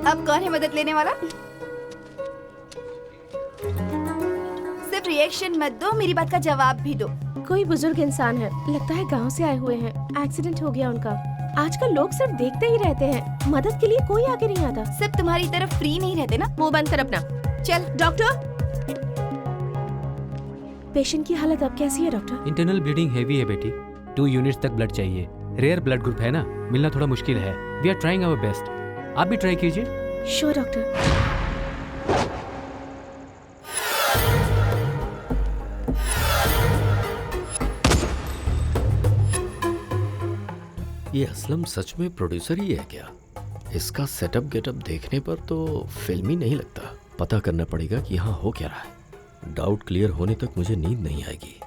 अब कौन है मदद लेने वाला? सिर्फ रिएक्शन मत दो, मेरी बात का जवाब भी दो। कोई बुजुर्ग इंसान है, लगता है गांव से आए हुए हैं। एक्सीडेंट हो गया उनका। आजकल लोग सिर्फ देखते ही रहते हैं, मदद के लिए कोई आगे नहीं आता। सब तुम्हारी तरफ फ्री नहीं रहते ना। मुंह बंद कर अपना। चल डॉक्टर, पेशेंट की हालत अब कैसी है डॉक्टर? इंटरनल ब्लीडिंग हेवी है बेटी, 2 यूनिट्स तक ब्लड चाहिए। रेयर ब्लड ग्रुप है ना, मिलना थोड़ा मुश्किल है। We are trying our best, आप भी ट्राई कीजिए। Sure doctor. ये असलम सच में प्रोड्यूसर ही है क्या? इसका सेटअप गेटअप देखने पर तो फिल्मी नहीं लगता। पता करना पड़ेगा कि यहाँ हो क्या रहा है। डाउट क्लियर होने तक मुझे नींद नहीं आएगी।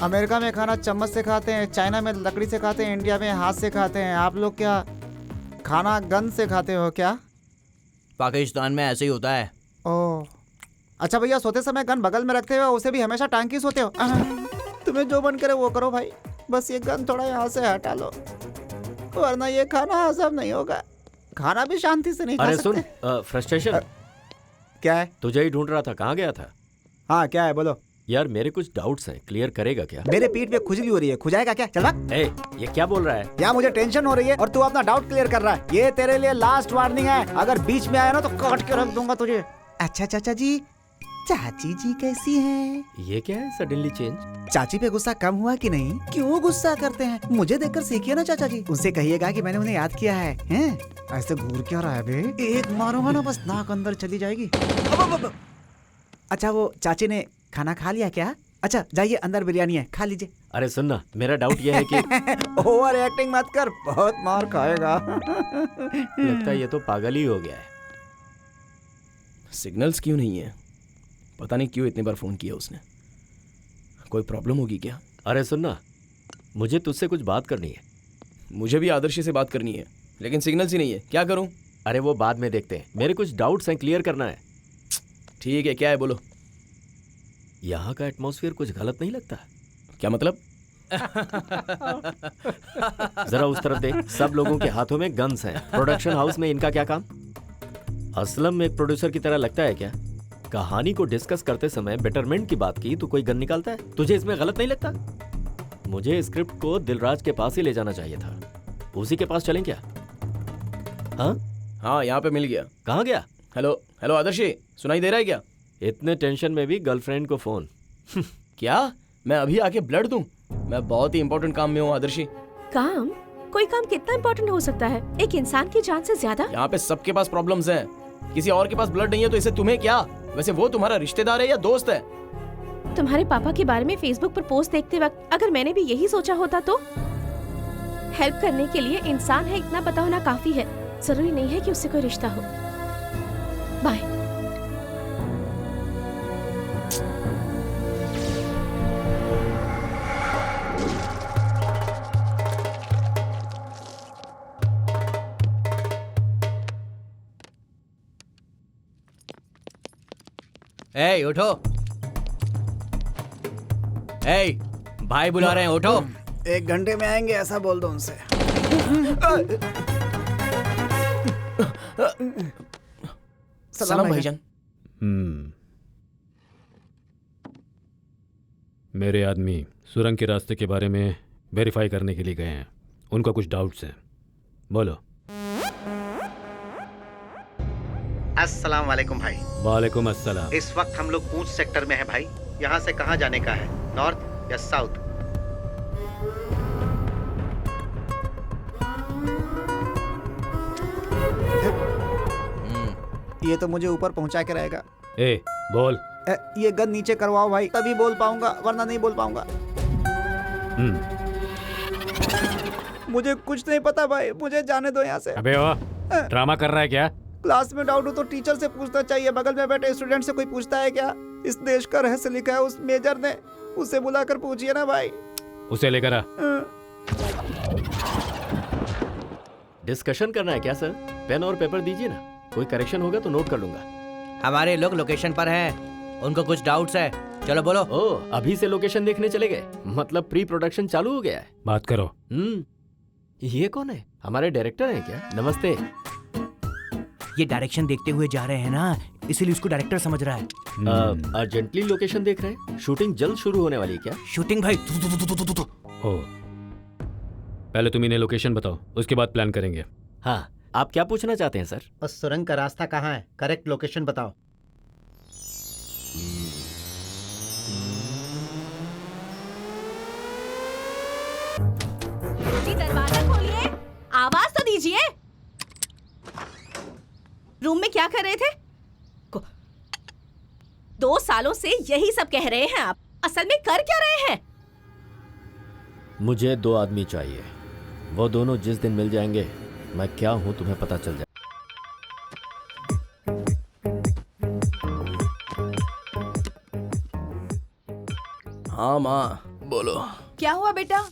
अमेरिका में खाना चम्मच से खाते हैं, चाइना में लकड़ी से खाते हैं, इंडिया में हाथ से खाते हैं। आप लोग क्या खाना गन से खाते हो क्या? पाकिस्तान में ऐसे ही होता है। ओह अच्छा भैया, सोते समय गन बगल में रखते हुए उसे भी हमेशा टांग के सोते हो? तुम्हें जो मन करे वो करो भाई, बस ये गन थोड़ा यहाँ से हटा लो, वरना ये खाना हजम नहीं होगा। खाना भी शांति से नहीं खा अरे सकते। सुन, फ्रस्ट्रेशन क्या है? तुझे ही ढूंढ रहा था, कहाँ गया था? हाँ क्या है बोलो। यार मेरे कुछ डाउट्स हैं, क्लियर करेगा क्या? मेरे पीठ पे खुजली हो रही है, खुजाएगा क्या? चल भाग। ए, ये क्या बोल रहा है? यहाँ मुझे टेंशन हो रही है और तू अपना डाउट क्लियर कर रहा है। ये तेरे लिए लास्ट वार्निंग है, अगर बीच में आया ना तो काट के रख दूंगा तुझे। अच्छा चाचा जी, चाची जी कैसी हैं? ये क्या है सडनली चेंज? चाची पे गुस्सा कम हुआ कि नहीं? क्यों गुस्सा करते हैं? मुझे देखकर सीखिए ना चाचा जी। उनसे कहिएगा कि मैंने उन्हें याद किया है। हैं? ऐसे घूर क्या रहा है बे? एक मारूंगा ना बस नाक अंदर चली जाएगी। अब। अच्छा वो चाची ने खाना खा लिया क्या? अच्छा जाइए, अंदर बिरयानी है, खा लीजिए। अरे सुनना, मेरा डाउट ये है कि ओवर एक्टिंग मत कर, बहुत मार खाएगा। लगता है ये तो पागल ही हो गया है। सिग्नल्स क्यों नहीं है? पता नहीं क्यों इतनी बार फोन किया उसने। कोई प्रॉब्लम होगी क्या? अरे सुनना, मुझे तुझसे कुछ बात करनी है। मुझे भी आदर्शी से बात करनी है, लेकिन सिग्नल्स ही नहीं है। क्या करूं? अरे वो बाद में देखते हैं, मेरे कुछ डाउट्स हैं, क्लियर करना है। ठीक है, क्या है बोलो। यहाँ का एटमॉस्फेयर कुछ गलत नहीं लगता? क्या मतलब? जरा उस तरफ देख, सब लोगों के हाथों में गन्स हैं। प्रोडक्शन हाउस में इनका क्या काम? असलम एक प्रोड्यूसर की तरह लगता है क्या? कहानी को डिस्कस करते समय बेटरमेंट की बात की तो कोई गन निकालता है? तुझे इसमें गलत नहीं लगता? मुझे स्क्रिप्ट को दिलराज के पास ही ले जाना चाहिए था। उसी के पास चलें क्या? हाँ यहाँ पे मिल गया। कहाँ गया? हेलो हेलो आदर्शी, सुनाई दे रहा है क्या? इतने टेंशन में भी गर्लफ्रेंड को फोन? क्या मैं अभी आके ब्लड दूं? मैं बहुत ही इंपॉर्टेंट काम में हूँ आदर्शी। काम? कोई काम कितना इम्पोर्टेंट हो सकता है एक इंसान की जान से ज्यादा? यहाँ पे सबके पास प्रॉब्लम्स हैं। किसी और के पास ब्लड नहीं है तो इससे तुम्हें क्या? वैसे वो तुम्हारा रिश्तेदार है या दोस्त है? तुम्हारे पापा के बारे में फेसबुक पर पोस्ट देखते वक्त अगर मैंने भी यही सोचा होता तो? हेल्प करने के लिए इंसान है इतना पता होना काफी है, जरूरी नहीं है कि उससे कोई रिश्ता हो। बाय। ए उठो, ए भाई बुला रहे हैं, उठो। 1 घंटे में आएंगे ऐसा बोल दो उनसे। सलाम भाईजान। मेरे आदमी सुरंग के रास्ते के बारे में वेरीफाई करने के लिए गए हैं। उनका कुछ डाउट्स हैं, बोलो। अस्सलाम वालेकुम भाई। वालेकुम अस्सलाम। इस वक्त हम लोग पूंछ सेक्टर में है भाई। यहाँ से कहाँ जाने का है, नॉर्थ या साउथ? ये तो मुझे ऊपर पहुंचा के रहेगा। ए बोल। ये गन नीचे करवाओ भाई, तभी बोल पाऊंगा, वरना नहीं बोल पाऊंगा। मुझे कुछ नहीं पता भाई, मुझे जाने दो यहाँ से। अबे ओ, ड्रामा कर रहा है क्या? क्लास में डाउट हो तो टीचर से पूछना चाहिए, बगल में बैठे स्टूडेंट से कोई पूछता है क्या? इस देश का रहस्य लिखा है उस मेजर ने, उससे बुलाकर पूछिए ना भाई। उसे लेकर आ। डिस्कशन करना है क्या सर? पेन और पेपर दीजिए ना। कोई करेक्शन होगा तो नोट कर लूंगा। हमारे लोग लोकेशन पर हैं, उनको कुछ डाउट्स है। चलो बोलो। ओह, अभी से लोकेशन देखने चले गए? मतलब प्री प्रोडक्शन चालू हो गया है। बात करो। ये कौन है? हमारे डायरेक्टर हैं क्या? नमस्ते। ये डायरेक्शन देखते हुए जा रहे हैं ना, इसीलिए उसको डायरेक्टर समझ रहा है। अर्जेंटली लोकेशन देख रहे हैं? शूटिंग जल्द शुरू होने वाली है क्या? शूटिंग भाई ओ, पहले तुम इन्हें लोकेशन बताओ, उसके बाद प्लान करेंगे। हाँ, आप क्या पूछना चाहते हैं सर? उस सुरंग का रास्ता कहाँ है? करेक्ट लोकेशन बताओ। जी दरवाजा खोलिए, आवाज तो दीजिए। रूम में क्या कर रहे थे? 2 सालों से यही सब कह रहे हैं आप, असल में कर क्या रहे हैं? मुझे 2 आदमी चाहिए। वो दोनों जिस दिन मिल जाएंगे, मैं क्या हूं तुम्हें पता चल जाए। हाँ माँ, बोलो। क्या हुआ बेटा?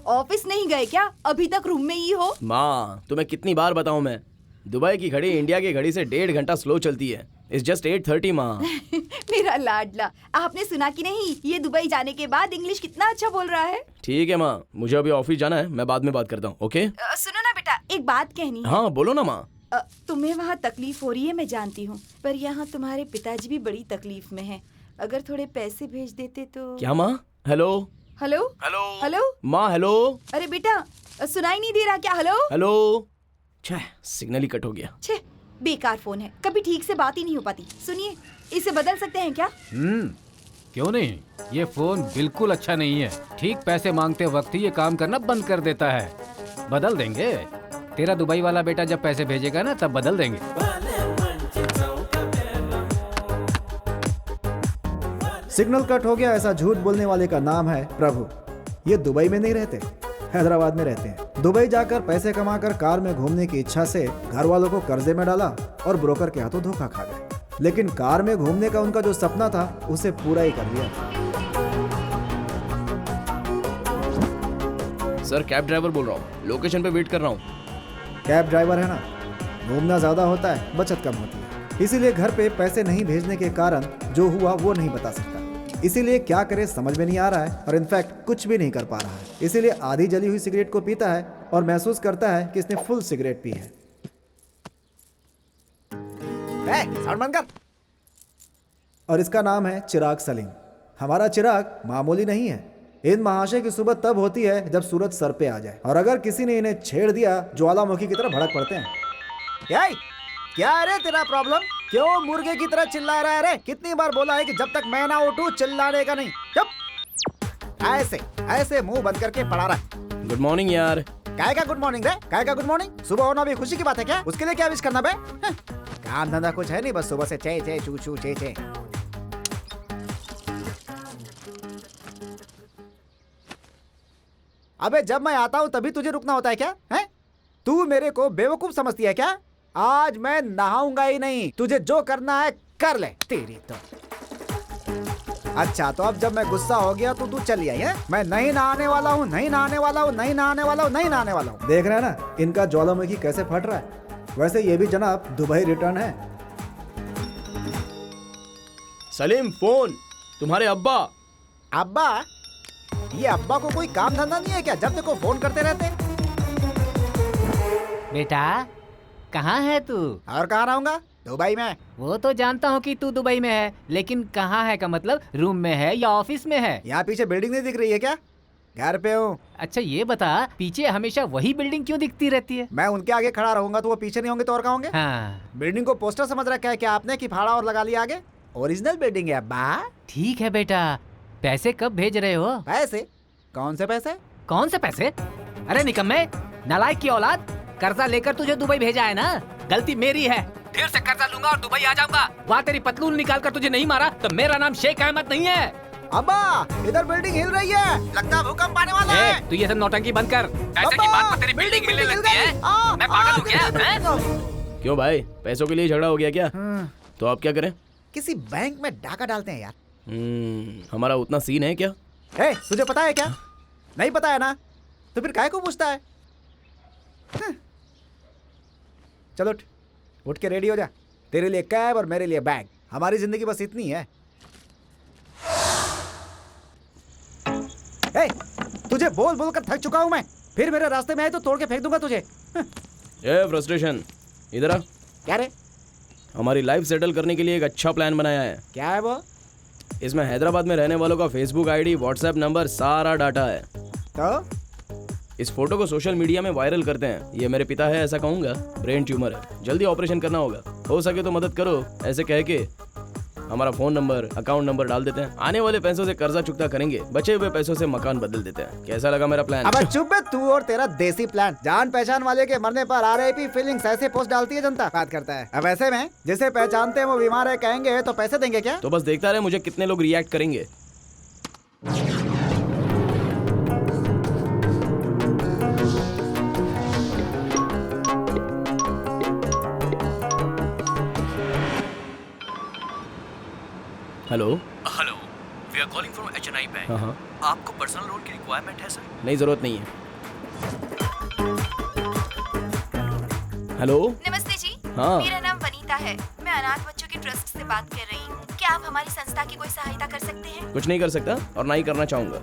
ऑफिस नहीं गए क्या? अभी तक रूम में ही हो? माँ, तुम्हें कितनी बार बताऊं मैं, दुबई की घड़ी इंडिया की घड़ी से 1.5 घंटा स्लो चलती है। इट्स जस्ट 8:30 माँ। मेरा लाडला, आपने सुना कि नहीं, ये दुबई जाने के बाद इंग्लिश कितना अच्छा बोल रहा है। ठीक है माँ, मुझे अभी ऑफिस जाना है, मैं बाद में बात करता हूँ। ओके? सुनो ना बेटा, एक बात कहनी है। हाँ बोलो ना माँ। तुम्हें वहाँ तकलीफ हो रही है, मैं जानती हूँ, पर यहाँ तुम्हारे पिताजी भी बड़ी तकलीफ में हैं। अगर थोड़े पैसे भेज देते तो। क्या माँ? हेलो हेलो हेलो हेलो माँ, हेलो। अरे बेटा, सुनाई नहीं दे रहा क्या? Hello hello. छह, सिग्नल ही कट हो गया। छे, बेकार फोन है, कभी ठीक से बात ही नहीं हो पाती। सुनिए, इसे बदल सकते हैं क्या? क्यों नहीं, ये फोन बिल्कुल अच्छा नहीं है। ठीक पैसे मांगते वक्त ही ये काम करना बंद कर देता है। बदल देंगे, तेरा दुबई वाला बेटा जब पैसे भेजेगा ना, तब बदल देंगे। सिग्नल कट हो गया ऐसा झूठ बोलने वाले का नाम है प्रभु। ये दुबई में नहीं रहते, हैदराबाद में रहते हैं। दुबई जाकर पैसे कमाकर कार में घूमने की इच्छा से घर वालों को कर्जे में डाला और ब्रोकर के हाथों धोखा खा गए। लेकिन कार में घूमने का उनका जो सपना था, उसे पूरा ही कर लिया। सर, कैब ड्राइवर बोल रहा हूँ, लोकेशन पे वेट कर रहा हूँ। कैब ड्राइवर है ना, घूमना ज्यादा होता है, बचत कम होती है। इसीलिए घर पे पैसे नहीं भेजने के कारण जो हुआ वो नहीं बता सकता। इसीलिए क्या करे समझ में नहीं आ रहा है, और इनफैक्ट कुछ भी नहीं कर पा रहा है। इसीलिए आधी जली हुई सिगरेट को पीता है और महसूस करता है कि इसने फुल सिगरेट पी है। साउंड बंद कर। और इसका नाम है चिराग सलीम। हमारा चिराग मामूली नहीं है। इन महाशय की सुबह तब होती है जब सूरज सर पे आ जाए, और अगर किसी ने इन्हें छेड़ दिया, ज्वालामुखी की तरह भड़क पड़ते हैं। क्या है रे तेरा प्रॉब्लम? क्यों मुर्गे की तरह चिल्ला रहा है रे? कितनी बार बोला है कि जब तक मैं ना उठूं चिल्लाने का नहीं। चुप। ऐसे ऐसे मुंह बंद करके पड़ा रहा। गुड मॉर्निंग यार। काय का गुड मॉर्निंग रे? काय का गुड मॉर्निंग? सुबह होना भी खुशी की बात है क्या? उसके लिए क्या विश करना बे? काम धंधा कुछ है नहीं, बस सुबह से चे चे चू चू चे चे। अबे जब मैं आता हूँ तभी तुझे रुकना होता है क्या? हैं? तू मेरे को बेवकूफ समझती है क्या? आज मैं नहाऊंगा ही नहीं। तुझे जो करना है कर ले। तेरी तो। अच्छा, तो अब जब मैं गुस्सा हो गया तो तू चली आई है? मैं नहीं नहाने वाला हूँ, नहीं नहाने वाला हूँ, नहीं नहाने वाला हूँ, नहीं नहाने वाला हूँ। देख रहे हैं ना इनका ज्वालामुखी कैसे फट रहा है। वैसे ये भी जनाब दुबई रिटर्न है। सलीम, फोन। तुम्हारे अब्बा। अब्बा? ये अब्बा को कोई काम धंधा नहीं है क्या, जब देखो फोन करते रहते? बेटा कहाँ है तू? और कहाँ रहूंगा? दुबई में। वो तो जानता हूँ कि तू दुबई में है, लेकिन कहाँ है का मतलब रूम में है या ऑफिस में है? यहाँ पीछे बिल्डिंग नहीं दिख रही है क्या? घर पे हूँ। अच्छा ये बता, पीछे हमेशा वही बिल्डिंग क्यों दिखती रहती है? मैं उनके आगे खड़ा रहूंगा तो वो पीछे नहीं होंगे तो और कहाँ होंगे? हाँ। बिल्डिंग को पोस्टर समझ रखा है क्या आपने कि फाड़ा और लगा लिया आगे? ओरिजिनल बिल्डिंग है अब्बा। ठीक है बेटा, पैसे कब भेज रहे हो? पैसे? कौन से पैसे? कौन से पैसे? अरे निकम्मे, नालायक की औलाद, कर्जा लेकर तुझे दुबई भेजा है ना, गलती मेरी है। फिर से कर्जा लूंगा और दुबई आ जाऊंगा। वहाँ तेरी पतलून निकाल कर तुझे नहीं मारा तो मेरा नाम शेख अहमद नहीं है। अब्बा इधर बिल्डिंग हिल रही है, लगता है भूकंप आने वाला है। तू ये सब नौटंकी बंद कर। पैसे की बात पर तेरी बिल्डिंग हिलने लगती है। मैं पागल हूँ क्या? क्यों भाई, पैसों के लिए झगड़ा हो गया क्या? तो आप क्या करें? किसी बैंक में डाका डालते हैं यार। हमारा उतना सीन है क्या? तुझे पता है क्या? नहीं पता है ना, तो फिर काहे को पूछता है? चलो उठ के रेडी हो जा, तेरे लिए कैब और मेरे लिए बैग। हमारी जिंदगी बस इतनी है। ए, तुझे बोल बोल कर थक चुका हूं मैं, फिर मेरे रास्ते में आए तो तोड़ के फेंक दूंगा तुझे। ए फ्रस्ट्रेशन, इधर आ। क्या रे? हमारी लाइफ सेटल करने के लिए एक अच्छा प्लान बनाया है। क्या है वो? इसमें हैदराबाद में रहने वालों का फेसबुक आईडी, व्हाट्सएप नंबर, सारा डाटा है। तो इस फोटो को सोशल मीडिया में वायरल करते हैं। ये मेरे पिता है ऐसा कहूंगा, ब्रेन ट्यूमर है, जल्दी ऑपरेशन करना होगा, हो सके तो मदद करो, ऐसे कह के हमारा फोन नंबर, अकाउंट नंबर डाल देते हैं। आने वाले पैसों से कर्जा चुकता करेंगे, बचे हुए पैसों से मकान बदल देते हैं। कैसा लगा मेरा प्लान? अब चुप है तू और तेरा देसी प्लान। जान पहचान वाले के मरने पर RIP फीलिंग्स ऐसे पोस्ट डालती है जनता, बात करता है। अब ऐसे में जिसे पहचानते हैं वो बीमार है कहेंगे तो पैसे देंगे क्या? तो बस देखता रहे मुझे कितने लोग रिएक्ट करेंगे। Hello hello, we are calling from HNI bank. हाँ, आपको पर्सनल लोन की रिक्वायरमेंट है सर? नहीं, जरूरत नहीं है। हेलो, नमस्ते जी। हाँ। मेरा नाम वनीता है, मैं अनाथ बच्चों के ट्रस्ट से बात कर रही हूँ। क्या आप हमारी संस्था की कोई सहायता कर सकते हैं? कुछ नहीं कर सकता और ना ही करना चाहूंगा।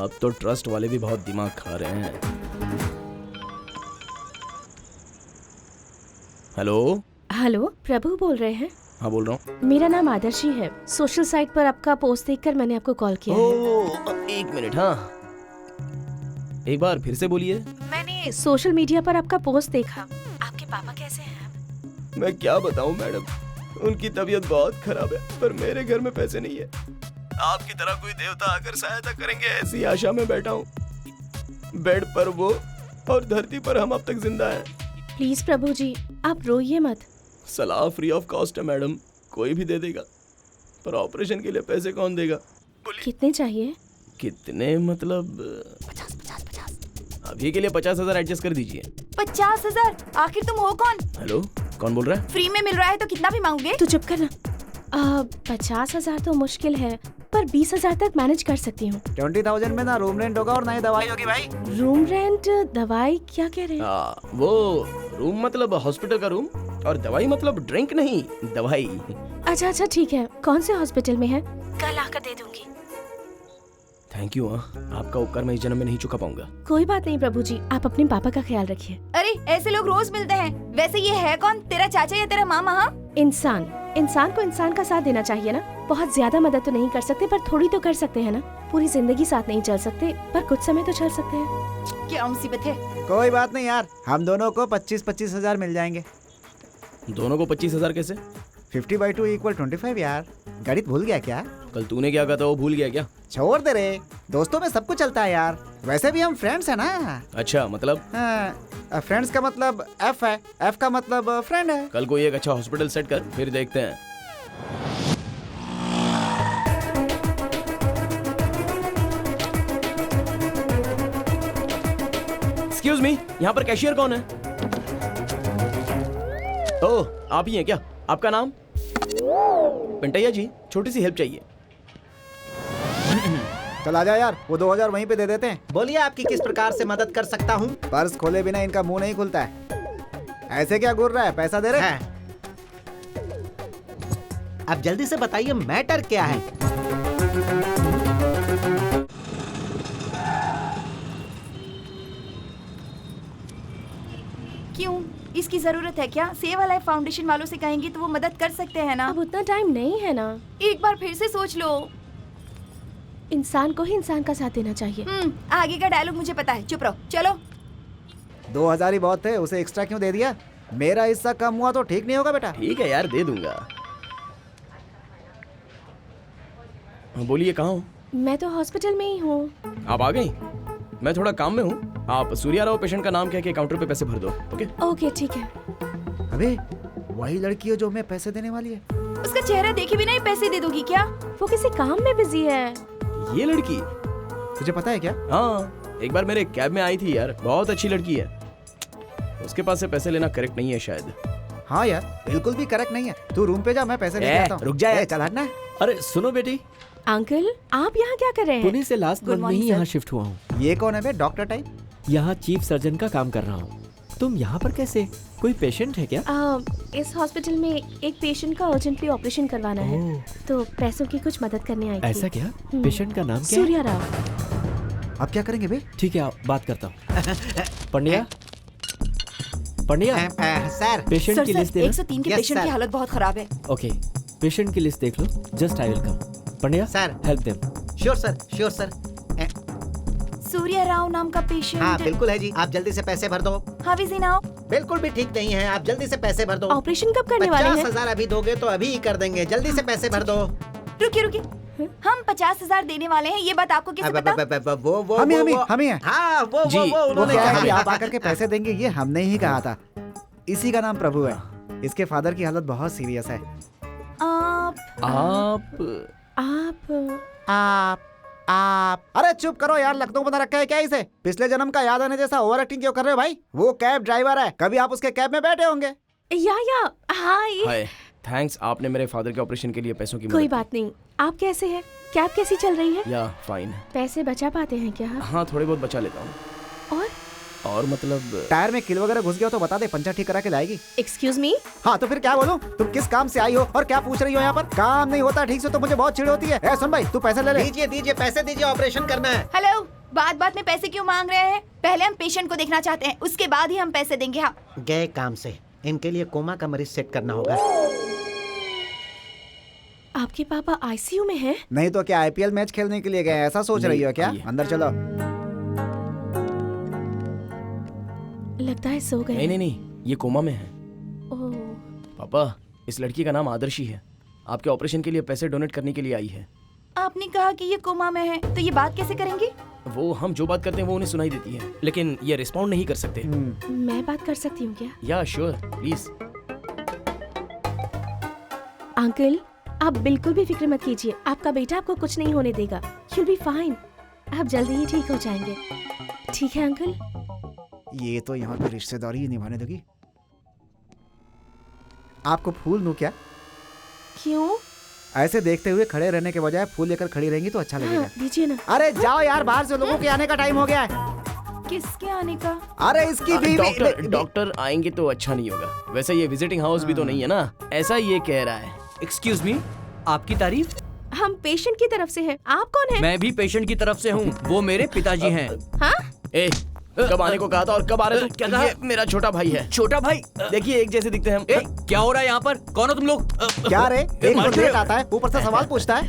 अब तो ट्रस्ट वाले भी बहुत दिमाग खा रहे हैं। हेलो हेलो, प्रभु बोल रहे हैं? हाँ, बोल रहा हूँ। मेरा नाम आदर्शी है। सोशल साइट पर आपका पोस्ट देखकर मैंने आपको कॉल किया है। ओह, एक मिनट। हाँ, एक बार फिर से बोलिए। मैंने सोशल मीडिया पर आपका पोस्ट देखा। आपके पापा कैसे हैं? मैं क्या बताऊं मैडम, उनकी तबीयत बहुत खराब है, पर मेरे घर में पैसे नहीं है। आपकी तरह कोई देवता आकर सहायता करेंगे ऐसी आशा में बैठा हूँ। बेड पर वो और धरती पर हम अब तक जिंदा हैं। प्लीज प्रभु जी, आप रोइए मत। सलाह फ्री ऑफ कॉस्ट है मैडम, कोई भी दे देगा, पर ऑपरेशन के लिए पैसे कौन देगा? कितने चाहिए? कितने मतलब 50। अभी के लिए 50,000 एडजस्ट कर दीजिए। 50,000? आखिर तुम हो कौन? हेलो, कौन बोल रहा है? फ्री में मिल रहा है तो कितना भी मांगोगे? तू चुप करना। 50,000 तो मुश्किल है, पर 20,000 तक मैनेज कर सकती हूँ। 20,000 में ना रूम रेंट होगा और ना ही दवाई होगी भाई। रूम रेंट, दवाई, क्या कह रहे हैं? वो रूम मतलब हॉस्पिटल का रूम और दवाई मतलब ड्रिंक नहीं, दवाई। अच्छा ठीक है। कौन से हॉस्पिटल में है? कल आकर दे दूंगी। Thank you. आपका उपकार मैं इस जन्म में नहीं चुका पाऊंगा। कोई बात नहीं प्रभु जी, आप अपने पापा का ख्याल रखिए। अरे ऐसे लोग रोज मिलते हैं। वैसे ये है कौन, तेरा चाचा या तेरा मामा? हाँ, इंसान को इंसान का साथ देना चाहिए ना। बहुत ज्यादा मदद तो नहीं कर सकते, पर थोड़ी तो कर सकते हैं ना। पूरी जिंदगी साथ नहीं चल सकते, पर कुछ समय तो चल सकते हैं। क्या मुसीबत है? कोई बात नहीं यार, हम दोनों को 25,000 मिल जाएंगे। दोनों को 25,000 कैसे? 50/2 = 25 यार। गणित भूल गया क्या? कल तूने क्या कहा था वो भूल गया क्या? छोड़ दे रे, दोस्तों में सब कुछ चलता है यार। वैसे भी हम फ्रेंड्स हैं ना। अच्छा, मतलब? फ्रेंड्स का मतलब F है, F का मतलब फ्रेंड है। कल कोई एक अच्छा हॉस्पिटल सेट कर, फिर देखते हैं। एक्सक्यूज मी, यहाँ पर कैशियर कौन है? ओह, आप ही हैं क्या? आपका नाम? पिंटैया जी, छोटी सी हेल्प चाहिए। चल आ जा यार, वो 2,000 वहीं पे दे देते हैं। बोलिए, आपकी किस प्रकार से मदद कर सकता हूँ? पर्स खोले बिना इनका मुंह नहीं खुलता है। ऐसे क्या घूर रहा है, पैसा दे रहे? अब जल्दी से बताइए मैटर क्या है? क्यों, इसकी जरूरत है क्या? सेवा लाइफ फाउंडेशन वालों से कहेंगे तो वो मदद कर सकते हैं ना। अब उतना टाइम नहीं है ना। एक बार फिर से सोच लो। इंसान को ही इंसान का साथ देना चाहिए। आगे का डायलॉग मुझे पता है, चुप रहो। चलो। 2,000 ही बहुत थे, उसे एक्स्ट्रा क्यों दे दिया? मेरा हिस्सा कम हुआ तो ठीक नहीं होगा बेटा। ठीक है यार, दे दूंगा। बोलिए, कहाँ हो? मैं तो हॉस्पिटल में ही हूँ। आप आ गई? मैं थोड़ा काम में हूँ। आप सूर्या राव पेशेंट का नाम कह के काउंटर पे पैसे भर दो। ओके ठीक है। अबे वही लड़की है जो हमें पैसे देने वाली है। उसका चेहरा देखे बिना ही पैसे दे दोगी क्या? वो किसी काम में बिजी है। ये लड़की तुझे पता है क्या? हाँ, एक बार मेरे कैब में आई थी यार, बहुत अच्छी लड़की है। उसके पास से पैसे लेना करेक्ट नहीं है शायद। हाँ यार, बिल्कुल भी करेक्ट नहीं है। तू रूम पे जा, मैं पैसे लेके आता हूँ। रुक जा, चल हटना। अरे सुनो बेटी, अंकल आप यहाँ क्या कर रहे हैं? पुणे से लास्ट मंथ में ही यहाँ शिफ्ट हुआ हूँ। ये कौन है बे, डॉक्टर टाइप? यहाँ चीफ सर्जन का काम कर रहा हूँ। तुम यहाँ पर कैसे? कोई पेशेंट है क्या? इस हॉस्पिटल में एक पेशेंट का अर्जेंटली ऑपरेशन करवाना है, तो पैसों की कुछ मदद करने आई थी। ऐसा क्या? पेशेंट का नाम क्या है? सूर्या राव। अब क्या करेंगे बे? ठीक है, आप बात करता हूँ। Pandya, Pandya, sir patient sir की सर लिस्ट देना। 103 के Yes, पेशेंट की sir. हालत बहुत खराब है। ओके, पेशेंट की लिस्ट देख लो। Just I will come. Pandya, Sir. Help them. Sure sir. Surya Rao नाम का पेशेंट। हाँ बिल्कुल है जी, आप जल्दी से पैसे भर दो। How is he now? बिल्कुल भी ठीक नहीं है, आप जल्दी से पैसे भर दो। ऑपरेशन कब करने वाले हैं? 50,000 अभी दोगे तो अभी ही कर देंगे, जल्दी से पैसे भर दो। रुकिए, हम 50,000 देने वाले हैं, ये बात आपको कैसे पता? वो हमें हाँ वो जी, वो उन्होंने क्या है कि कहा। आप आकर के पैसे देंगे, ये हमने ही कहा था। इसी का नाम प्रभु है। इसके फादर की हालत बहुत सीरियस है। आप अरे चुप करो यार, लखनऊ बना रखा है क्या इसे? पिछले जन्म का याद आने जैसा ओवर एक्टिंग क्यों कर रहे हो भाई? वो कैब ड्राइवर है, कभी आप उसके कैब में बैठे होंगे। हाय। थैंक्स, आपने मेरे फादर के ऑपरेशन के लिए पैसों की कोई मदद बात नहीं। आप कैसे हैं? कैब कैसी चल रही है? की। या फाइन। पैसे बचा पाते हैं क्या? हाँ थोड़े बहुत बचा लेता हूँ। और मतलब टायर में कील वगैरह घुस गया तो बता दे, पंचर ठीक करा के लाएगी। Excuse me. हाँ तो फिर क्या बोलूं? तुम किस काम से आई हो और क्या पूछ रही हो यहाँ पर? काम नहीं होता ठीक से तो मुझे बहुत चिढ़ होती है। ए सुन भाई, तू पैसे ले ले। दीजिए पैसे दीजिए, ऑपरेशन करना है। हेलो, बात में पैसे क्यों मांग रहे हैं? पहले हम पेशेंट को देखना चाहते हैं, उसके बाद ही हम पैसे देंगे। हाँ गए काम से, इनके लिए कोमा का मरीज सेट करना होगा। आपके पापा आईसीयू में हैं? नहीं तो क्या आईपीएल मैच खेलने के लिए गए, ऐसा सोच रही हो क्या? आइए। अंदर चलो। लगता है सो गए। नहीं, ये कोमा में है। ओह, पापा, इस लड़की का नाम आदर्शी है, आपके ऑपरेशन के लिए पैसे डोनेट करने के लिए आई है। आपने कहा कि ये कोमा में है, तो ये बात कैसे करेंगे? वो हम जो बात करते हैं वो उन्हें सुनाई देती है, लेकिन ये रिस्पॉन्ड नहीं कर सकते। मैं बात कर सकती हूँ क्या? या श्योर, प्लीज। अंकल, आप बिल्कुल भी फिक्र मत कीजिए, आपका बेटा आपको कुछ नहीं होने देगा। You'll be fine। आप जल्दी ही ठीक हो जाएंगे। ठीक है अंकल? ये तो यहाँ पे रिश्तेदारी ही निभाने लगी। आपको फूल दूं क्या? क्यों? ऐसे देखते हुए खड़े रहने के बजाय फूल लेकर खड़ी रहेंगी तो अच्छा लगेगा। हाँ, दीजिए ना। अरे जाओ यार, बाहर से लोगों के आने का टाइम हो गया है। किसके आने का? अरे इसकी बीवी। डॉक्टर आएंगे तो अच्छा नहीं होगा। वैसे ये विजिटिंग हाउस भी तो नहीं है ना, ऐसा ये कह रहा है। एक्सक्यूज मी, आपकी तारीफ? हम पेशेंट की तरफ से हैं। आप कौन हैं? मैं भी पेशेंट की तरफ से हूँ, वो मेरे पिताजी हैं। हाँ? ए, कब आने को कहा था और कब आ रहे क्या तुम? कहा? ये मेरा छोटा भाई है। छोटा भाई? देखिए एक जैसे दिखते हैं हम। ए, क्या हो रहा है यहाँ पर? कौन हो तुम लोग? क्या रे, एक मार तो रहे हो? आता है, ऊपर से सवाल पूछता है,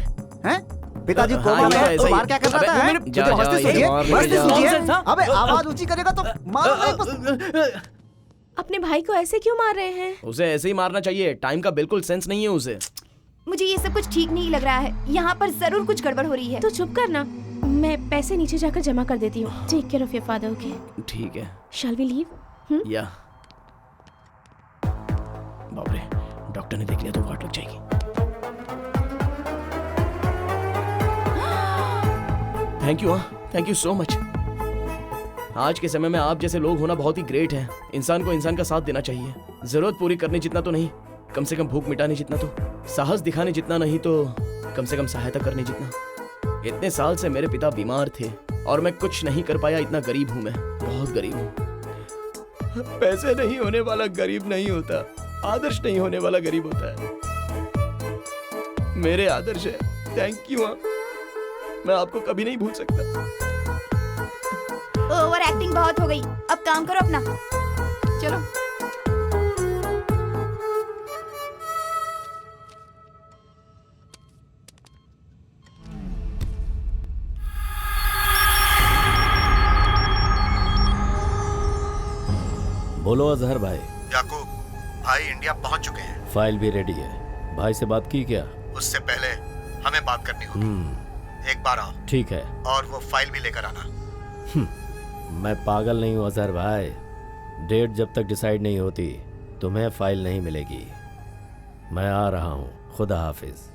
हैं? पिताजी हाँ, कोमा ये में तो है, ऐसा तो ही बाहर क्या कर अबे, रहा है? जा, तुझे मस्ती जा, सूझी है? मार ले, मस्ती जा। सूझी है? नॉनसेंस, हाँ? अबे आवाज ऊंची करेगा तो मारूंगा। अपने भाई को ऐसे क्यों मार रहे हैं? उसे ऐसे ही मारना चाहिए, टाइम का बिल्कुल सेंस नहीं है उसे। मुझे ये सब कुछ ठीक नहीं लग रहा है, यहाँ पर जरूर कुछ गड़बड़ हो रही है। तो चुप करना, मैं पैसे नीचे जाकर जमा कर देती हूँ। Take care of your father, okay? ठीक है। Shall we leave? या बाप रे, डॉक्टर ने देख लिया तो वाट लग जाएगी। Thank you, thank you so much. आज के समय में आप जैसे लोग होना बहुत ही ग्रेट है। इंसान को इंसान का साथ देना चाहिए। जरूरत पूरी करने जितना तो नहीं, कम से कम भूख मिटाने जितना तो, साहस दिखाने जितना नहीं तो कम से कम सहायता करने जितना। इतने साल से मेरे पिता बीमार थे और मैं कुछ नहीं कर पाया। इतना गरीब हूं मैं, बहुत गरीब हूं। पैसे नहीं होने वाला गरीब नहीं होता, आदर्श नहीं होने वाला गरीब होता है। मेरे आदर्श है। Thank you. मैं आपको कभी नहीं भूल सकता। ओवर एक्टिंग बहुत हो गई, अब काम करो अपना। चलो। बोलो अजहर भाई। याकूब भाई इंडिया पहुंच चुके हैं। फाइल भी रेडी है। भाई से बात की क्या? उससे पहले हमें बात करनी होगी। एक बार आओ। ठीक है। और वो फाइल भी लेकर आना। मैं पागल नहीं हूँ अजहर भाई। डेट जब तक डिसाइड नहीं होती तुम्हें फाइल नहीं मिलेगी। मैं आ रहा हूँ। खुदा हाफिज।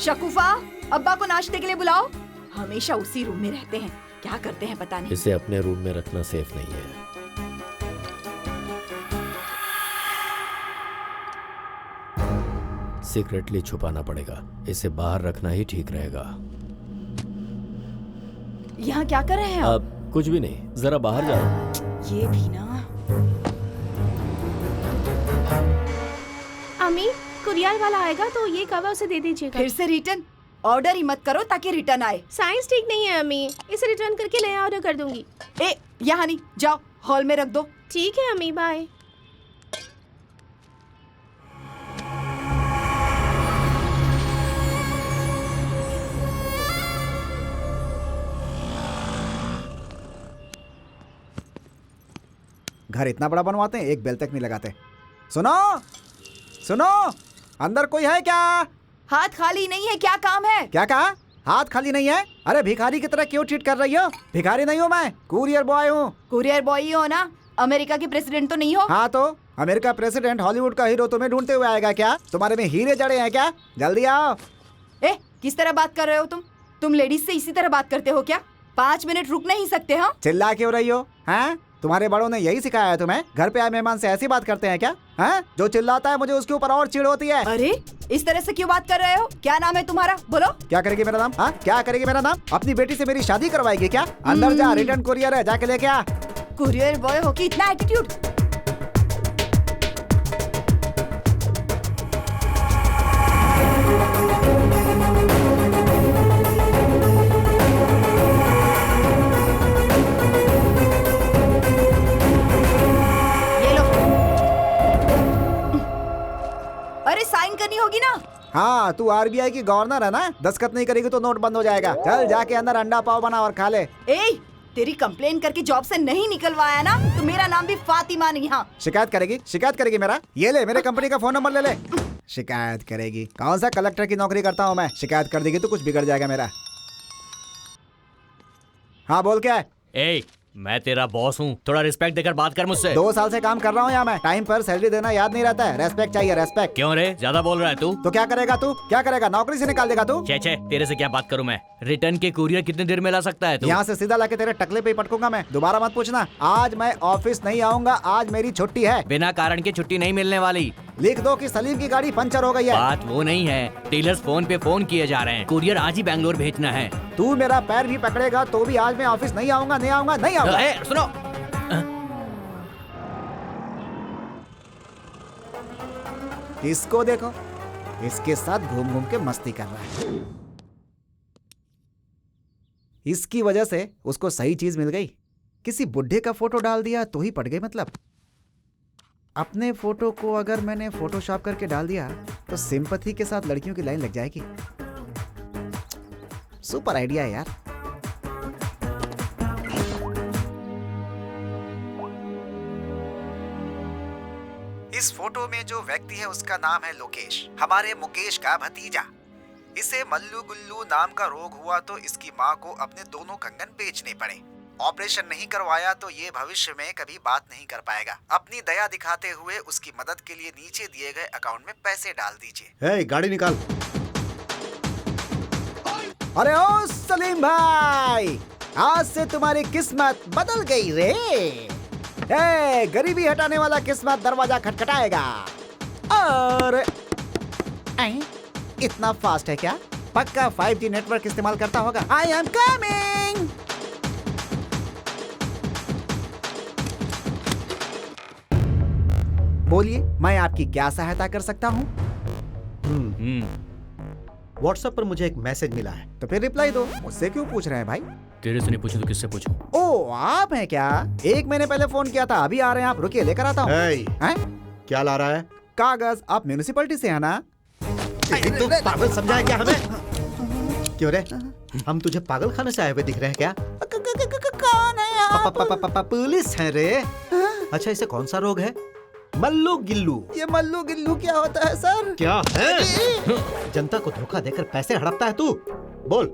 शकुफा, अब्बा को नाश्ते के लिए बुलाओ। हमेशा उसी रूम में रहते हैं, क्या करते हैं पता नहीं। इसे अपने रूम में रखना सेफ नहीं है। सीक्रेटली छुपाना पड़ेगा। इसे बाहर रखना ही ठीक रहेगा। यहाँ क्या कर रहे हैं आप? अब कुछ भी नहीं, जरा बाहर जाओ। ये भी ना। अम्मी, कुरियर वाला आएगा तो ये कवर उसे दे दीजिएगा। फिर से रिटर्न? ऑर्डर ही मत करो ताकि रिटर्न आए। साइंस ठीक नहीं है अम्मी, इसे रिटर्न करके नया ऑर्डर कर दूंगी। यहाँ नहीं, जाओ हॉल में रख दो। ठीक है अम्मी, बाय। घर इतना बड़ा बनवाते हैं, एक बेल तक नहीं लगाते। सुनो सुनो, अंदर कोई है क्या? हाथ खाली नहीं है, क्या काम है? क्या कहा? हाथ खाली नहीं है? अरे भिखारी की तरह क्यों ट्रीट कर रही हो? भिखारी नहीं हूँ मैं, कुरियर बॉय हूँ। कुरियर बॉय ही हो ना? अमेरिका के प्रेसिडेंट तो नहीं हो? हाँ तो अमेरिका प्रेसिडेंट हॉलीवुड का हीरो तुम्हें ढूंढते हुए आएगा क्या? तुम्हारे में हीरे जड़े हैं क्या? जल्दी आओ। किस तरह बात कर रहे हो तुम लेडीज से इसी तरह बात करते हो क्या? 5 मिनट रुक नहीं सकते? हाँ, चिल्ला क्यों रही हो? हैं? तुम्हारे बड़ों ने यही सिखाया है तुम्हें? घर पे आए मेहमान से ऐसी बात करते हैं क्या? हैं? जो चिल्लाता है मुझे उसके ऊपर और चिढ़ होती है। अरे इस तरह से क्यों बात कर रहे हो? क्या नाम है तुम्हारा? बोलो। क्या करेगी मेरा नाम? हाँ, क्या करेगी मेरा नाम? अपनी बेटी से मेरी शादी करवाएगी क्या? अंदर जा, रिटर्न कुरियर है, जाके लेके आ। कुरियर बॉय हो कि इतना एटीट्यूड? साइन करनी होगी ना? हाँ, तू आरबीआई की गवर्नर है ना? दस्तखत नहीं करेगी तो नोट बंद हो जाएगा। चल जाके अंदर अंडा पाव बना और खा ले। तेरी कंप्लेन करके जॉब से नहीं निकलवाया ना तो मेरा नाम भी फातिमा नहीं। हाँ, शिकायत करेगी मेरा? ये ले, मेरे कंपनी का फोन नंबर ले। शिकायत करेगी? कौन सा कलेक्टर की नौकरी करता हूँ मैं? शिकायत कर देगी तो कुछ बिगड़ जाएगा मेरा। हाँ बोल, क्या है? मैं तेरा बॉस हूँ, थोड़ा रिस्पेक्ट देकर बात कर मुझसे। 2 साल से काम कर रहा हूँ यहाँ मैं। टाइम पर सैलरी देना याद नहीं रहता है। रेस्पेक्ट चाहिए, रेस्पेक्ट। क्यों रे, ज्यादा बोल रहा है तू? तो क्या करेगा तू? क्या करेगा? नौकरी से निकाल देगा तू? छे, तेरे से क्या बात करूँ मैं? रिटर्न के कुरियर कितने देर में ला सकता है तू? यहाँ से सीधा लाके तेरे टकले पे ही पटकूंगा मैं। दोबारा मत पूछना। आज मैं ऑफिस नहीं आऊंगा, आज मेरी छुट्टी है। बिना कारण की छुट्टी नहीं मिलने वाली। लिख दो कि सलीम की गाड़ी पंचर हो गई है। बात वो नहीं है, डीलर्स फोन पे फोन किए जा रहे हैं, कुरियर आज ही बैंगलोर भेजना है। तू मेरा पैर भी पकड़ेगा तो भी आज मैं ऑफिस नहीं आऊंगा। सुनो, इसको देखो, इसके साथ घूम घूम के मस्ती कर रहा है। इसकी वजह से उसको सही चीज मिल गई। किसी बुढ़े का फोटो डाल दिया तो ही पड़ गई। मतलब अपने फोटो को अगर मैंने फोटोशॉप करके डाल दिया तो सिंपैथी के साथ लड़कियों की लाइन लग जाएगी। सुपर आइडिया है यार। इस फोटो में जो व्यक्ति है उसका नाम है लोकेश, हमारे मुकेश का भतीजा। इसे मल्लू गुल्लू नाम का रोग हुआ तो इसकी माँ को अपने दोनों कंगन बेचने पड़े। ऑपरेशन नहीं करवाया तो ये भविष्य में कभी बात नहीं कर पाएगा। अपनी दया दिखाते हुए उसकी मदद के लिए नीचे दिए गए अकाउंट में पैसे डाल दीजिए। गाड़ी निकाल। अरे ओ सलीम भाई, आज से तुम्हारी किस्मत बदल गई रे। गरीबी हटाने वाला किस्मत दरवाजा खटखटाएगा। और इतना फास्ट है क्या? पक्का 5G नेटवर्क इस्तेमाल करता होगा। I am coming. बोलिए, मैं आपकी क्या सहायता कर सकता हूँ? व्हाट्सएप पर मुझे एक मैसेज मिला है। तो फिर रिप्लाई दो। मुझसे क्यों पूछ रहे हैं भाई? तेरे से नहीं पूछूं तो किससे पूछूं? ओ, आप हैं क्या? 1 महीने पहले फोन किया था, अभी आ रहे हैं आप? रुकिए, लेकर आता हूँ। क्या ला रहा है? कागज। आप म्यूनिसिपैलिटी से है ना? तो पागल समझा है क्या हमें? क्यों रे, हम तुझे पागल खाने से आए हुए दिख रहे हैं क्या? कौन है आप? पुलिस है रे। अच्छा, इसे कौन सा रोग है? मल्लू गिल्लू। ये मल्लू गिल्लू क्या होता है सर? क्या है? जनता को धोखा देकर पैसे हड़पता है तू। बोल,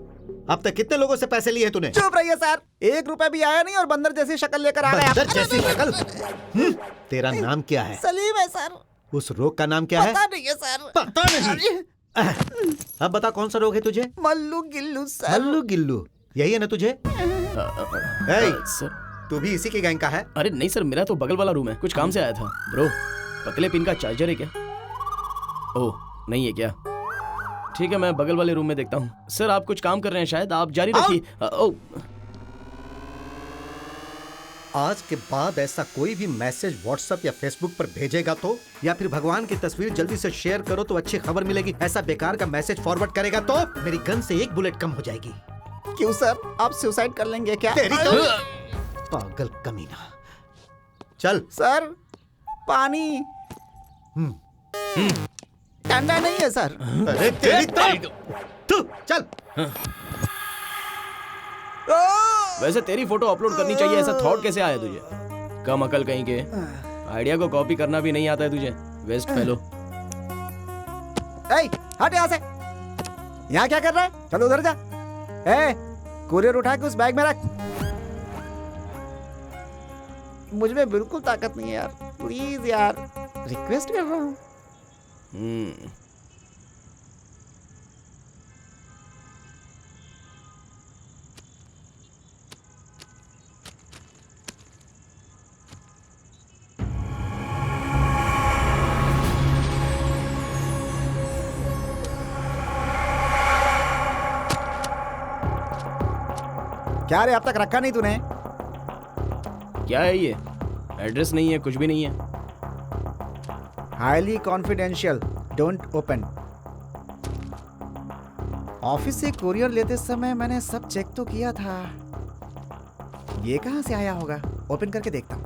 अब तक कितने लोगों से पैसे लिए तूने? चुप रहिए सर, 1 रुपया भी आया नहीं और बंदर जैसी शक्ल लेकर आ गया। बंदर जैसी शक्ल? तेरा नाम क्या है? सलीम है सर। उस रोग का नाम क्या है? पता नहीं है सर। पता नहीं? अब बता, कौन सा रोग है तुझे? मल्लू गिल्लू सर। मल्लू गिल्लू, यही है ना तुझे? सर तू भी इसी के गैंग का है? अरे नहीं सर, मेरा तो बगल वाला रूम है, कुछ काम से आया था। ब्रो, पतले पिन का चार्जर है क्या? ओह नहीं है क्या? ठीक है, मैं बगल वाले रूम में देखता हूँ। सर आप कुछ काम कर रहे हैं शायद, आप जारी रखिए। ओह, आज के बाद ऐसा कोई भी मैसेज व्हाट्सएप या फेसबुक पर भेजेगा तो, या फिर भगवान की तस्वीर जल्दी से शेयर करो तो अच्छी खबर मिलेगी, ऐसा बेकार का मैसेज फॉरवर्ड करेगा तो मेरी गन से 1 बुलेट कम हो जाएगी। क्यों सर, आप सुसाइड कर लेंगे क्या? तेरी तो पागल कमीना। चल सर पानी ठंडा नहीं है सर। अरे तेरी तो चल। वैसे तेरी फोटो अपलोड करनी चाहिए, ऐसा थॉट कैसे आया तुझे? कम अकल कहीं के, आइडिया को कॉपी करना भी नहीं आता है तुझे, वेस्ट फेलो। हट यहाँ से, यहाँ क्या कर रहा है? चलो उधर जा। कुरियर उठा के उस बैग में रख। मुझ में बिल्कुल ताकत नहीं है यार, प्लीज यार, रिक्वेस्ट कर रहा हूँ। क्या रे, अब तक रखा नहीं तूने? क्या है ये? एड्रेस नहीं है, कुछ भी नहीं है। Highly confidential, don't open. Office से कुरियर लेते समय मैंने सब चेक तो किया था, ये कहां से आया होगा? ओपन करके देखता हूँ।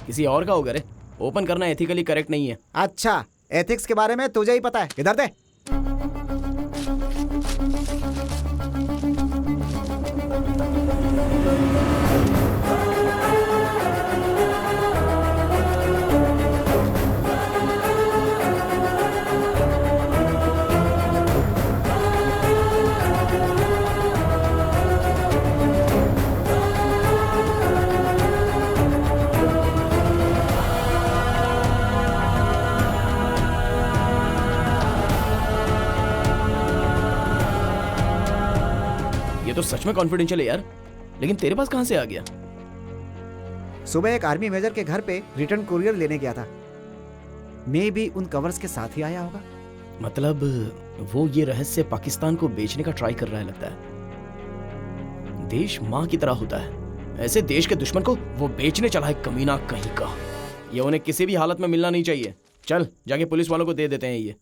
किसी और का होगा रे, ओपन करना एथिकली करेक्ट नहीं है। अच्छा, एथिक्स के बारे में तुझे ही पता है, इधर दे। ये तो सच में कॉन्फिडेंशियल है यार, लेकिन तेरे पास कहां से आ गया? सुबह एक आर्मी मेजर के घर पे रिटर्न कुरियर लेने गया था, मे भी उन कवर्स के साथ ही आया होगा। मतलब वो ये रहस्य पाकिस्तान को बेचने का ट्राई कर रहा है लगता है। देश माँ की तरह होता है, ऐसे देश के दुश्मन को वो बेचने चला है, कमीना कहीं का। ये उन्हें किसी भी हालत में मिलना नहीं चाहिए। चल जाके पुलिस वालों को दे देते हैं ये।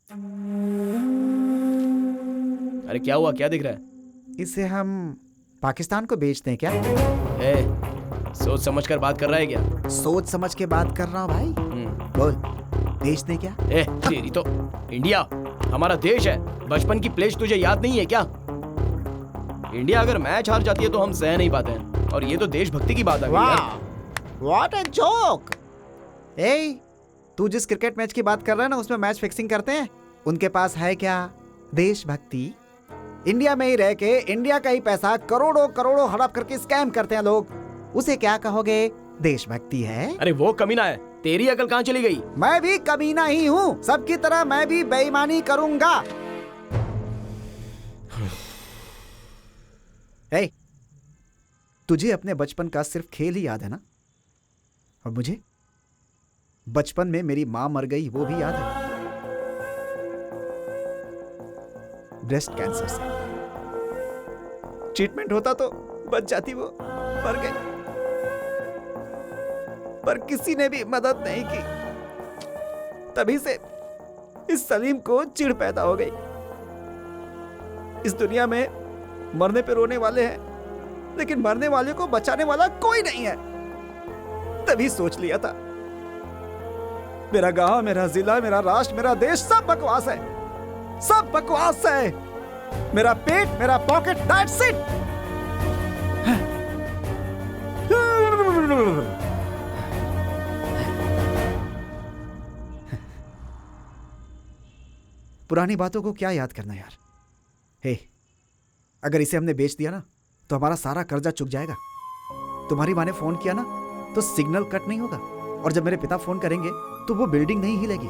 अरे क्या हुआ, क्या दिख रहा है? इसे हम पाकिस्तान को बेचते हैं क्या? सोच समझ कर बात कर रहा है क्या? सोच समझ के बात कर रहा हूँ भाई। बोल, बेचते क्या? तेरी तो, इंडिया हमारा देश है, बचपन की प्लेज तुझे याद नहीं है क्या? इंडिया अगर मैच हार जाती है तो हम सह नहीं पाते हैं, और ये तो देशभक्ति की बात है यार। What a joke. तू जिस क्रिकेट मैच की बात कर रहा है ना, उसमें मैच फिक्सिंग करते हैं, उनके पास है क्या देशभक्ति? इंडिया में ही रह के इंडिया का ही पैसा करोड़ों करोड़ों हड़प करके स्कैम करते हैं लोग, उसे क्या कहोगे? देशभक्ति है? अरे वो कमीना है, तेरी अकल कहाँ चली गई? मैं भी कमीना ही हूँ, सबकी तरह मैं भी बेईमानी करूंगा। तुझे अपने बचपन का सिर्फ खेल ही याद है ना? और मुझे बचपन में मेरी माँ मर गई, वो भी याद है, ब्रेस्ट कैंसर से। ट्रीटमेंट होता तो बच जाती, वो मर गई, पर किसी ने भी मदद नहीं की। तभी से इस सलीम को चिढ़ पैदा हो गई। इस दुनिया में मरने पे रोने वाले हैं, लेकिन मरने वाले को बचाने वाला कोई नहीं है। तभी सोच लिया था, मेरा गांव, मेरा जिला, मेरा राष्ट्र, मेरा देश सब बकवास है, सब बकवास है। मेरा पेट, मेरा पॉकेट, दैट्स इट। पुरानी बातों को क्या याद करना यार। अगर इसे हमने बेच दिया ना तो हमारा सारा कर्जा चुक जाएगा। तुम्हारी माँ ने फोन किया ना तो सिग्नल कट नहीं होगा, और जब मेरे पिता फोन करेंगे तो वो बिल्डिंग नहीं हिलेगी।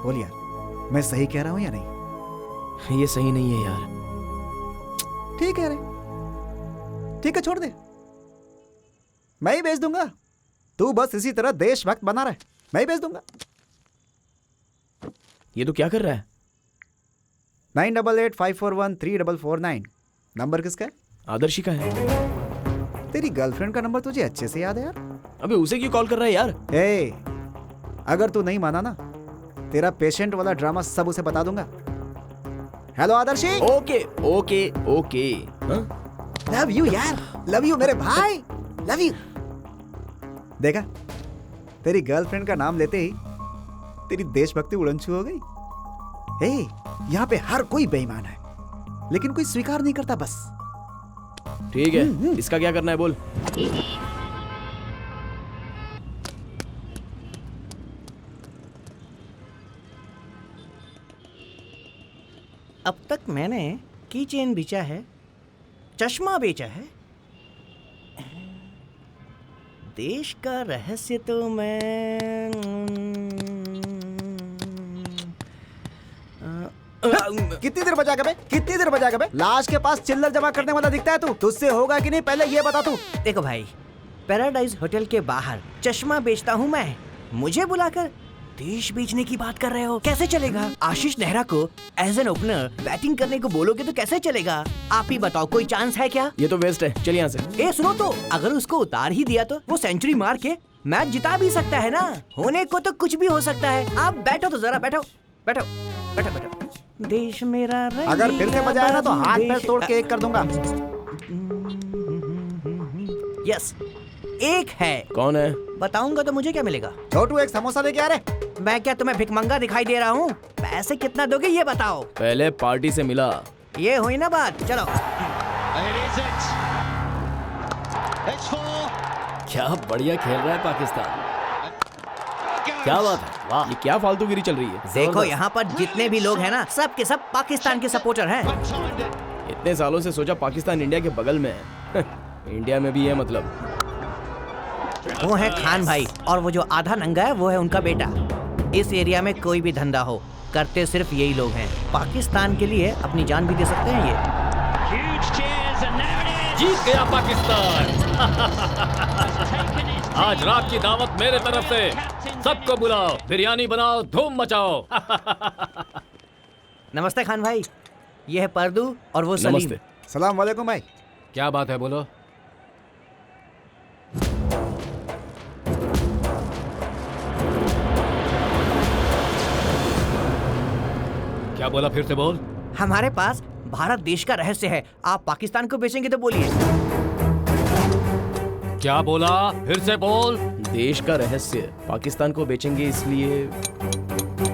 बोल यार, मैं सही कह रहा हूं या नहीं? ये सही नहीं है यार। ठीक है रे, ठीक है, छोड़ दे, मैं ही भेज दूंगा। तू बस इसी तरह देशभक्त बना रहे, मैं ही भेज दूंगा। ये तो क्या कर रहा है? 9885413449 नंबर किसका है? आदर्शी का है। तेरी गर्लफ्रेंड का नंबर तुझे अच्छे से याद है यार। अबे उसे क्यों कॉल कर रहा है यार? ए, अगर तू नहीं माना ना, तेरा पेशेंट वाला ड्रामा सब उसे बता दूंगा। Hello Adarshi. Okay okay okay. Love you यार, लव यू मेरे भाई, लव यू। देखा, तेरी गर्लफ्रेंड का नाम लेते ही तेरी देशभक्ति उड़नछू हो गई। हे, यहाँ पे हर कोई बेईमान है, लेकिन कोई स्वीकार नहीं करता बस। ठीक है, इसका क्या करना है बोल। अब तक मैंने की चेन बेचा है, चश्मा बेचा है, देश का रहस्य तो मैं कितनी देर बजा बे, कितनी देर बजा बे? लाश के पास चिल्लर जमा करने वाला दिखता है तू? तुझसे होगा कि नहीं पहले ये बता तू। देखो भाई, पैराडाइज होटल के बाहर चश्मा बेचता हूँ मैं, मुझे बुलाकर देश बेचने की बात कर रहे हो? कैसे चलेगा? आशीष नेहरा को एज एन ओपनर बैटिंग करने को बोलोगे तो कैसे चलेगा? आप ही बताओ, कोई चांस है क्या? ये तो वेस्ट है, चल यहाँ से। ए सुनो तो, अगर उसको उतार ही दिया तो वो सेंचुरी मार के मैच जिता भी सकता है ना। होने को तो कुछ भी हो सकता है। आप बैठो तो जरा, बैठो बैठो बैठो बैठो। देश मेरा अगर फिर से बजाया ना तो हाथ पैर तोड़ के एक कर दूंगा। यस, एक है। कौन है? बताऊंगा तो मुझे क्या मिलेगा? छोटू एक समोसा लेके आ रहे। मैं क्या तुम्हें भिखमंगा दिखाई दे रहा हूँ? पैसे कितना दोगे ये बताओ। पहले पार्टी से मिला। ये हुई ना बात, चलो। क्या बढ़िया खेल रहा है पाकिस्तान, क्या बात है, वाह। ये क्या फालतूगिरी चल रही है? देखो यहाँ पर जितने भी लोग हैं ना, सब के सब पाकिस्तान के सपोर्टर हैं। इतने सालों से सोचा पाकिस्तान इंडिया के बगल में है। इंडिया में भी है मतलब। वो है खान भाई, और वो जो आधा नंगा है वो है उनका बेटा। इस एरिया में कोई भी धंधा हो, करते सिर्फ यही लोग हैं। पाकिस्तान के लिए अपनी जान भी दे सकते हैं ये। जीत गया पाकिस्तान। आज रात की दावत मेरे तरफ से, सबको बुलाओ, बिरयानी बनाओ, धूम मचाओ। नमस्ते खान भाई, ये है परदू और वो सलीम। नमस्ते। सलाम वालेकुम भाई। क्या बात है, बोलो। क्या बोला, फिर से बोल। हमारे पास भारत देश का रहस्य है, आप पाकिस्तान को बेचेंगे तो बोलिए। क्या बोला, फिर से बोल। देश का रहस्य, पाकिस्तान को बेचेंगे इसलिए।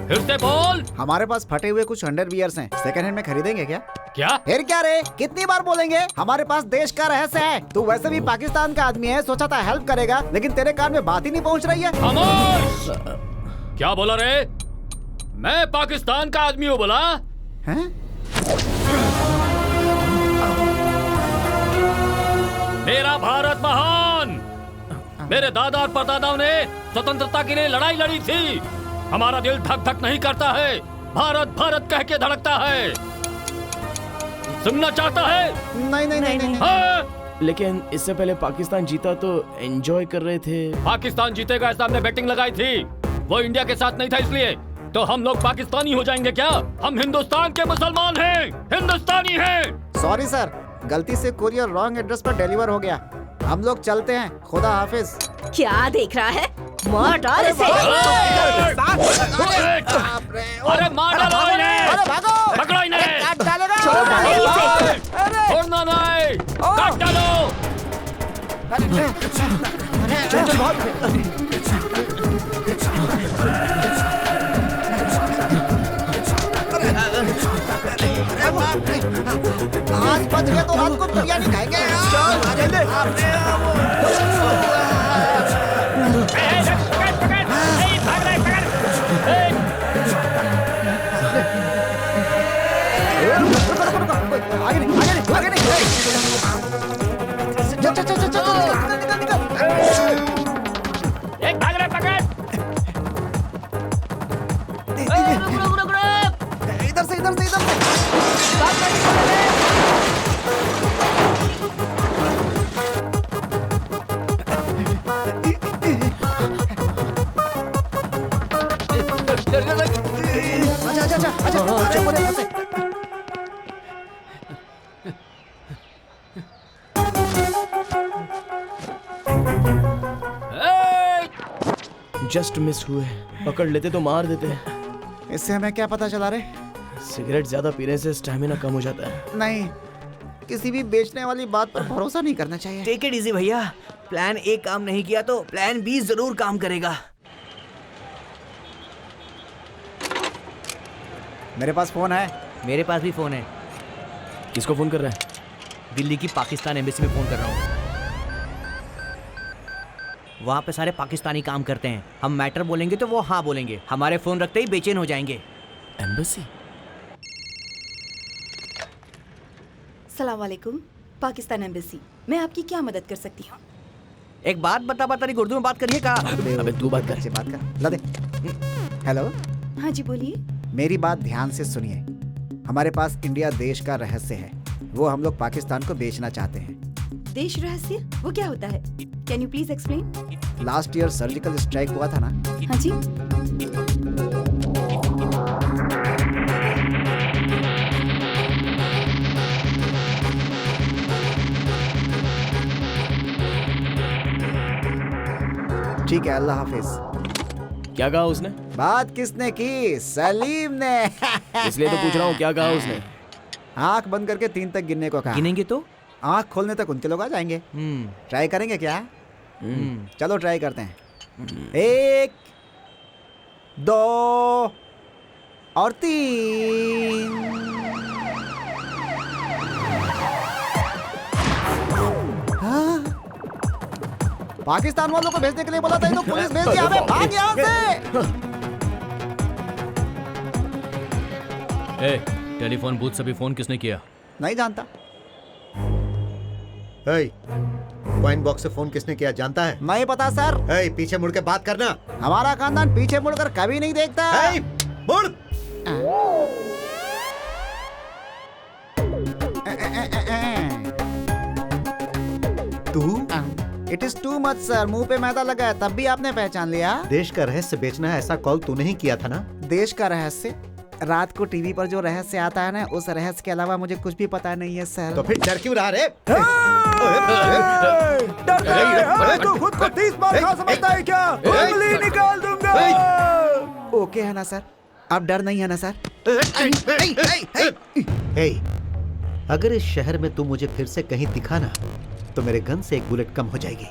फिर से बोल। हमारे पास फटे हुए कुछ अंडरवियर्स हैं, सेकंड हैंड में खरीदेंगे क्या? क्या? फिर क्या रे, कितनी बार बोलेंगे? हमारे पास देश का रहस्य है। तू वैसे भी पाकिस्तान का आदमी है, सोचा था हेल्प करेगा, लेकिन तेरे कान में बात ही नहीं पहुंच रही है। खामोश! क्या बोला रे? मैं पाकिस्तान का आदमी हूँ बोला? हैं? मेरा भारत महान। मेरे दादा और परदादाओं ने स्वतंत्रता के लिए लड़ाई लड़ी थी। हमारा दिल धक धक नहीं करता है, भारत भारत कह के धड़कता है। सुनना चाहता है? नहीं नहीं नहीं, नहीं। हाँ? लेकिन इससे पहले पाकिस्तान जीता तो एंजॉय कर रहे थे। पाकिस्तान जीतेगा ऐसा हमने बैटिंग लगाई थी। वो इंडिया के साथ नहीं था, इसलिए तो हम लोग पाकिस्तानी हो जाएंगे क्या? हम हिंदुस्तान के मुसलमान हैं, हिंदुस्तानी हैं। सॉरी सर, गलती से कुरियर रॉन्ग एड्रेस पर डिलीवर हो गया। हम लोग चलते हैं, खुदा हाफिज। क्या देख रहा है? मार डाल इसे। अरे मार डालो इन्हें। अरे भागो, पकड़ो इन्हें। काट डालेगा। छोड़ना नहीं इसे। छोड़ना नहीं, काट डालो। चल चल भाग। आज बच गए तो रात को बिरयानी खाएंगे। आगे नहीं, आगे नहीं, आगे नहीं। चल चल चल चल चल, निकल निकल निकल। एक भाग रहे, पकड़। इधर से इधर से इधर से। जस्ट मिस हुए, पकड़ लेते तो मार देते। इससे हमें क्या पता चला रे? सिगरेट ज्यादा पीने से स्टैमिना कम हो जाता है। नहीं, किसी भी बेचने वाली बात पर भरोसा नहीं करना चाहिए। टेक इट इजी भैया, प्लान ए काम नहीं किया तो प्लान बी जरूर काम करेगा। मेरे पास फोन है। मेरे पास भी फोन है। किसको फोन कर रहा है? दिल्ली की पाकिस्तान एम्बेसी में फोन कर रहा हूँ। वहाँ पे सारे पाकिस्तानी काम करते हैं। हम मैटर बोलेंगे तो वो हाँ बोलेंगे, हमारे फोन रखते ही बेचैन हो जाएंगे। एम्बेसी? सलाम वालेकुम, पाकिस्तान एम्बेसी, मैं आपकी क्या मदद कर सकती हूँ? एक बात बता रही, उर्दू में बात करिए का। अबे तू बात कर। से बात कर, ला दे। हेलो, हाँ जी बोलिए। मेरी बात ध्यान से सुनिए। हमारे पास इंडिया देश का रहस्य है, वो हम लोग पाकिस्तान को बेचना चाहते हैं। देश रहस्य वो क्या होता है? Can you please explain? Last year surgical strike हुआ था ना? हाँ जी। ठीक है, अल्लाह हाफिज। क्या कहा उसने? बात किसने की? सलीम ने। इसलिए तो पूछ रहा हूँ, क्या कहा उसने? आंख बंद करके 3 तक गिनने को कहा। गिनेंगे तो? आंख खोलने तक उनके लोग आ जाएंगे। ट्राई करेंगे क्या? चलो ट्राई करते हैं। 1 2 और 3। हाँ? पाकिस्तान वालों को भेजने के लिए बोला था, तो पुलिस भेज दिया हमें। भाग यहाँ से। टेलीफोन बूथ से भी फोन किसने किया? नहीं जानता। कॉइन बॉक्स से फोन किसने किया जानता है? नहीं पता सर। पीछे मुड़ के बात करना। हमारा खानदान पीछे मुड़कर कभी नहीं देखता। मुड़। तू? It is too much sir. मुंह पे मैदा लगा है तब भी आपने पहचान लिया। देश का रहस्य बेचना है, ऐसा कॉल तूने ही किया था ना? देश का रहस्य? रात को टीवी पर जो रहस्य आता है ना, उस रहस्य के अलावा मुझे कुछ भी पता नहीं है सर। तो फिर डर क्यों रहा रे? तू खुद को 30 बार खा समझता है क्या? उंगली निकाल दूंगा। ओके है ना सर? अब डर नहीं है ना सर? अगर इस शहर में तू मुझे फिर से कहीं दिखा ना, तो मेरे गन से 1 बुलेट कम हो जाएगी।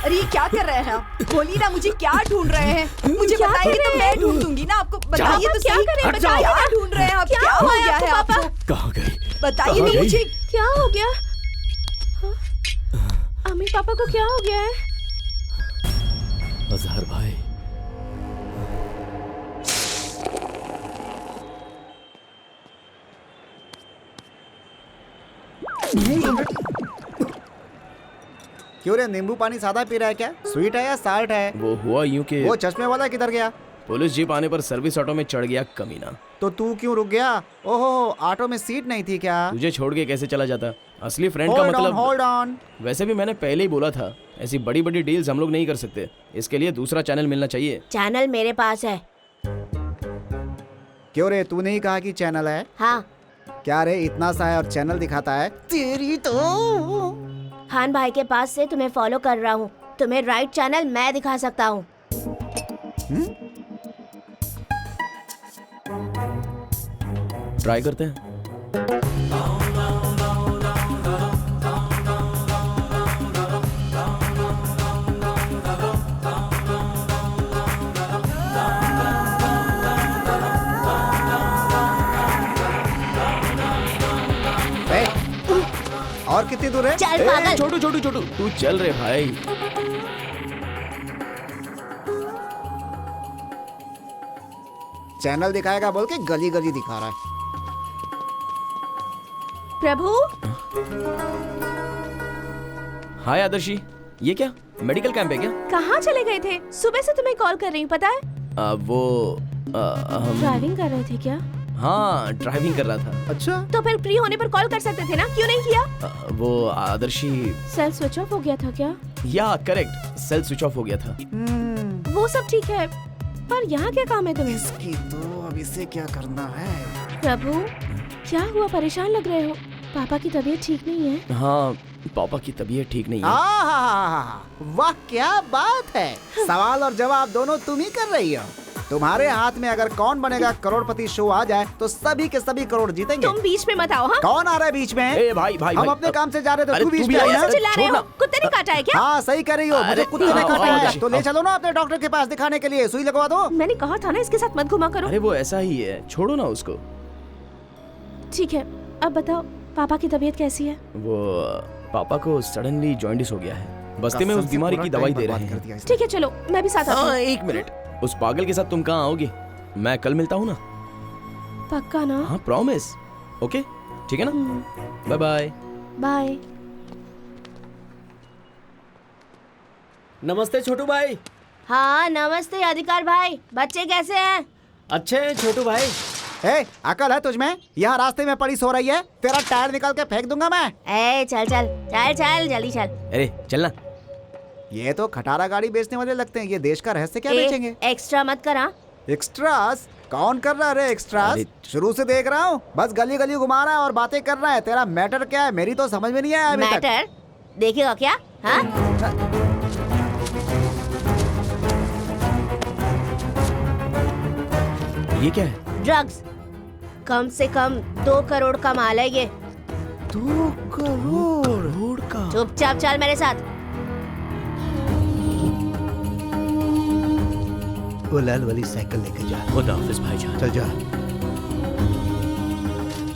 अरे ये क्या कर रहे हैं आप? बोलिए ना, मुझे क्या ढूंढ रहे हैं? मुझे बताइए तो मैं ढूंढ दूंगी ना आपको। बताइए तो क्या सही। करें? बताइए, क्या ढूंढ रहे हैं आप? क्या हो गया है आपको? कहाँ गई? बताइए तो मुझे। क्या हो गया? हाँ? अम्मी पापा को क्या हो गया है? अजहर भाई, क्यों रे, नींबू पानी सादा पी रहा है क्या? स्वीट है या साल्ट है? वो हुआ यूं कि वो चश्मे वाला किधर गया? पुलिस जीप आने पर सर्विस ऑटो में चढ़ गया कमीना। तो तू क्यों रुक गया? ओहो, ऑटो में सीट नहीं थी क्या? तुझे छोड़ के कैसे चला जाता? असली फ्रेंड का मतलब। Hold on. वैसे भी मैंने पहले ही बोला था, ऐसी बड़ी बड़ी डील्स हम लोग नहीं कर सकते। इसके लिए दूसरा चैनल मिलना चाहिए। चैनल मेरे पास है। क्यों रे, तूने ही कहा कि चैनल है? हाँ। क्या रे, इतना सा है और चैनल दिखाता है? तेरी तो। खान भाई के पास से तुम्हें फॉलो कर रहा हूँ। तुम्हें राइट चैनल मैं दिखा सकता हूँ। ट्राई करते हैं। और कितनी दूर है? चल पागल। छोटू छोटू छोटू, तू चल रे भाई। चैनल दिखाएगा बोल के गली गली दिखा रहा है। प्रभु। हाय आदर्शी, ये क्या मेडिकल कैंप है क्या? कहाँ चले गए थे? सुबह से तुम्हें कॉल कर रही हूँ, पता है? हम ड्राइविंग कर रहे थे क्या? हाँ, ड्राइविंग कर रहा था। अच्छा, तो फिर फ्री होने पर कॉल कर सकते थे ना, क्यों नहीं किया? वो आदर्शी, सेल स्विच ऑफ हो गया था क्या? या करेक्ट, सेल स्विच ऑफ हो गया था। वो सब ठीक है, पर यहाँ क्या काम है तुम्हें? इसकी तो अब इसे क्या करना है? प्रभु, क्या हुआ? परेशान लग रहे हो। पापा की तबीयत ठीक नहीं है। हाँ, पापा की तबीयत ठीक नहीं है। वाह क्या बात है। सवाल और जवाब दोनों तुम ही कर रही हो। तुम्हारे हाथ में अगर कौन बनेगा करोड़पति शो आ जाए तो सभी के सभी करोड़ जीतेंगे। तुम बीच में मत आओ। हाँ, कौन आ रहा है बीच में? ए भाई भाई हम भाई, अपने काम से जा रहे थे, अरे तू बीच तू भी में आई आ ना? जा। चिल्ला रहे छोड़ हो? ना। कुत्ते ने काटा है क्या? हाँ सही कर रही हो, मुझे अरे, कुत्ते ने हाँ, काटा हाँ, है। तो ले चलो ना अपने डॉक्टर के पास दिखाने के लिए, सुई लगवा दो। मैंने कहा था ना इसके साथ मत घुमा करो। अरे वो ऐसा ही है, छोड़ो ना उसको। ठीक है, अब बताओ पापा की तबीयत कैसी है? वो पापा को सडनली जॉइंटिस हो गया है। बस्ती में उस बीमारी की दवाई दे रहे हैं। ठीक है, चलो मैं भी साथ आती हाँ, हूँ। एक मिनट। उस पागल के साथ तुम कहाँ आओगी? मैं कल मिलता हूँ ना। पक्का ना? हाँ प्रॉमिस। ओके ठीक है ना? Bye bye. बाय। नमस्ते छोटू भाई। हाँ नमस्ते अधिकार भाई, बच्चे कैसे हैं? अच्छे हैं छोटू भाई। ए, अकल है तुझमें? यहाँ रास्ते में पड़ी सो रही है, तेरा टायर निकाल के फेंक दूंगा मैं। ए चल चल चल चल जल्दी चल। अरे चलना। ये तो खटारा गाड़ी बेचने वाले लगते हैं, ये देश का रहस्य क्या बेचेंगे? एक्स्ट्रा मत करा। एक्स्ट्रास? कौन कर रहा है एक्स्ट्रास? अरे- शुरू से देख रहा हूँ, बस गली गली घुमा रहा है और बातें कर रहा है। तेरा मैटर क्या है? मेरी तो समझ में नहीं आया अभी तक। मैटर देखेगा क्या? हाँ ये क्या है? ड्रग्स। कम से कम 2 करोड़ का माल है ये। 2 करोड़ का? चुपचाप चल मेरे साथ। वो लाल वाली साइकिल लेके जा। खुदा हाफिज भाईजान। चल जा।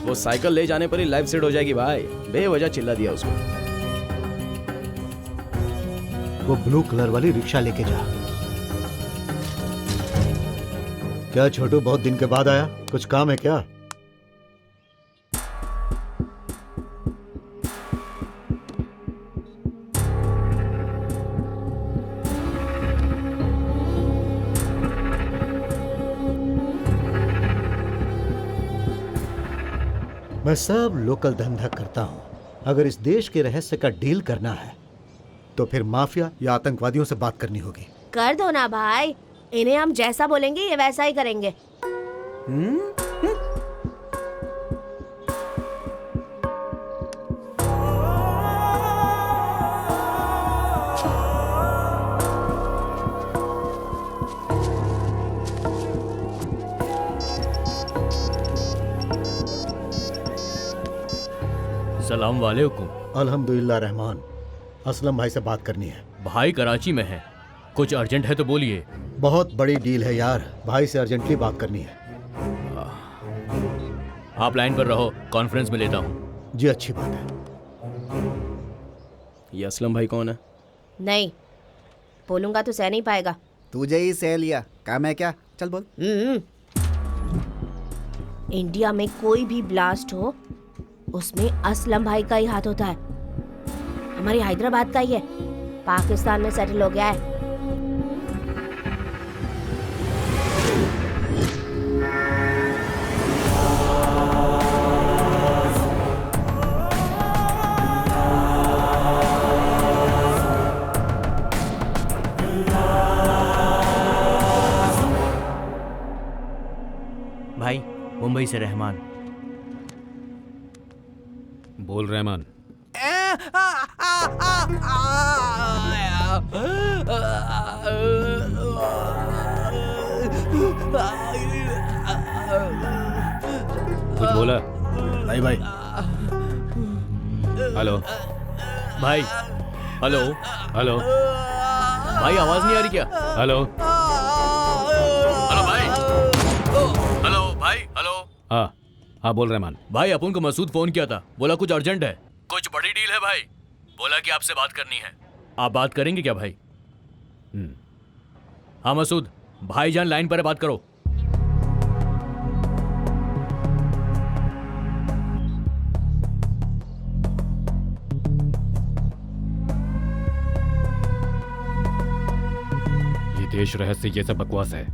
वो साइकिल ले जाने पर ही लाइफ सेट हो जाएगी भाई। बेवजह चिल्ला दिया उसको। वो ब्लू कलर वाली रिक्शा लेके जा। क्या छोटू, बहुत दिन के बाद आया? कुछ काम है क्या? मैं सब लोकल धंधा करता हूं। अगर इस देश के रहस्य का डील करना है तो फिर माफिया या आतंकवादियों से बात करनी होगी। कर दो ना भाई, इन्हें हम जैसा बोलेंगे ये वैसा ही करेंगे। सलाम वालेकुम। अल्हम्दुलिल्लाह रहमान। असलम भाई से बात करनी है। भाई कराची में है, कुछ अर्जेंट है तो बोलिए। बहुत बड़ी डील है यार, भाई से अर्जेंटली बात करनी है। आप लाइन पर रहो, कॉन्फ्रेंस में लेता हूँ। जी अच्छी बात है। ये असलम भाई कौन है? नहीं बोलूंगा तो सह नहीं पाएगा। तुझे ही सह लिया। काम है क्या? चल बोल। इंडिया में कोई भी ब्लास्ट हो उसमें असलम भाई का ही हाथ होता है। हमारी हैदराबाद का ही है, पाकिस्तान में सेटल हो गया है। भाई मुंबई से रहमान। बोल रहमान। कुछ बोला? नहीं भाई। हेलो भाई। हेलो हेलो भाई आवाज नहीं आ रही क्या? हेलो हेलो भाई। हेलो भाई। हेलो हाँ हाँ बोल रहमान। भाई, अपन को मसूद फोन किया था, बोला कुछ अर्जेंट है, कुछ बड़ी डील है भाई। बोला कि आपसे बात करनी है। आप बात करेंगे क्या भाई? हाँ मसूद, भाईजान लाइन पर है, बात करो। ये देश रहस्य ये सब बकवास है।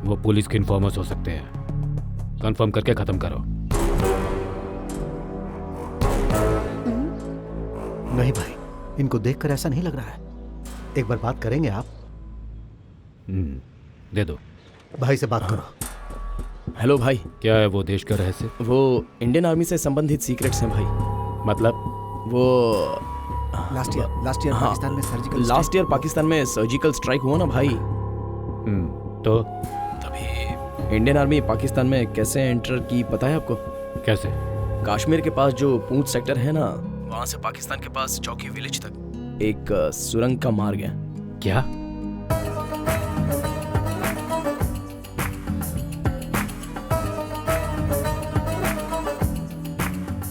वो पुलिस के इन्फॉर्मर्स हो सकते हैं। कंफर्म करके खत्म करो। नहीं भाई, इनको देखकर ऐसा नहीं लग रहा है। एक बार बात करेंगे आप? दे दो। भाई से बात करो। हेलो भाई। क्या है वो देश का रहस्य? वो इंडियन आर्मी से संबंधित सीक्रेट्स हैं भाई। मतलब वो लास्ट ईयर हाँ, पाकिस्तान में सर्जिकल लास्ट ईयर पाकिस्तान में सर्जिकल स्ट्राइक हुआ ना भाई। तो तभी इंडियन आर्मी पाकिस्तान में कैसे एंटर की पता है आपको? कैसे? कश्मीर के पास जो पूंछ सेक्टर है ना, वहां से पाकिस्तान के पास चौकी विलेज तक एक सुरंग का मार्ग है। क्या?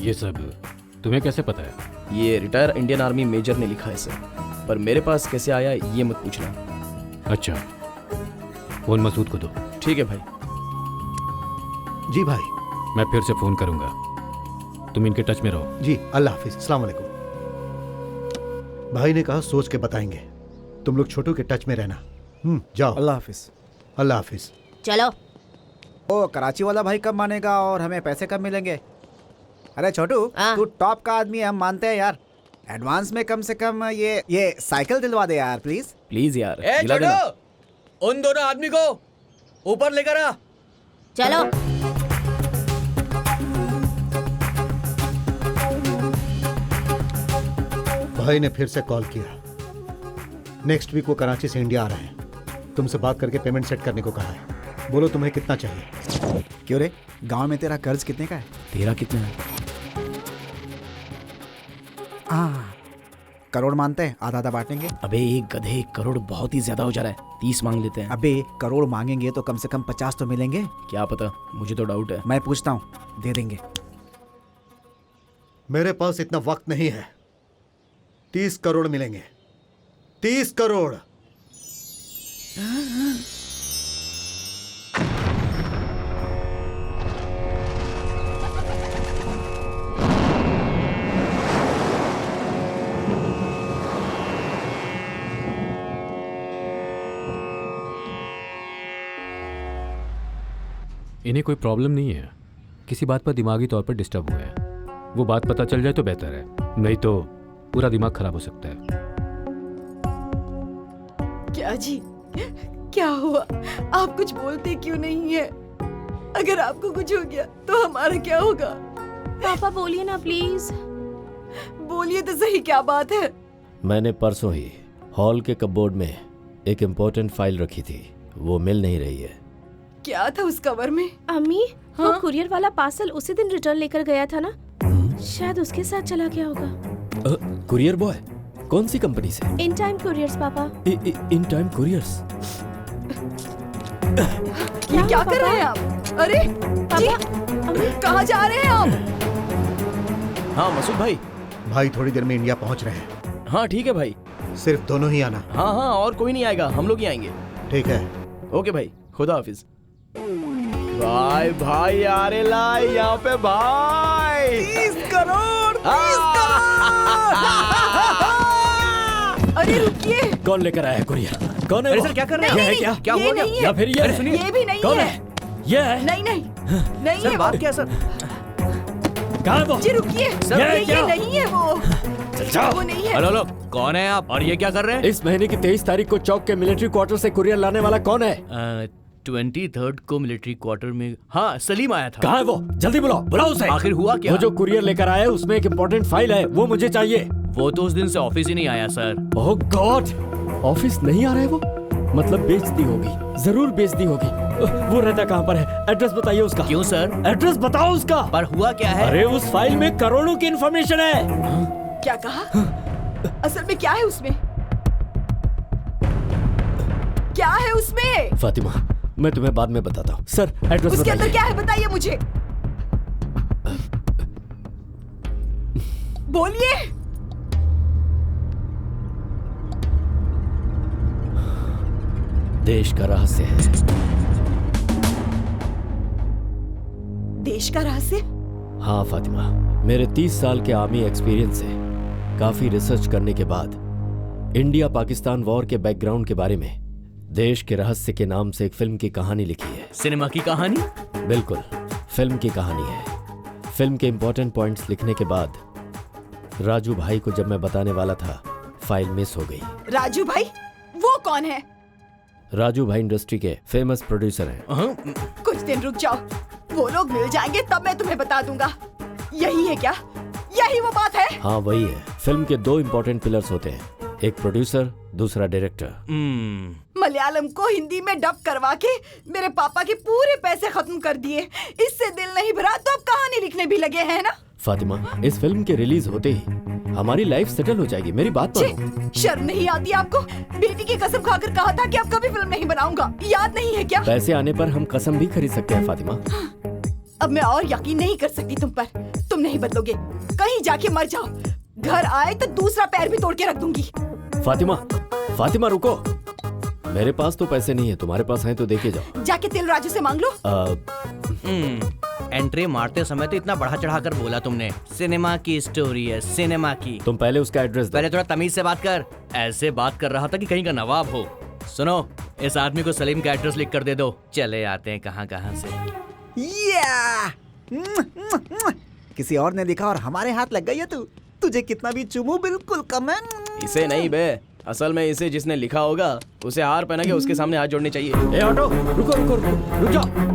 ये सब तुम्हें कैसे पता है? ये रिटायर इंडियन आर्मी मेजर ने लिखा है सर, पर मेरे पास कैसे आया ये मत पूछना। अच्छा, फोन मसूद को दो। ठीक है भाई। जी भाई। मैं फिर से फोन करूंगा, तुम इनके टच में रहो। जी, अल्लाह हाफिज। अस्सलाम वालेकुम। भाई ने कहा सोच के बताएंगे, तुम लोग छोटू के टच में रहना। जाओ। अल्लाह हाफिज। अल्लाह हाफिज। चलो। ओ, कराची वाला भाई कब मानेगा और हमें पैसे कब मिलेंगे? अरे छोटू, तू टॉप का आदमी है, हम मानते हैं यार। एडवांस में कम से कम ये साइकिल दिलवा दे यार, प्लीज। प्लीज यार। उन दोनों आदमी को ऊपर लेकर आ। चलो। भाई ने फिर से कॉल किया। नेक्स्ट वीक वो कराची से इंडिया आ रहे हैं। तुमसे बात करके पेमेंट सेट करने को कहा है। बोलो तुम्हें कितना चाहिए? क्यों रे, गांव में तेरा कर्ज कितने का है? तेरा कितना है? करोड़ मानते हैं, आधा आधा बांटेंगे। अबे एक गधे, 1 करोड़ बहुत ही ज्यादा हो जा रहा है, 30 मांग लेते हैं। अबे करोड़ मांगेंगे तो कम से कम 50 तो मिलेंगे। क्या पता, मुझे तो डाउट है। मैं पूछता हूँ, दे देंगे। मेरे पास इतना वक्त नहीं है। 30 करोड़ मिलेंगे। 30 करोड़। इन्हें कोई प्रॉब्लम नहीं है, किसी बात पर दिमागी तौर पर डिस्टर्ब हुए हैं। वो बात पता चल जाए तो बेहतर है, नहीं तो पूरा दिमाग खराब हो सकता है। क्या जी, क्या हुआ? आप कुछ बोलते क्यों नहीं है? अगर आपको कुछ हो गया तो हमारा क्या होगा? पापा बोलिए ना प्लीज। बोलिए तो सही, क्या बात है? मैंने परसों ही हॉल के कपबोर्ड में एक इम्पोर्टेंट फाइल रखी थी, वो मिल नहीं रही है। क्या था उस कवर में? अम्मी, हाँ? वो कुरियर वाला पार्सल उसी दिन रिटर्न लेकर गया था ना, शायद उसके साथ चला गया होगा। Courier boy? कौन सी कंपनी से? इन टाइम कुरियर्स पापा। In time couriers? ये क्या कर रहे हैं आप? अरे जी, कहाँ जा रहे हैं आप? हाँ मसूद भाई। भाई थोड़ी देर में इंडिया पहुंच रहे हैं। हाँ ठीक है भाई। सिर्फ दोनों ही आना। हाँ हाँ, और कोई नहीं आएगा, हम लोग ही आएंगे। ठीक है। ओके भाई, खुदा हाफिज। भाई भाई आ रे लाई यहाँ पे भाई। 30 करोड़। अरे रुकिए। कौन लेकर आया है कुरियर? कौन है? अरे सर क्या कर रहे हैं? ये है क्या? क्या हुआ? नहीं है। या फिर ये? अरे सुनिए, ये भी नहीं कौन है। है? ये है? नहीं नहीं नहीं सर है बात वो। क्या सर? कहाँ है वो? जी रुकिए, सर, ये ये क्या? नहीं है वो। जाओ। वो नहीं है। हेलो, कौन है आप और ये क्या कर रहे हैं? इस महीने की 23 तारीख को चौक के मिलिट्री क्वार्टर से कुरियर लाने वाला कौन है? 23 को मिलिट्री क्वार्टर में, हाँ सलीम आया था। कहाँ है वो? जल्दी बुलाओ, बुलाओ उसे। आखिर हुआ क्या? वो जो कुरियर लेकर आया है उसमें एक इम्पोर्टेंट फाइल है, वो मुझे चाहिए। वो तो उस दिन से ऑफिस ही नहीं आया सर। ओह गॉड, ऑफिस नहीं आ रहा है वो? मतलब बेइज्जती होगी, जरूर बेइज्जती होगी। वो रहता कहाँ पर है? एड्रेस बताइए उसका। क्यों सर? एड्रेस बताओ उसका। पर हुआ क्या है? अरे उस फाइल में करोड़ों की इंफॉर्मेशन है। क्या कहा? असल में क्या है उसमें? क्या है उसमें? फातिमा, मैं तुम्हें बाद में बताता हूँ। सर एड्रेस उसके अंदर बताइए। क्या है, बताइए मुझे। बोलिए। देश का रहस्य है। देश का रहस्य? हाँ फातिमा, मेरे 30 साल के आर्मी एक्सपीरियंस से काफी रिसर्च करने के बाद इंडिया पाकिस्तान वॉर के बैकग्राउंड के बारे में देश के रहस्य के नाम से एक फिल्म की कहानी लिखी है। सिनेमा की कहानी? बिल्कुल, फिल्म की कहानी है। फिल्म के इंपॉर्टेंट पॉइंट्स लिखने के बाद राजू भाई को जब मैं बताने वाला था, फाइल मिस हो गई। राजू भाई? वो कौन है? राजू भाई इंडस्ट्री के फेमस प्रोड्यूसर हैं। कुछ दिन रुक जाओ, वो लोग मिल जाएंगे तब मैं तुम्हें बता दूंगा। यही है क्या? यही वो बात है? हाँ वही है। फिल्म के 2 इम्पोर्टेंट पिलर्स होते हैं, एक प्रोड्यूसर, दूसरा डायरेक्टर। मलयालम को हिंदी में डब करवा के मेरे पापा के पूरे पैसे खत्म कर दिए। इससे दिल नहीं भरा तो अब कहानी लिखने भी लगे हैं ना। फातिमा, इस फिल्म के रिलीज होते ही हमारी लाइफ सेटल हो जाएगी, मेरी बात मानो। शर्म नहीं आती आपको? बेटी की कसम खाकर कहा था कि अब कभी फिल्म नहीं बनाऊंगा, याद नहीं है क्या? पैसे आने पर हम कसम भी खरीद सकते हैं फातिमा। अब मैं और यकीन नहीं कर सकती तुम पर। तुम नहीं बदलोगे, कहीं जाके मर जाओ। घर आए तो दूसरा पैर भी तोड़ के रख दूंगी। फातिमा, फातिमा रुको, मेरे पास तो पैसे नहीं है, तुम्हारे पास हैं तो देके जाओ। जाके तिल राजू से मांग लो। एंट्री मारते समय तो इतना बढ़ा चढ़ा कर बोला तुमने। सिनेमा की स्टोरी है, सिनेमा की। तुम पहले उसका एड्रेस दो। पहले थोड़ा तमीज से बात कर। ऐसे बात कर रहा था कि कहीं का नवाब हो। सुनो, इस आदमी को सलीम का एड्रेस लिख कर दे दो। चले आते हैं कहाँ कहाँ से। किसी और ने देखा और हमारे हाथ लग गई है तू। तुझे कितना भी चुमू बिल्कुल कम है। इसे नहीं बे, असल में इसे जिसने लिखा होगा उसे हार पहना के उसके सामने हाथ जोड़ने चाहिए। ए ऑटो, रुको रुको रुको, रुक जाओ।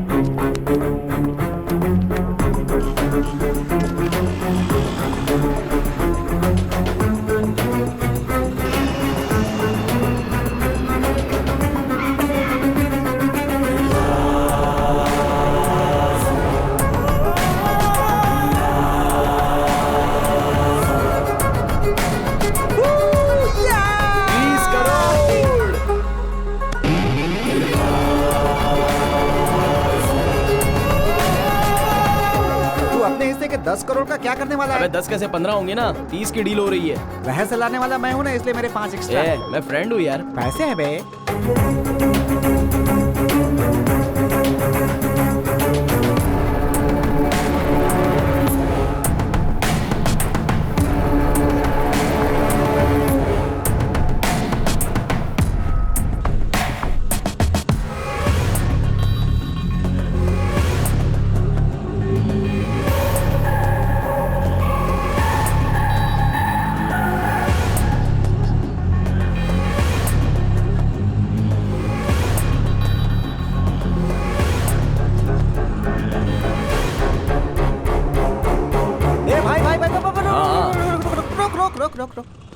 तू अपने हिस्से के 10 करोड़ का क्या करने वाला अबे है? 10 कैसे 15 होंगे ना, 30 की डील हो रही है। वह से लाने वाला मैं हूँ ना, इसलिए मेरे 5 एक्स्ट्रा। मैं फ्रेंड हूँ यार। पैसे है बे।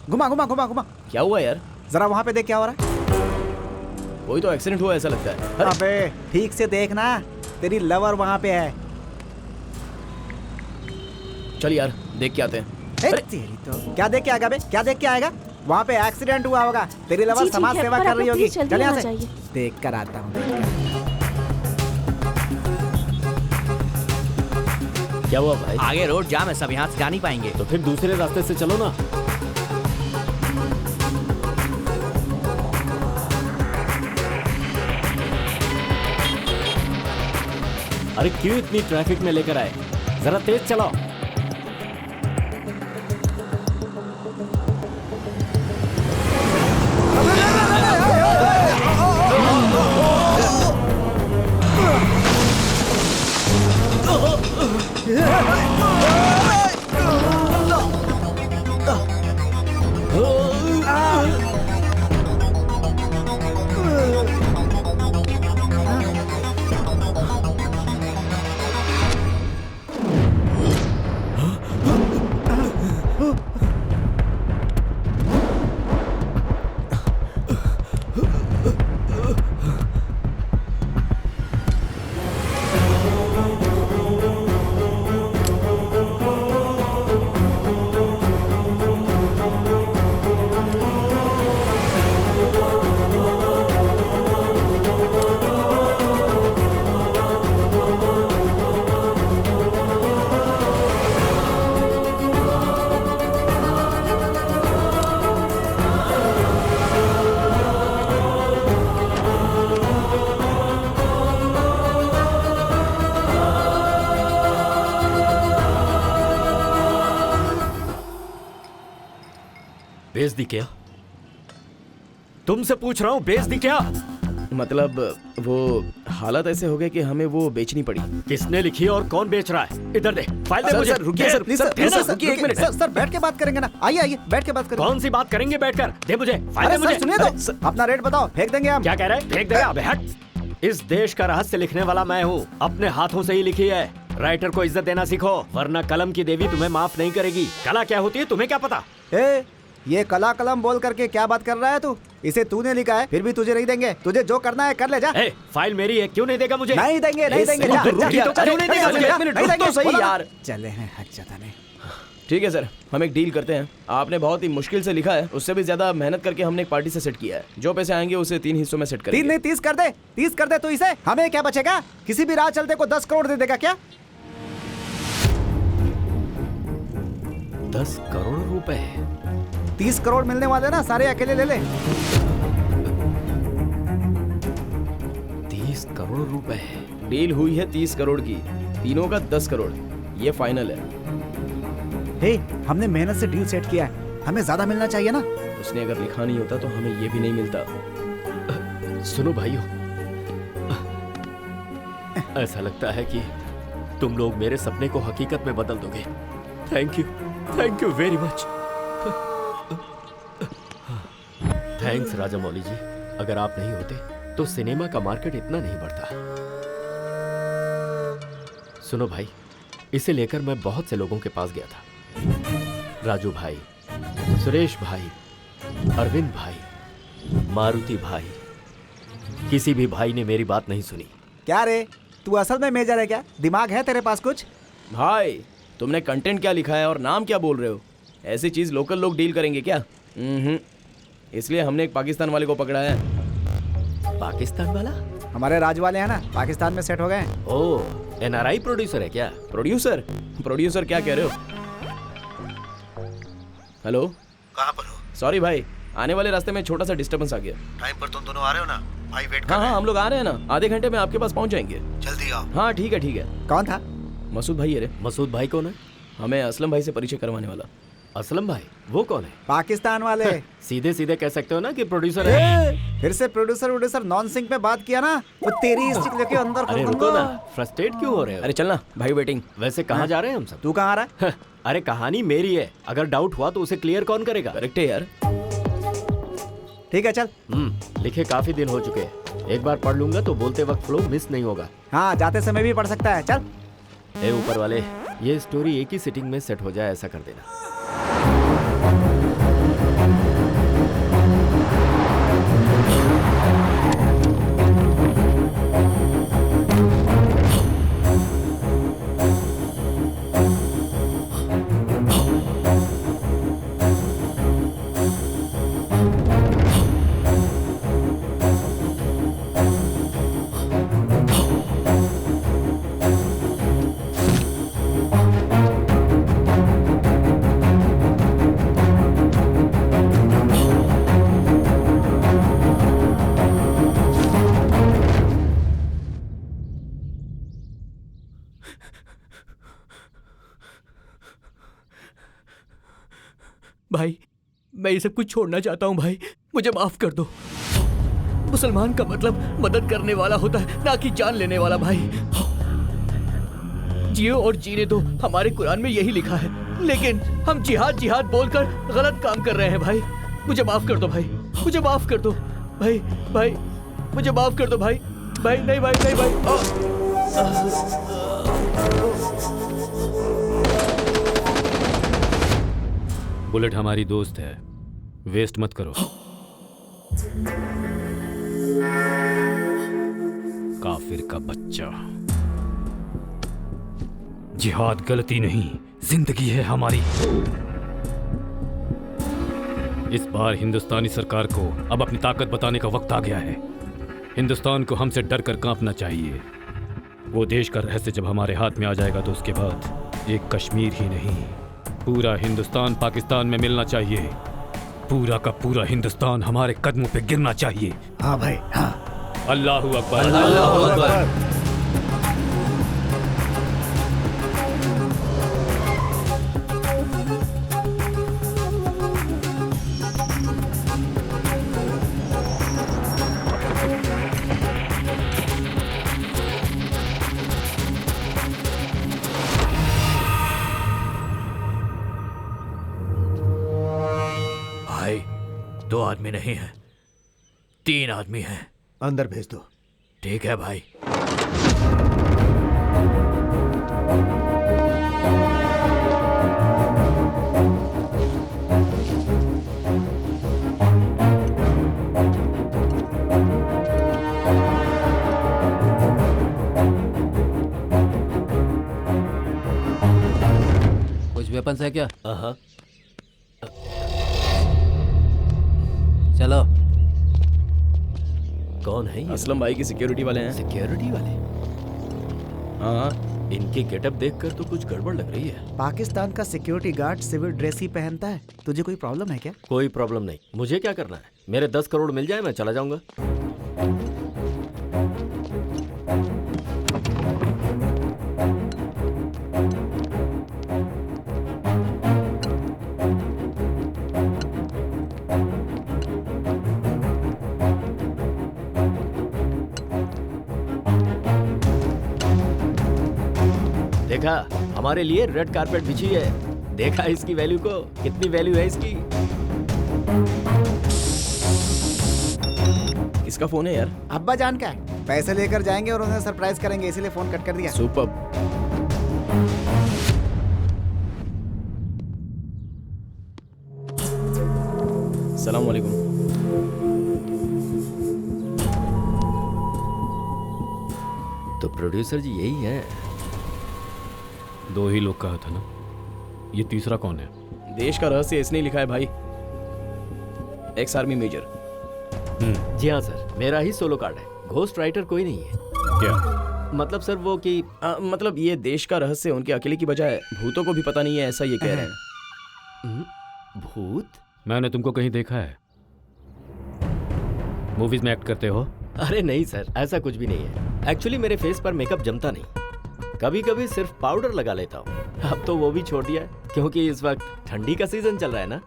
घुमा घुमा घुमा घुमा। क्या हुआ यार? जरा वहाँ पे देख क्या हो रहा है। कोई तो एक्सीडेंट हुआ ऐसा लगता है। अबे ठीक से देखना, तेरी लवर वहाँ पे है। चल यार देख के आते हैं। तेरी तो क्या देख के आएगा बे? क्या देख के आएगा? वहाँ पे एक्सीडेंट हुआ होगा, तेरी लवर जी, समाज ठीक है, सेवा पर कर आप रही लोग होगी। प्लीज जल्दी चल यहाँ आ से जाइए। देख कर आता हूँ। क्या हुआ भाई? आगे रोड जाम है, सब यहाँ से जा नहीं पाएंगे। तो फिर दूसरे रास्ते से चलो ना। अरे क्यों इतनी ट्रैफिक में लेकर आए? जरा तेज चलाओ। बेइज्जती क्या? तुमसे पूछ रहा हूं, बेइज्जती क्या? मतलब वो हालात ऐसे हो गए कि हमें वो बेचनी पड़ी। किसने लिखी और कौन बेच रहा है? इधर दे, फाइल दे मुझे। रुकिए सर, प्लीज सर, रुकिए एक मिनट। सर बैठ के बात करेंगे ना। आइए आइए, बैठ के बात करेंगे। कौन सी बात करेंगे बैठकर? दे मुझे, फाइल दे अरे मुझे। सर सुनिए तो, अपना रेट बताओ, फेंक देंगे हम। क्या कह रहे हैं? फेंक देगा? अबे हट। इस देश का रहस्य लिखने वाला मैं हूँ, अपने हाथों से ही लिखी है। राइटर को इज्जत देना सीखो, वरना कलम की देवी तुम्हें माफ नहीं करेगी। कला क्या होती है तुम्हें क्या पता? ये कला कलम बोल करके क्या बात कर रहा है तू? इसे तूने लिखा है, फिर भी तुझे नहीं देंगे। तुझे जो करना है कर ले जा। फाइल मेरी है, क्यों नहीं देगा मुझे? नहीं देंगे, नहीं देंगे। सही यार, चले हैं हक जताने। ठीक है सर, हम एक डील करते हैं। आपने बहुत ही मुश्किल से लिखा है, उससे भी ज्यादा मेहनत करके हमने एक पार्टी से सेट किया है। जो पैसे आएंगे उसे 3 हिस्सों में सेट करेंगे। 3 नहीं 30 कर दे, 30 कर दे। तो इसे हमें क्या बचेगा? किसी भी राह चलते को 10 करोड़ दे देगा क्या? 10 करोड़ रुपए? 30 करोड़ मिलने वाले ना, सारे अकेले ले ले। 30 करोड़ रुपए? डील हुई है 30 करोड़ की, तीनों का 10 करोड़, ये फाइनल है। हे, हमने मेहनत से डील सेट किया है, हमें ज्यादा मिलना चाहिए ना। उसने अगर लिखा नहीं होता तो हमें ये भी नहीं मिलता। सुनो भाइयों, ऐसा लगता है कि तुम लोग मेरे सपने को हकीकत में बदल दोगे। Thank you very much. Thanks Raja Mouli ji, अगर आप नहीं होते तो सिनेमा का मार्केट इतना नहीं बढ़ता। सुनो भाई, इसे लेकर मैं बहुत से लोगों के पास गया था। राजू भाई, सुरेश भाई, अरविंद भाई, मारुति भाई, किसी भी भाई ने मेरी बात नहीं सुनी। क्या रे, तू असल में मेजर है क्या? दिमाग है तेरे पास कुछ? भाई तुमने कंटेंट क्या लिखा है और नाम क्या बोल रहे हो? ऐसी चीज लोकल लोग डील करेंगे क्या? इसलिए हमने एक पाकिस्तान वाले को पकड़ा है। पाकिस्तान वाला? हमारे राज वाले हैं ना, पाकिस्तान में सेट हो गए। ओह, एनआरआई प्रोड्यूसर है क्या? प्रोड्यूसर क्या कह रहे हो? हेलो, कहाँ पर हो? सॉरी भाई, आने वाले रास्ते में छोटा सा डिस्टर्बेंस आ गया। टाइम पर तुम दोनों आ रहे हो ना? भाई वेट कर हाँ, हम लोग आ रहे हैं ना, आधे घंटे में आपके पास पहुंच जाएंगे। जल्दी आओ। हाँ ठीक है। कौन था? मसूद भाई है रे। मसूद भाई कौन है? हमें असलम भाई से परिचय करवाने वाला। असलम भाई? वो कौन है? पाकिस्तान वाले। सीधे सीधे कह सकते हो ना कि प्रोड्यूसर है। फिर से प्रोड्यूसर नॉन सिंक में बात किया ना, तो तेरी स्टिक लेके अंदर अरे रुको ना, फ्रस्ट्रेट क्यों हो रहे हो? अरे चलना भाई, वेटिंग। वैसे कहाँ जा रहे हैं हम सब? तू कहाँ आ रहा है? अरे कहानी मेरी है, अगर डाउट हुआ तो उसे क्लियर कौन करेगा? करेक्ट है यार। ठीक है चल। लिखे काफी दिन हो चुके हैं, एक बार पढ़ लूंगा तो बोलते वक्त फ्लो मिस नहीं होगा। हाँ, जाते समय भी पढ़ सकता है। चल। ए ऊपर वाले, ये स्टोरी एक ही सिटिंग में सेट हो जाए ऐसा कर देना। भाई मैं ये सब कुछ छोड़ना चाहता हूँ भाई, मुझे माफ कर दो। मुसलमान का मतलब मदद करने वाला होता है, ना कि जान लेने वाला। भाई जियो और जीने दो, हमारे कुरान में यही लिखा है, लेकिन हम जिहाद बोलकर गलत काम कर रहे हैं। भाई मुझे माफ कर दो भाई, मुझे माफ कर दो भाई, मुझे माफ कर दो भाई। नहीं भाई। बुलेट हमारी दोस्त है, वेस्ट मत करो। काफिर का बच्चा। जिहाद गलती नहीं, जिंदगी है हमारी। इस बार हिंदुस्तानी सरकार को अब अपनी ताकत बताने का वक्त आ गया है। हिंदुस्तान को हमसे डर कर कांपना चाहिए। वो देश का रहस्य जब हमारे हाथ में आ जाएगा तो उसके बाद एक कश्मीर ही नहीं, पूरा हिंदुस्तान पाकिस्तान में मिलना चाहिए। पूरा का पूरा हिंदुस्तान हमारे कदमों पे गिरना चाहिए। हाँ भाई, हाँ। अल्लाहू अकबर। अल्लाहू अकबर। आदमी नहीं है, 3 आदमी हैं। अंदर भेज दो। ठीक है भाई। कुछ वेपन्स है क्या? हाँ। चलो। कौन है ये? असलम भाई की सिक्योरिटी वाले हैं। सिक्योरिटी वाले? हाँ, इनके गेटअप देखकर तो कुछ गड़बड़ लग रही है। पाकिस्तान का सिक्योरिटी गार्ड सिविल ड्रेस ही पहनता है। तुझे कोई प्रॉब्लम है क्या? कोई प्रॉब्लम नहीं, मुझे क्या करना है? मेरे 10 करोड़ मिल जाए मैं चला जाऊंगा। देखा, हमारे लिए रेड कारपेट बिछी है। देखा इसकी वैल्यू को, कितनी वैल्यू है इसकी। किसका फोन है यार? अब्बा जान का है। पैसे लेकर जाएंगे और उन्हें सरप्राइज करेंगे, इसीलिए फोन कट कर दिया। सुपर। सलाम वालेकुम। तो प्रोड्यूसर जी यही है। 2 ही लोग कहा था ना, ये तीसरा कौन है? देश का रहस्य इसने लिखा है भाई, एक्स आर्मी मेजर। जी हाँ सर, मेरा ही सोलो कार्ड है। घोस्ट राइटर कोई नहीं है। क्या मतलब सर वो कि मतलब ये देश का रहस्य उनके अकेले की बजाय भूतों को भी पता नहीं है, ऐसा ये कह रहे हैं। भूत? मैंने तुमको कहीं देखा है? मूवीज में एक्ट करते हो? अरे नहीं सर, ऐसा कुछ भी नहीं है। एक्चुअली मेरे फेस पर मेकअप जमता नहीं, कभी कभी सिर्फ पाउडर लगा लेता हूँ। अब तो वो भी छोड़ दिया है, क्योंकि इस वक्त ठंडी का सीजन चल रहा है ना।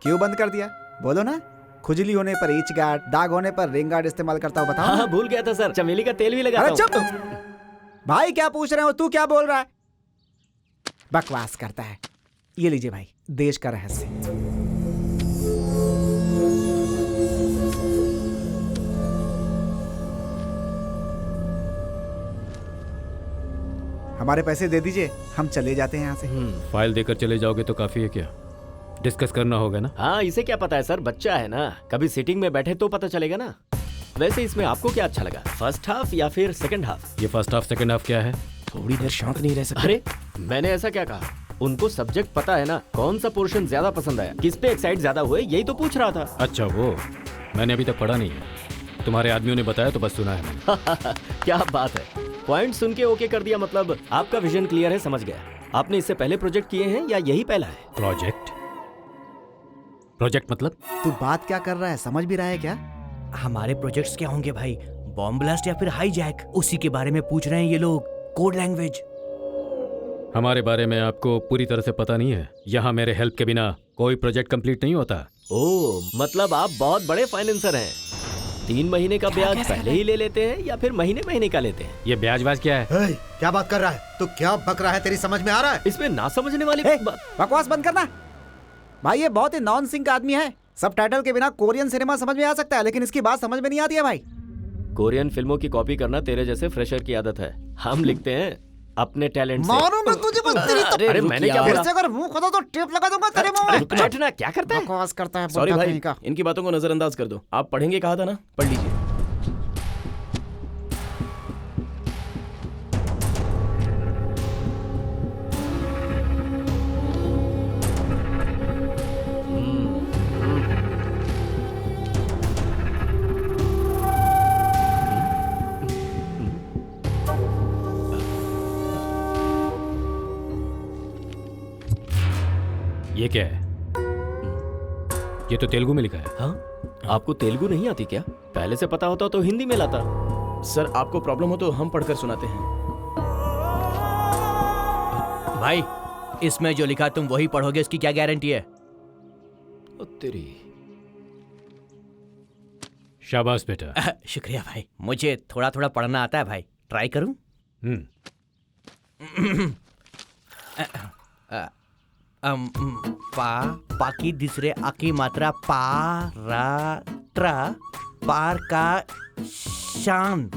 क्यों बंद कर दिया? बोलो ना। खुजली होने पर ईच गार्ड, दाग होने पर रिंग गार्ड इस्तेमाल करता हूँ, बताओ। हाँ, भूल गया था सर, चमेली का तेल भी लगाता अरे हूँ। चुप भाई, क्या पूछ रहे हो? तू क्या बोल रहा है? बकवास करता है। ये लीजिए भाई, देश का रहस्य। हमारे पैसे दे दीजिए, हम चले जाते हैं यहाँ से। फाइल देकर चले जाओगे तो काफी है क्या? डिस्कस करना होगा ना। हाँ, इसे क्या पता है सर, बच्चा है ना। कभी सीटिंग में बैठे तो पता चलेगा ना। वैसे इसमें आपको क्या अच्छा लगा, फर्स्ट हाफ या फिर सेकंड हाफ? ये फर्स्ट हाफ सेकंड हाफ क्या है? थोड़ी देर शांत नहीं रह सकते? अरे मैंने ऐसा क्या कहा? उनको सब्जेक्ट पता है ना, कौन सा पोर्शन ज्यादा पसंद आया, किस पे एक्साइट ज्यादा हुए, यही तो पूछ रहा था। अच्छा वो मैंने अभी तक पढ़ा नहीं है, तुम्हारे आदमियों ने बताया तो बस सुना है मैंने। क्या बात है, पॉइंट सुन के ओके कर दिया। मतलब आपका विजन क्लियर है, समझ गया। आपने इससे पहले प्रोजेक्ट किए हैं या यही पहला है? प्रोजेक्ट मतलब? तू बात क्या कर रहा है, समझ भी रहा है क्या? हमारे प्रोजेक्ट्स क्या होंगे भाई? बॉम्ब ब्लास्ट या फिर हाईजैक? उसी के बारे में पूछ रहे हैं ये लोग। Code language. हमारे बारे में आपको पूरी तरह से पता नहीं है। यहाँ मेरे हेल्प के बिना कोई प्रोजेक्ट कंप्लीट नहीं होता। ओह, मतलब आप बहुत बड़े फाइनेंसर हैं। 3 महीने का ब्याज पहले ही ले लेते हैं या फिर महीने महीने का लेते हैं? ये ब्याज क्या है? क्या बात कर रहा है तू? क्या बक रहा है? तेरी समझ में आ रहा है? इसमें ना समझने वाली बकवास बंद करना भाई। ये बहुत ही नॉन सिंक आदमी है। सब टाइटल के बिना कोरियन सिनेमा समझ में आ सकता है, लेकिन इसकी बात समझ में नहीं आती है भाई। कोरियन फिल्मों की कॉपी करना तेरे जैसे फ्रेशर की आदत है। हम लिखते हैं अपने टैलेंट से। मारो मैं तुझे, बस तेरी तो। अरे मैंने क्या बोला? अगर मुंह खोदा तो टेप लगा दूंगा तेरे मुंह में। बैठना, क्या करता है? बकवास करता है। सॉरी भाई, इनकी बातों को नजरअंदाज कर दो। आप पढ़ेंगे कहा था ना, पढ़ लीजिए। ये क्या है? ये तो तेलुगु में लिखा है। हाँ, आपको तेलुगु नहीं आती क्या? पहले से पता होता तो हिंदी में लाता। सर आपको प्रॉब्लम हो तो हम पढ़कर सुनाते हैं। भाई इसमें जो लिखा तुम वही पढ़ोगे, इसकी क्या गारंटी है? तेरी शाबाश बेटा। शुक्रिया भाई, मुझे थोड़ा थोड़ा पढ़ना आता है भाई। ट्राई करूं? पा की दूसरे आ की मात्रा पा रा ट्रा पार का शान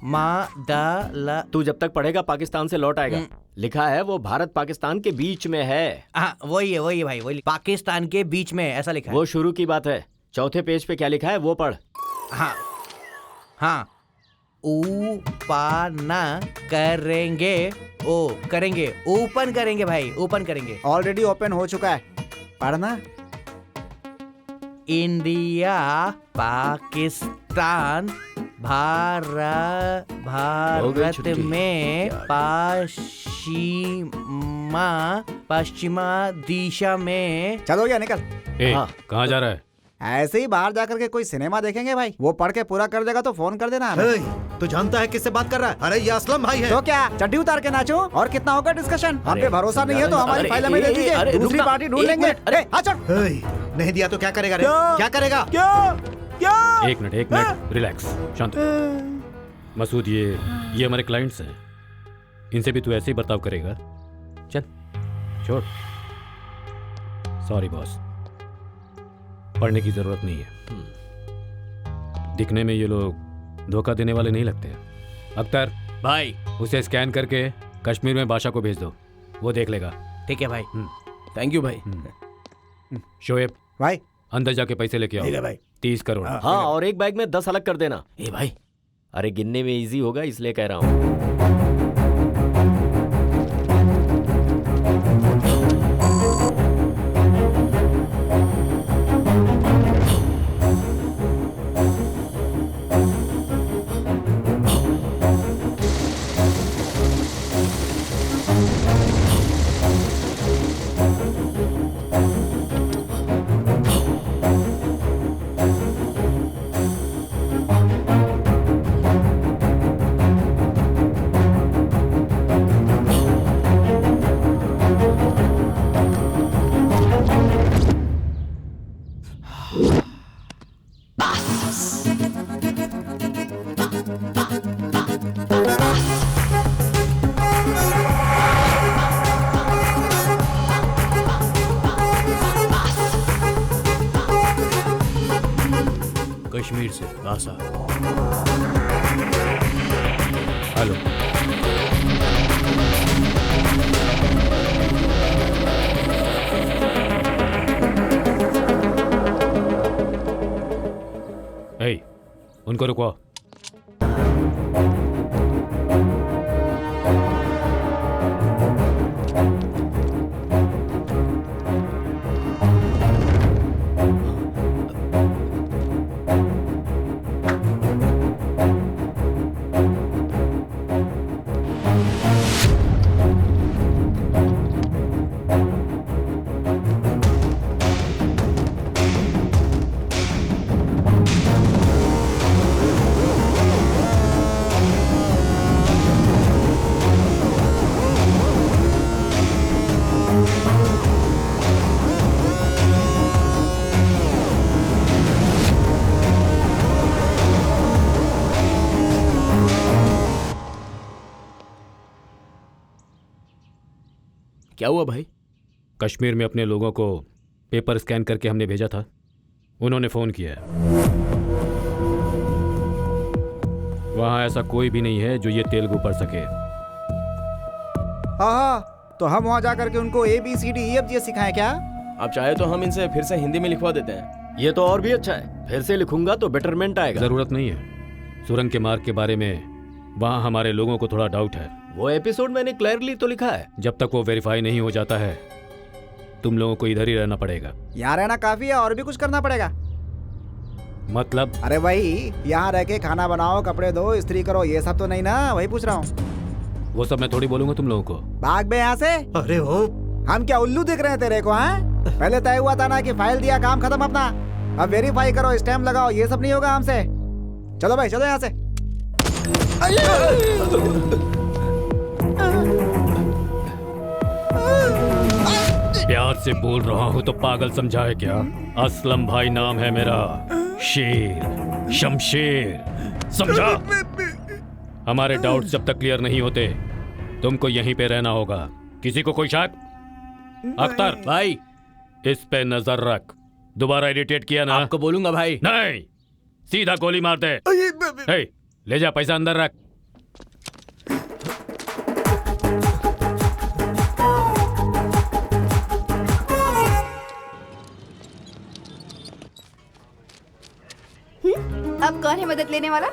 मा दा ला। तू जब तक पढ़ेगा पाकिस्तान से लौट आएगा। लिखा है वो भारत पाकिस्तान के बीच में है। हाँ वही है भाई, वही पाकिस्तान के बीच में ऐसा लिखा है। वो शुरू की बात है। चौथे पेज पे क्या लिखा है वो पढ़। हाँ ऊपाना करेंगे, ओ करेंगे, ओपन करेंगे भाई, ओपन करेंगे। ऑलरेडी ओपन हो चुका है, पढ़ना। इंडिया पाकिस्तान भारत में पश्चिमा दिशा में। चलो गया निकल। कहाँ जा रहा है? ऐसे ही बाहर जाकर के कोई सिनेमा देखेंगे भाई। वो पढ़ के पूरा कर देगा तो फोन कर देना हमें। तू जानता है किससे बात कर रहा है? अरे ये असलम भाई है। तो क्या चड्डी उतार के नाचो? और कितना होगा डिस्कशन? हम पे भरोसा नहीं है तो हमारी फाइल हमें दे दीजिए, दूसरी पार्टी ढूंढ लेंगे। अरे नहीं दिया तो क्या करेगा रे? क्या करेगा? क्या? एक मिनट रिलैक्स, शांत। मसूद ये हमारे क्लाइंट्स हैं, इनसे भी तू ऐसे ही बर्ताव करेगा? चल छोड़। सॉरी बॉस, पढ़ने की जरूरत नहीं है। दिखने में ये लोग धोखा देने वाले नहीं लगते। अख्तर भाई उसे स्कैन करके कश्मीर में बादशाह को भेज दो, वो देख लेगा। ठीक है भाई। थैंक यू भाई। शोएब भाई अंदर जाके पैसे लेके आओ। भाई 30 करोड़। हाँ और एक बैग में 10 अलग कर देना। ए भाई, अरे गिनने में इजी होगा इसलिए कह रहा हूँ। कश्मीर से बासा। हेलो, उनको रुकवाओ। क्या हुआ भाई? कश्मीर में अपने लोगों को पेपर स्कैन करके हमने भेजा था, उन्होंने फोन किया है। वहां ऐसा कोई भी नहीं है जो ये तेलुगु पढ़ सके। हाँ, तो हम वहाँ जाकर के उनको ABCDEFG सिखाएं क्या? आप चाहे तो हम इनसे फिर से हिंदी में लिखवा देते हैं। ये तो और भी अच्छा है, फिर से लिखूंगा तो बेटरमेंट आएगा। जरूरत नहीं है। सुरंग के मार्ग के बारे में वहाँ हमारे लोगों को थोड़ा डाउट है। वो एपिसोड मैंने क्लियरली तो लिखा है। जब तक वो वेरीफाई नहीं हो जाता है तुम लोगों को इधर ही रहना पड़ेगा। यहाँ रहना काफी है और भी कुछ करना पड़ेगा? मतलब? अरे भाई, यहाँ रह के खाना बनाओ, कपड़े धो, इस्त्री करो, ये सब तो नहीं ना? वही पूछ रहा हूँ। वो सब मैं थोड़ी बोलूंगा तुम लोगों को। भाग बे यहाँ से। अरे हो, हम क्या उल्लू दिख रहे हैं तेरे को? हैं? पहले तय हुआ था ना कि फाइल दिया, काम खत्म अपना। अब वेरीफाई करो, स्टैम्प लगाओ, ये सब नहीं होगा हमसे। चलो भाई, चलो यहाँ से। प्यार से बोल रहा हूँ तो पागल समझा है क्या? असलम भाई नाम है मेरा, शेर, शमशेर, समझा? हमारे डाउट्स जब तक क्लियर नहीं होते तुमको यहीं पे रहना होगा। किसी को कोई शक? अख्तर भाई इस पे नजर रख। दोबारा इरिटेट किया ना आपको बोलूंगा भाई। नहीं, सीधा गोली मार दे। ए, ले जा पैसा अंदर रख। अब कौन है मदद लेने वाला?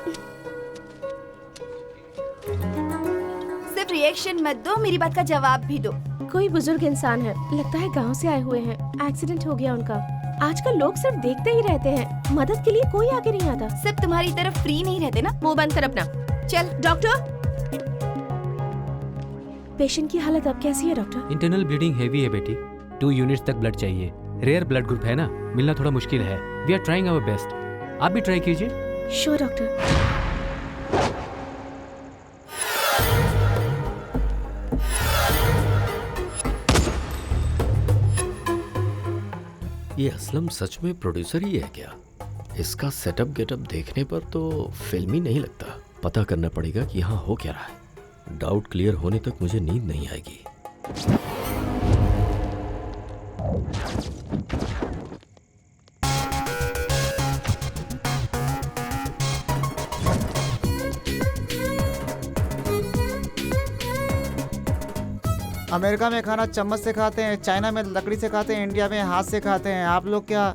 सिर्फ रिएक्शन मत दो, मेरी बात का जवाब भी दो। कोई बुजुर्ग इंसान है, लगता है गांव से आए हुए हैं। एक्सीडेंट हो गया उनका। आजकल लोग सिर्फ देखते ही रहते हैं, मदद के लिए कोई आगे नहीं आता। सिर्फ तुम्हारी तरफ फ्री नहीं रहते ना। मुंह बंद कर अपना। चल डॉक्टर, पेशेंट की हालत अब कैसी है डॉक्टर? इंटरनल ब्लीडिंग हेवी है बेटी, 2 यूनिट्स तक ब्लड चाहिए। रेयर ब्लड ग्रुप है ना, मिलना थोड़ा मुश्किल है। We are trying our best, आप भी ट्राई कीजिए। Sure doctor. ये असलम सच में प्रोड्यूसर ही है क्या? इसका सेटअप गेटअप देखने पर तो फिल्मी नहीं लगता। पता करना पड़ेगा कि यहाँ हो क्या रहा है। डाउट क्लियर होने तक मुझे नींद नहीं आएगी। अमेरिका में खाना चम्मच से खाते हैं, चाइना में लकड़ी से खाते हैं, इंडिया में हाथ से खाते हैं। आप लोग क्या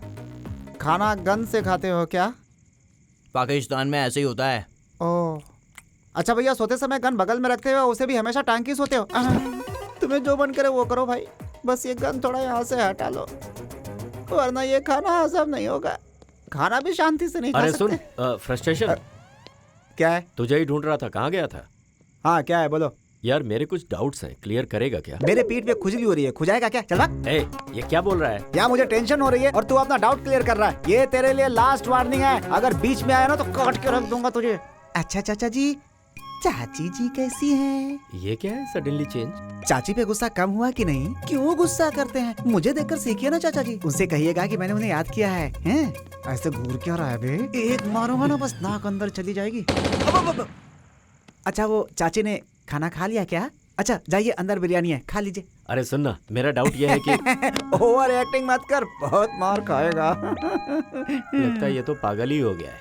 खाना गन से खाते हो क्या? पाकिस्तान में ऐसे ही होता है। ओह अच्छा भैया, सोते समय गन बगल में रखते हो, उसे भी हमेशा टांग के सोते हो? तुम्हें जो मन करे वो करो भाई, बस ये गन थोड़ा यहाँ से हटा लो, वरना ये खाना हजम नहीं होगा। खाना भी शांति से नहीं खा अरे सकते। सुन, फ्रस्ट्रेशन क्या है? तुझे ही ढूंढ रहा था, कहाँ गया था? हाँ क्या है, बोलो। यार मेरे कुछ डाउट्स हैं, क्लियर करेगा क्या? मेरे पीठ पे खुजली हो रही है, खुजाएगा क्या? चल भाग। ए, ये क्या बोल रहा है? या मुझे टेंशन हो रही है और तू अपना डाउट क्लियर कर रहा है। ये तेरे लिए लास्ट वार्निंग है, अगर बीच में आया ना तो काट के रख दूंगा तुझे। अच्छा चाचा जी, चाची जी कैसी हैं? ये क्या है सडनली चेंज? चाची पे गुस्सा कम हुआ कि नहीं? क्यों गुस्सा करते हैं? मुझे देखकर सीखिए ना चाचा जी। उनसे कहिएगा कि मैंने उन्हें याद किया है। हैं? ऐसे घूर क्या रहा है बे? एक मारूंगा ना बस नाक अंदर चली जाएगी। अब। अच्छा वो चाची ने खाना खा लिया क्या? अच्छा जाइए, अंदर बिरयानी है, खा लीजिए। अरे सुनना, मेरा डाउट ये है कि ओवर एक्टिंग मत कर, बहुत मार खाएगा। लगता है ये तो पागल ही हो गया है।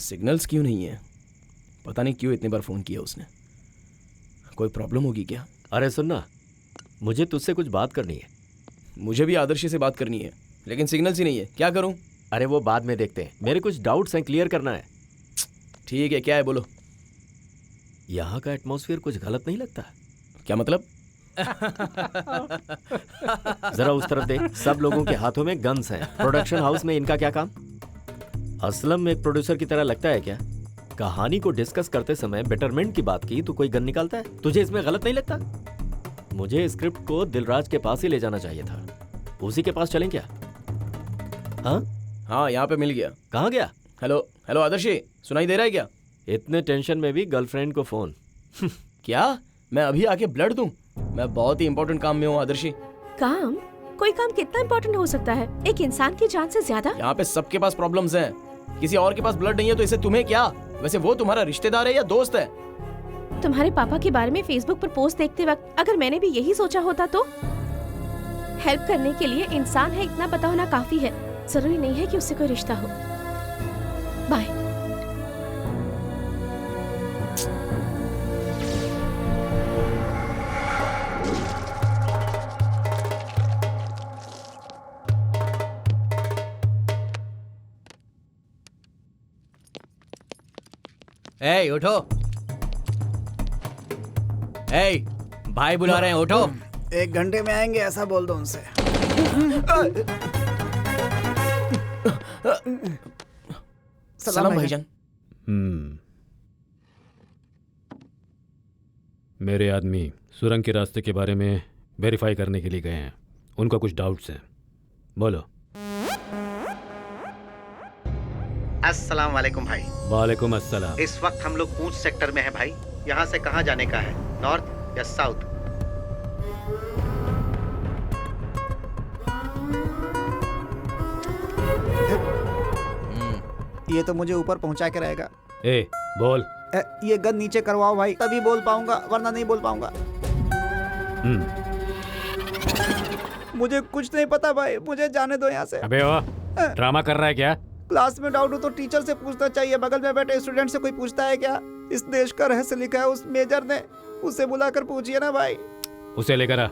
सिग्नल्स क्यों नहीं है? पता नहीं क्यों इतनी बार फोन किया उसने। कोई प्रॉब्लम होगी क्या? अरे सुनना, मुझे तुझसे कुछ बात करनी है। मुझे भी आदर्शी से बात करनी है, लेकिन सिग्नल्स ही नहीं है, क्या करूं? अरे वो बाद में देखते हैं, मेरे कुछ डाउट्स हैं, क्लियर करना है। ठीक है, क्या है बोलो। यहाँ का एटमॉस्फेयर कुछ गलत नहीं लगता? क्या मतलब? जरा उस तरफ देख, सब लोगों के हाथों में गन्स हैं। प्रोडक्शन हाउस में इनका क्या काम? असलम में एक प्रोड्यूसर की तरह लगता है क्या? कहानी को डिस्कस करते समय बेटरमेंट की बात की तो कोई गन निकालता है? तुझे इसमें गलत नहीं लगता? मुझे स्क्रिप्ट को दिलराज के पास ही ले जाना चाहिए था। उसी के पास चलें क्या? हाँ यहाँ पे मिल गया। कहाँ गया? हेलो हेलो आदर्शी, सुनाई दे रहा है क्या? इतने टेंशन में भी गर्लफ्रेंड को फोन? क्या मैं अभी आके ब्लड दूं? मैं बहुत ही इंपॉर्टेंट काम में हूँ आदर्शी। काम? कोई काम कितना इम्पोर्टेंट हो सकता है एक इंसान की जान से ज्यादा? यहाँ पे सबके पास प्रॉब्लम्स हैं। किसी और के पास ब्लड नहीं है तो इसे तुम्हें क्या? वैसे वो तुम्हारा रिश्तेदार है या दोस्त है? तुम्हारे पापा के बारे में फेसबुक पर पोस्ट देखते वक्त अगर मैंने भी यही सोचा होता तो? हेल्प करने के लिए इंसान है इतना पता होना काफी है, जरूरी नहीं है कि उससे कोई रिश्ता हो। बाय। ए उठो, ए भाई बुला रहे हैं, उठो। 1 घंटे में आएंगे ऐसा बोल दो उनसे। सलाम भाईजान। मेरे आदमी सुरंग के रास्ते के बारे में वेरीफाई करने के लिए गए हैं। उनका कुछ डाउट्स हैं, बोलो। अस्सलाम वालेकुम भाई। वालेकुम अस्सलाम। इस वक्त हम लोग पूंछ सेक्टर में हैं भाई। यहाँ से कहाँ जाने का है, नॉर्थ या साउथ? ये तो मुझे ऊपर पहुंचा के रहेगा। ए बोल। ये गन नीचे करवाओ भाई, तभी बोल पाऊंगा, वरना नहीं बोल पाऊंगा। मुझे कुछ नहीं पता भाई, मुझे जाने दो यहाँ से। अबे ओ, ड्रामा कर रहा है क्या? क्लास में डाउट हो तो टीचर से पूछना चाहिए, बगल में बैठे स्टूडेंट से कोई पूछता है क्या? इस देश का रहस्य लिखा है उस मेजर ने, उसे बुलाकर पूछिए ना भाई। उसे लेकर आ।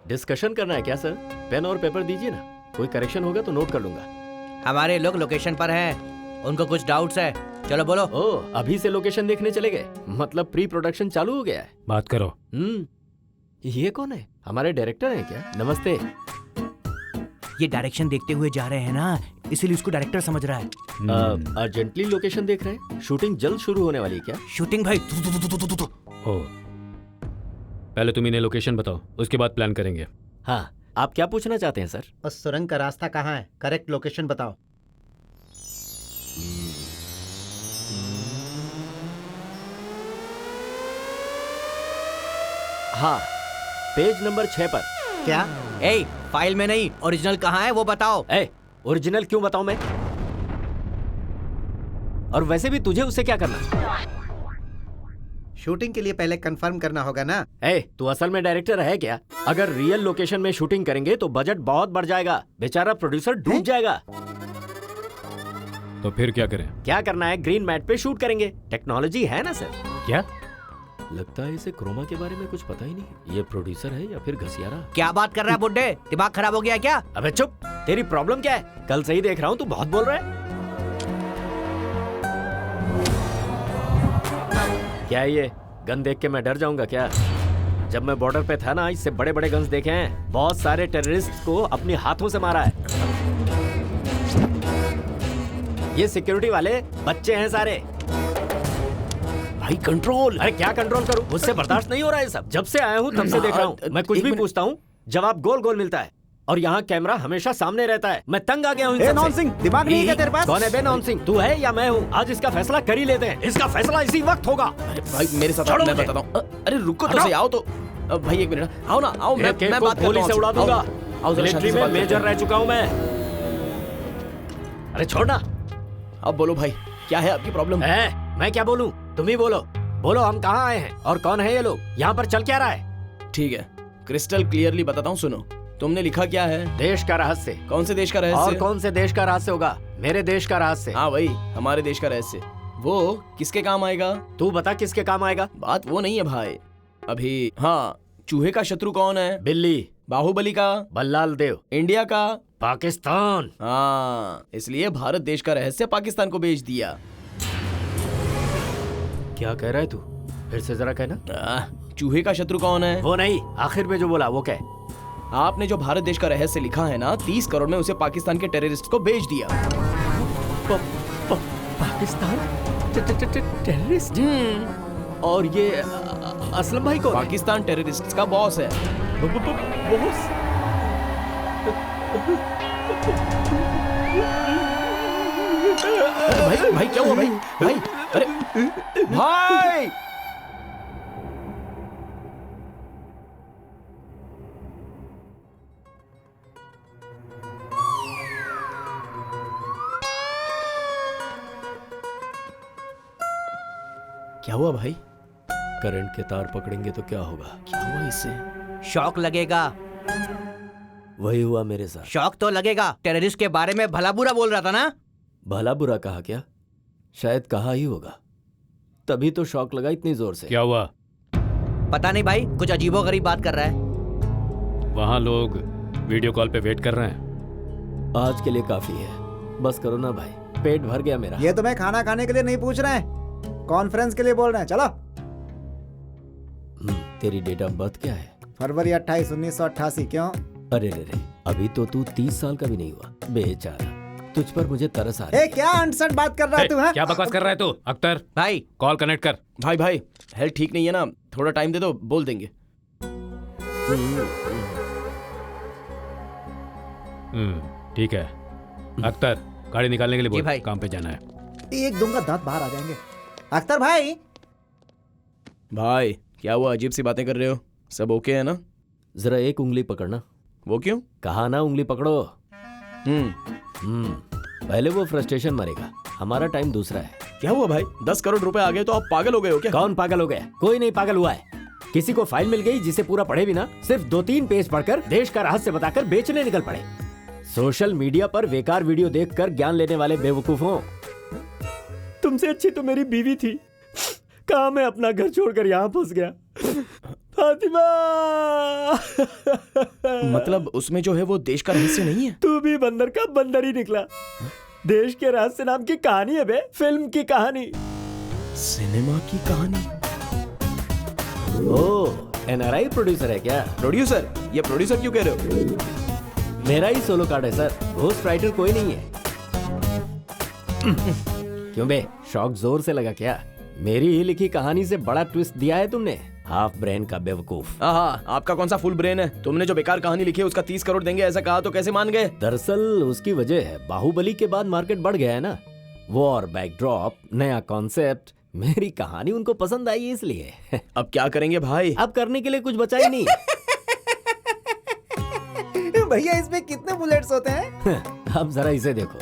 डिस्कशन करना है क्या सर? पेन और पेपर दीजिए ना, कोई करेक्शन होगा तो नोट कर लूंगा। हमारे लोग लोकेशन पर हैं, उनको कुछ डाउट्स है। चलो बोलो। ओह, अभी से लोकेशन देखने चले गए? मतलब प्री प्रोडक्शन चालू हो गया है। बात करो। ये कौन है? हमारे डायरेक्टर हैं क्या? नमस्ते। ये डायरेक्शन देखते हुए जा रहे हैं ना, इसीलिए उसको डायरेक्टर समझ रहा है। अर्जेंटली लोकेशन देख रहे हैं? शूटिंग जल्द शुरू होने वाली है क्या? शूटिंग भाई ओ, पहले तुम इन्हें लोकेशन बताओ, उसके बाद प्लान करेंगे। हाँ, आप क्या पूछना चाहते हैं सर? उस सुरंग का रास्ता कहाँ है? करेक्ट लोकेशन बताओ। हाँ, पेज नंबर 6 पर। क्या? ए, फाइल में नहीं, ओरिजिनल कहाँ है वो बताओ। ओरिजिनल क्यों बताऊं मैं? और वैसे भी तुझे उससे क्या करना? शूटिंग के लिए पहले कंफर्म करना होगा ना। तू असल में डायरेक्टर है क्या? अगर रियल लोकेशन में शूटिंग करेंगे तो बजट बहुत बढ़ जाएगा, बेचारा प्रोड्यूसर डूब जाएगा। तो फिर क्या करें? क्या करना है, ग्रीन मैट पे शूट करेंगे। टेक्नोलॉजी है ना सर। क्या लगता है इसे क्रोमा के बारे में कुछ पता ही नहीं। ये प्रोड्यूसर है या फिर घसियारा? क्या बात कर रहा है बुड्ढे, दिमाग खराब हो गया क्या? अबे चुप, तेरी प्रॉब्लम क्या है? कल से ही देख रहा हूँ तू बहुत बोल रहा है। क्या है ये? गन देख के मैं डर जाऊंगा क्या? जब मैं बॉर्डर पे था ना, इससे बड़े बड़े गन्स देखे हैं। बहुत सारे टेररिस्ट को अपने हाथों से मारा है। ये सिक्योरिटी वाले बच्चे हैं सारे। भाई कंट्रोल। अरे क्या कंट्रोल करूं? मुझसे बर्दाश्त नहीं हो रहा है सब। जब से आया हूं तब से देख रहा हूं। मैं कुछ भी पूछता हूं, जवाब गोल गोल मिलता है। और यहाँ कैमरा हमेशा सामने रहता है। मैं तंग आ गया हूँ। नॉन सिंह, दिमाग नहीं है क्या तेरे पास? कौन है बे नॉन सिंह? तू है या मैं हूँ? आज इसका फैसला कर ही लेते हैं। इसका फैसला इसी वक्त होगा। अरे भाई मेरे साथ मैं बताता हूँ। अरे रुको तो सही, आओ तो भाई, एक मिनट आओ ना, आओ। मैं बात गोली से उड़ा दूंगा। मिलिट्री में मेजर रह चुका हूँ मैं। अरे छोड़ना। अब बोलो भाई, क्या है आपकी प्रॉब्लम? मैं क्या बोलूं? तुम ही बोलो। बोलो, हम कहाँ आए हैं और कौन है ये लोग? यहाँ पर चल क्या रहा है? ठीक है, क्रिस्टल क्लियरली बताता हूँ, सुनो। तुमने लिखा क्या है? देश का रहस्य। कौन से देश का रहस्य? और कौन से देश का रहस्य होगा? मेरे देश का रहस्य। हाँ वही, हमारे देश का रहस्य। वो किसके काम आएगा? तू बता किसके काम आएगा? बात वो नहीं है भाई अभी। हाँ, चूहे का शत्रु कौन है? बिल्ली। बाहुबली का? बल्लाल देव। इंडिया का? पाकिस्तान। हाँ, इसलिए भारत देश का रहस्य पाकिस्तान को बेच दिया। क्या कह रहा है तू? फिर से जरा कहना। चूहे का शत्रु कौन है? वो नहीं, आखिर में जो बोला वो क्या? आपने जो भारत देश का रहस्य लिखा है ना, 30 करोड़ में उसे पाकिस्तान के टेररिस्ट को बेच दिया। पाकिस्तान टेररिस्ट? और ये असलम भाई को? पाकिस्तान टेररिस्ट का बॉस है। बॉस? भाई भाई क्या हुआ भाई? भाई अरे भाई, क्या हुआ भाई? करंट के तार पकड़ेंगे तो क्या होगा? क्या हुआ इससे? शॉक लगेगा। वही हुआ मेरे साथ। शॉक तो लगेगा। टेररिस्ट के बारे में भला बुरा बोल रहा था ना? भला बुरा कहा क्या? शायद कहा ही होगा, तभी तो शॉक लगा इतनी जोर से। क्या हुआ? पता नहीं भाई, कुछ अजीबोगरीब बात कर रहा है। वहाँ लोग वीडियो कॉल पे वेट कर रहे हैं। आज के लिए काफी है, बस करो ना भाई, पेट भर गया मेरा। ये तुम्हें खाना खाने के लिए नहीं पूछ रहे हैं, कॉन्फ्रेंस के लिए बोल रहे हैं। चलो। तेरी डेट ऑफ बर्थ क्या है? फरवरी 28, 1988। क्यों? अरे रे, अभी तो तू 30 साल का भी नहीं हुआ। बेचारा, तुझ पर मुझे तरस आ रहा है। क्या अनसट बात कर रहा है तू? क्या बकवास कर रहा है तू? अख्तर भाई कॉल कनेक्ट कर। भाई हेल्थ ठीक नहीं है ना, थोड़ा टाइम दे दो, बोल देंगे। ठीक है अख्तर, गाड़ी निकालने के लिए बोल। भाई। काम पे जाना है। एक दूंगा दांत बाहर आ जाएंगे। अख्तर भाई। भाई क्या हुआ, अजीब सी बातें कर रहे हो? सब ओके है ना? जरा एक उंगली पकड़ना। वो क्यों? कहा ना उंगली पकड़ो। पहले वो फ्रस्ट्रेशन मरेगा, हमारा टाइम दूसरा है। क्या हुआ भाई? 10 करोड़ रुपए आ गए तो आप पागल हो गए हो क्या? कौन पागल हो गया? कोई नहीं पागल हुआ है। किसी को फाइल मिल गई जिसे पूरा पढ़े बिना सिर्फ 2-3 पेज पढ़कर देश का रहस्य बताकर बेचने निकल पड़े। सोशल मीडिया पर बेकार वीडियो देखकर ज्ञान लेने वाले बेवकूफों। तुमसे अच्छी तो मेरी बीवी थी, कहाँ मैं अपना घर छोड़कर यहाँ फंस गया। फातिमा मतलब उसमें जो है वो देश का रहस्य नहीं है। तू भी बंदर का बंदर ही निकला। देश के रहस्य नाम की कहानी है बे, फिल्म की कहानी, सिनेमा की कहानी। ओह, एनआरआई प्रोड्यूसर है क्या? प्रोड्यूसर? ये प्रोड्यूसर क्यों कह रहे हो? मेरा ही सोलो कार्ड है सर, घोस्ट राइटर कोई नहीं है। क्यों बे, शौक जोर से लगा क्या? मेरी ही लिखी कहानी से बड़ा ट्विस्ट दिया है तुमने, हाफ ब्रेन का बेवकूफ। हाँ, आपका कौन सा फुल ब्रेन है? तुमने जो बेकार कहानी लिखी है उसका 30 करोड़ देंगे ऐसा कहा तो कैसे मान गए? दरअसल उसकी वजह है बाहुबली के बाद मार्केट बढ़ गया है ना, वॉर बैकड्रॉप, नया कॉन्सेप्ट, मेरी कहानी उनको पसंद आई इसलिए। अब क्या करेंगे भाई? अब करने के लिए कुछ बचा ही नहीं। भैया इसमें कितने बुलेट्स होते हैं? अब जरा इसे देखो,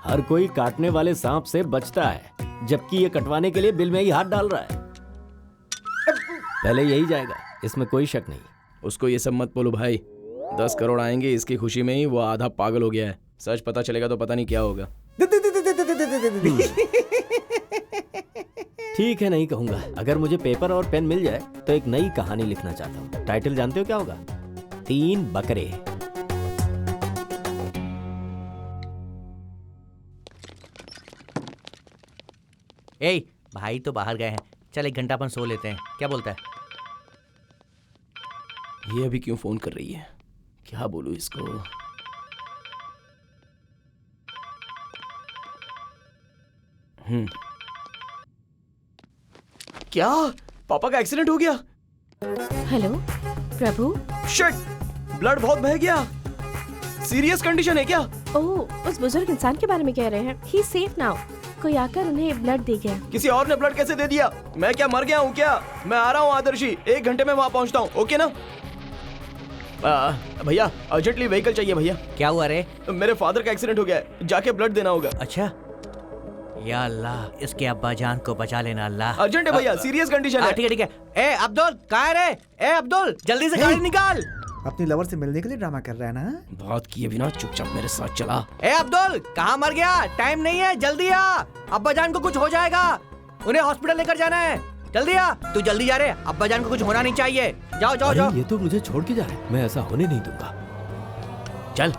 हर कोई काटने वाले सांप से बचता है, जबकि ये कटवाने के लिए बिल में ही हाथ डाल रहा है। पहले यही जाएगा, इसमें कोई शक नहीं। उसको ये सब मत बोलो भाई, 10 करोड़ आएंगे इसकी खुशी में ही वो आधा पागल हो गया है। सच पता चलेगा तो पता नहीं क्या होगा। ठीक है, नहीं कहूंगा। अगर मुझे पेपर और पेन मिल जाए तो एक नई कहानी लिखना चाहता हूँ। टाइटल जानते हो क्या होगा? 3 बकरे। ए भाई तो बाहर गए हैं, चल 1 घंटा अपन सो लेते हैं, क्या बोलता है? ये अभी क्यों फोन कर रही है? क्या बोलूं इसको? क्या पापा का एक्सीडेंट हो गया? हेलो प्रभु। शिट, ब्लड बहुत बह गया। सीरियस कंडीशन है क्या? ओह, उस बुजुर्ग इंसान के बारे में कह रहे हैं। He is safe now. कोई आकर उन्हें ब्लड दे गया। किसी और ने ब्लड कैसे दे दिया? मैं क्या मर गया हूँ क्या? मैं आ रहा हूँ आदर्शी, 1 घंटे में वहाँ पहुँचता हूँ, ओके ना? भैया अर्जेंटली व्हीकल चाहिए भैया। क्या हुआ रे? मेरे फादर का एक्सीडेंट हो गया है, जाके ब्लड देना होगा। अच्छा, या अल्लाह, इसके अब्बा जान को बचा लेना अल्लाह। अर्जेंट है भैया, सीरियस कंडीशन है। ठीक है। ए अब्दुल, कहाँ है रे? ए अब्दुल, जल्दी से गाड़ी निकाल। अपनी लवर से मिलने के लिए ड्रामा कर रहा है ना? बहुत किए बिना चुपचाप मेरे साथ चला। ए अब्दुल, कहाँ मर गया? टाइम नहीं है, जल्दी आ। अब्बा जान को कुछ हो जाएगा, उन्हें हॉस्पिटल लेकर जाना है। जल्दी आ, तू जल्दी जा रे, अब्बा जान को कुछ होना नहीं चाहिए। जाओ। ये तो मुझे छोड़ के जा रहे हैं, मैं ऐसा होने नहीं दूंगा। चल।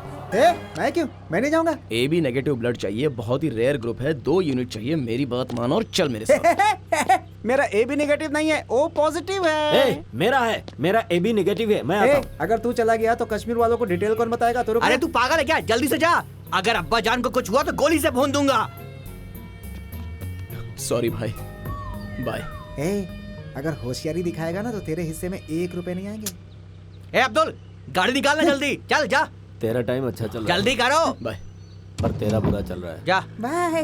मैं क्यों? मैं नहीं जाऊंगा। AB नेगेटिव ब्लड चाहिए, बहुत ही रेयर ग्रुप है, 2 यूनिट चाहिए। मेरी बात मान और चल मेरे साथ। मेरा AB नेगेटिव नहीं है, O पॉजिटिव है। मेरा है, मेरा AB नेगेटिव है, मैं आता हूँ। अगर तू चला गया तो कश्मीर वालों को डिटेल कौन बताएगा? तो अरे तू पागल है क्या? जल्दी से जा, अगर अब्बा जान को कुछ हुआ तो गोली से भून दूंगा। सॉरी भाई, बाय। अगर होशियारी दिखाएगा ना तो तेरे हिस्से में 1 रुपए नहीं आएंगे। ए अब्दुल, गाड़ी निकालना जल्दी, चल जा। तेरा टाइम अच्छा चल रहा है, जल्दी करो। बाय। पर तेरा बुरा चल रहा है। जा। बाय।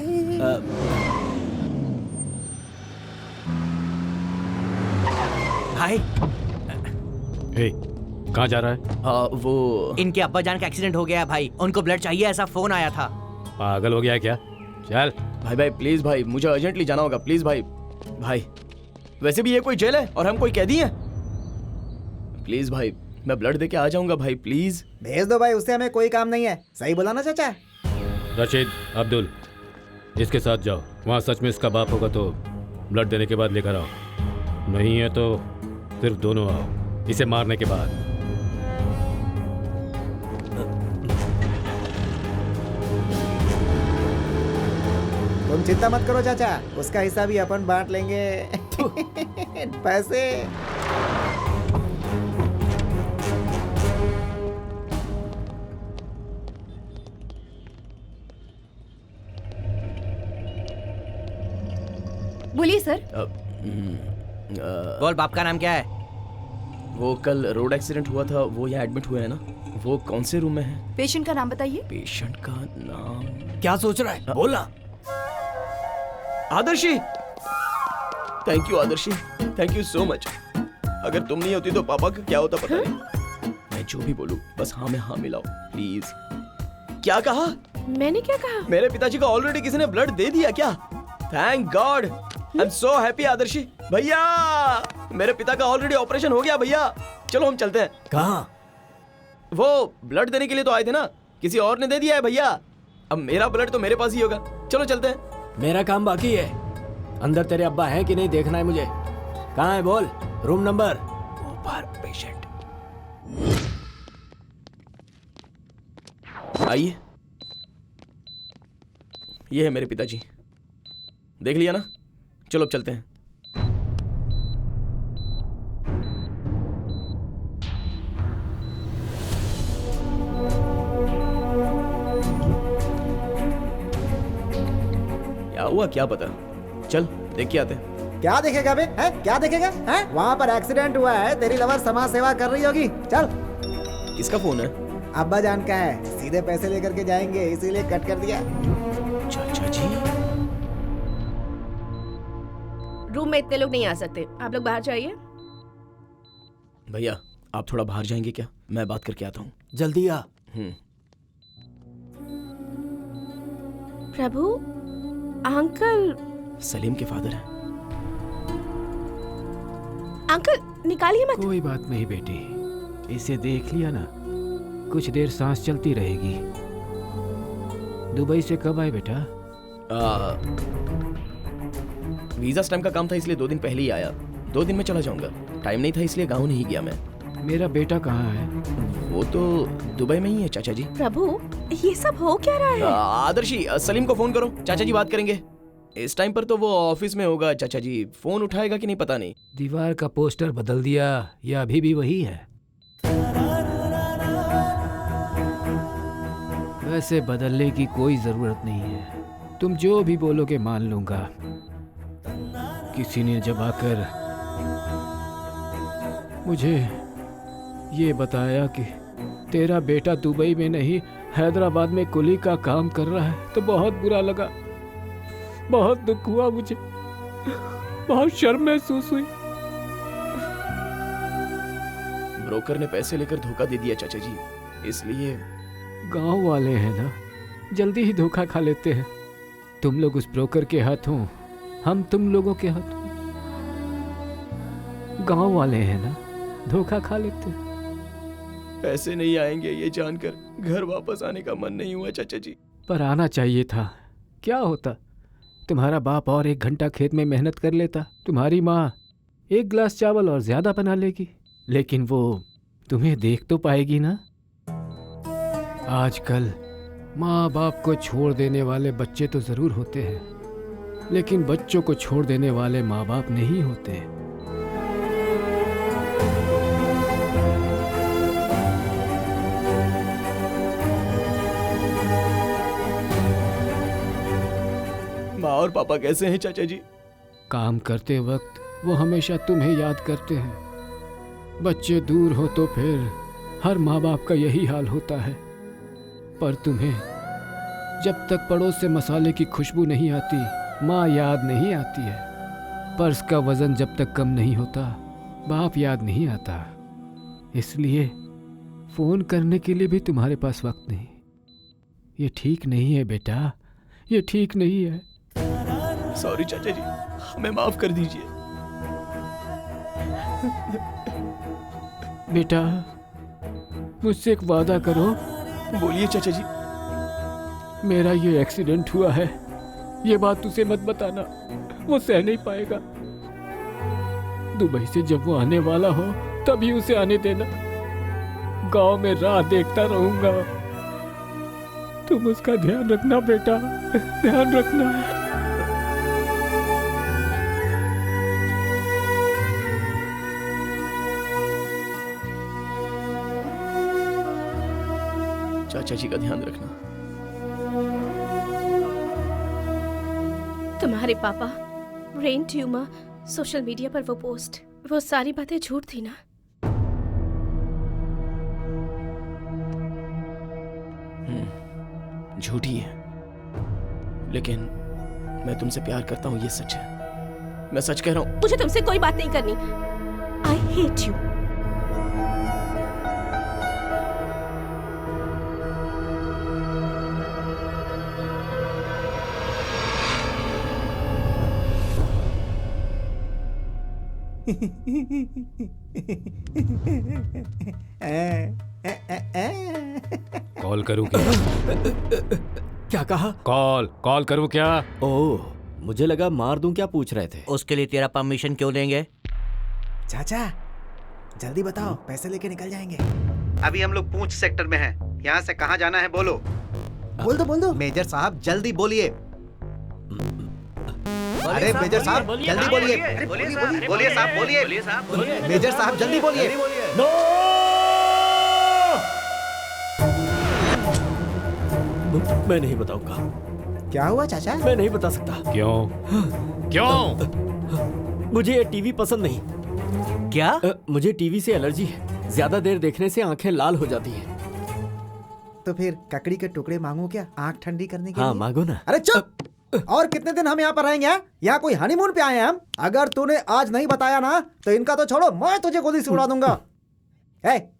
भाई कहाँ जा रहा है? वो इनके अब्बा जान का एक्सीडेंट हो गया है भाई, उनको ब्लड चाहिए, ऐसा फोन आया था। पागल हो गया है क्या? चल भाई प्लीज भाई, मुझे अर्जेंटली जाना होगा, प्लीज भाई। वैसे भी ये कोई जेल है और हम कोई कैदी हैं? प्लीज भाई, मैं ब्लड देके आ जाऊंगा भाई, प्लीज भेज दो भाई, उससे हमें कोई काम नहीं है। सही बोला ना चाचा? रशीद, अब्दुल, इसके साथ जाओ। वहाँ सच में इसका बाप होगा तो ब्लड देने के बाद लेकर आओ, नहीं है तो सिर्फ दोनों आओ, इसे मारने के बाद। तुम चिंता मत करो चाचा, उसका हिस्सा भी अपन बांट लेंगे। पैसे। बोलिए सर। बोल, बाप का नाम क्या है? वो कल रोड एक्सीडेंट हुआ था, वो यहाँ एडमिट हुए हैं ना? वो कौन से रूम में है? पेशेंट का नाम बताइए। पेशेंट का नाम क्या सोच रहा है? बोला। Adarshi. Thank you Adarshi, thank you so much. अगर तुम नहीं होती तो पापा का क्या होता पता नहीं। मैं जो भी बोलूं बस हाँ में हाँ मिलाओ प्लीज। क्या कहा? मैंने क्या कहा? मेरे पिताजी को ऑलरेडी किसी ने ब्लड दे दिया क्या? Thank God, I am so happy Adarshi. भैया मेरे पिता का ऑलरेडी ऑपरेशन हो गया भैया। चलो हम चलते हैं। कहाँ? वो ब्लड देने के लिए तो आए थे ना, किसी और ने दे दिया है भैया। अब मेरा ब्लड तो मेरे पास ही होगा। चलो चलते हैं। मेरा काम बाकी है। अंदर तेरे अब्बा है कि नहीं देखना है मुझे। कहाँ है बोल? Room number. ऊपर पेशेंट। आइए, ये है मेरे पिताजी। देख लिया ना? चलो अब चलते हैं। क्या हुआ क्या पता। चल देख के आते हैं। क्या देखेगा बे? है क्या देखेगा? है वहाँ पर एक्सीडेंट हुआ है, तेरी लवर समाज सेवा कर रही होगी। चल। किसका फोन है? अब्बा जान का है, सीधे पैसे लेकर के जाएंगे, इसीलिए कट कर दिया। चाचा जी। रूम में इतने लोग नहीं आ सकते, आप लोग बाहर जाइए। भैया आप थोड़ा बाहर जाएंगे क्या? मैं बात करके आता हूँ। जल्दी आ। प्रभु, अंकल। सलीम के फादर हैं। अंकल निकालिए मत। कोई बात नहीं बेटी, इसे देख लिया ना, कुछ देर सांस चलती रहेगी। दुबई से कब आए बेटा? वीजा स्टैम्प का काम था इसलिए 2 दिन पहले ही आया। 2 दिन में चला जाऊंगा। टाइम नहीं था इसलिए गाँव नहीं गया मैं। मेरा बेटा कहाँ है? वो तो दुबई में ही है चाचा जी। प्रभु, ये सब हो क्या रहा है? आदर्शी, सलीम को फोन करो, चाचा जी बात करेंगे। इस टाइम पर तो वो ऑफिस में होगा चाचा जी। फोन उठाएगा कि नहीं पता नहीं। दीवार का पोस्टर बदल दिया या अभी भी वही है? वैसे बदलने की कोई जरूरत नहीं है, तुम जो भी बोलोगे मान लूंगा। किसी ने जब आकर मुझे ये बताया कि तेरा बेटा दुबई में नहीं हैदराबाद में कुली का काम कर रहा है तो बहुत बुरा लगा, बहुत दुख हुआ मुझे, बहुत शर्म महसूस हुई। ब्रोकर ने पैसे लेकर धोखा दे दिया चाचा जी, इसलिए। गांव वाले हैं ना, जल्दी ही धोखा खा लेते हैं। तुम लोग उस ब्रोकर के हाथों, हम तुम लोगों के हाथों। गांव वाले हैं ना, धोखा खा लेते हैं। पैसे नहीं आएंगे ये जानकर घर वापस आने का मन नहीं हुआ चाचा जी। पर आना चाहिए था। क्या होता, तुम्हारा बाप और 1 घंटा खेत में मेहनत कर लेता, तुम्हारी माँ 1 गिलास चावल और ज्यादा बना लेगी, लेकिन वो तुम्हें देख तो पाएगी ना। आजकल माँ बाप को छोड़ देने वाले बच्चे तो जरूर होते हैं, लेकिन बच्चों को छोड़ देने वाले माँ बाप नहीं होते। माँ और पापा कैसे हैं चाचा जी? काम करते वक्त वो हमेशा तुम्हें याद करते हैं। बच्चे दूर हो तो फिर हर माँ बाप का यही हाल होता है। पर तुम्हें जब तक पड़ोस से मसाले की खुशबू नहीं आती, माँ याद नहीं आती है। पर्स का वजन जब तक कम नहीं होता, बाप याद नहीं आता। इसलिए फोन करने के लिए भी तुम्हारे पास वक्त नहीं। ये ठीक नहीं है बेटा, ये ठीक नहीं है। सॉरी चाचा जी, हमें माफ कर दीजिए। बेटा, मुझसे एक वादा करो। बोलिए चाचा जी। मेरा ये एक्सीडेंट हुआ है, ये बात उसे मत बताना, वो सह नहीं पाएगा। दुबई से जब वो आने वाला हो तभी उसे आने देना। गांव में राह देखता रहूंगा। तुम उसका ध्यान रखना बेटा, ध्यान रखना। चाचा जी का ध्यान रखना। तुम्हारे पापा, ब्रेन ट्यूमर, सोशल मीडिया पर वो पोस्ट, वो सारी बातें झूठ थी ना? झूठी है, लेकिन मैं तुमसे प्यार करता हूँ, ये सच है। मैं सच कह रहा हूँ। मुझे तुमसे कोई बात नहीं करनी। I hate you. कॉल करूं क्या? क्या कहा? कॉल करूं क्या? ओह, मुझे लगा मार दूं क्या पूछ रहे थे। उसके लिए तेरा परमिशन क्यों लेंगे? चाचा जल्दी बताओ, पैसे लेके निकल जाएंगे। अभी हम लोग पूंछ सेक्टर में हैं। यहाँ से कहाँ जाना है बोलो। बोल दो। मेजर साहब जल्दी बोलिए। अरे मेजर साहब जल्दी बोलिए। बोलिए साहब, बोलिए। मेजर साहब जल्दी बोलिए। मैं नहीं बताऊंगा। क्या हुआ चाचा? मैं नहीं बता सकता। क्यों? मुझे ये टीवी पसंद नहीं। क्या? मुझे टीवी से एलर्जी है। ज्यादा देर देखने से आंखें लाल हो जाती हैं। तो फिर ककड़ी के टुकड़े मांगू क्या, आंख ठंडी करने के हाँ लिए? मांगो ना। अरे चुप। और कितने दिन हम यहाँ पर रहेंगे? यहाँ कोई हनीमून पे आए हैं हम? अगर तूने आज नहीं बताया ना तो इनका तो छोड़ो, मैं तुझे गोली से उड़ा दूंगा।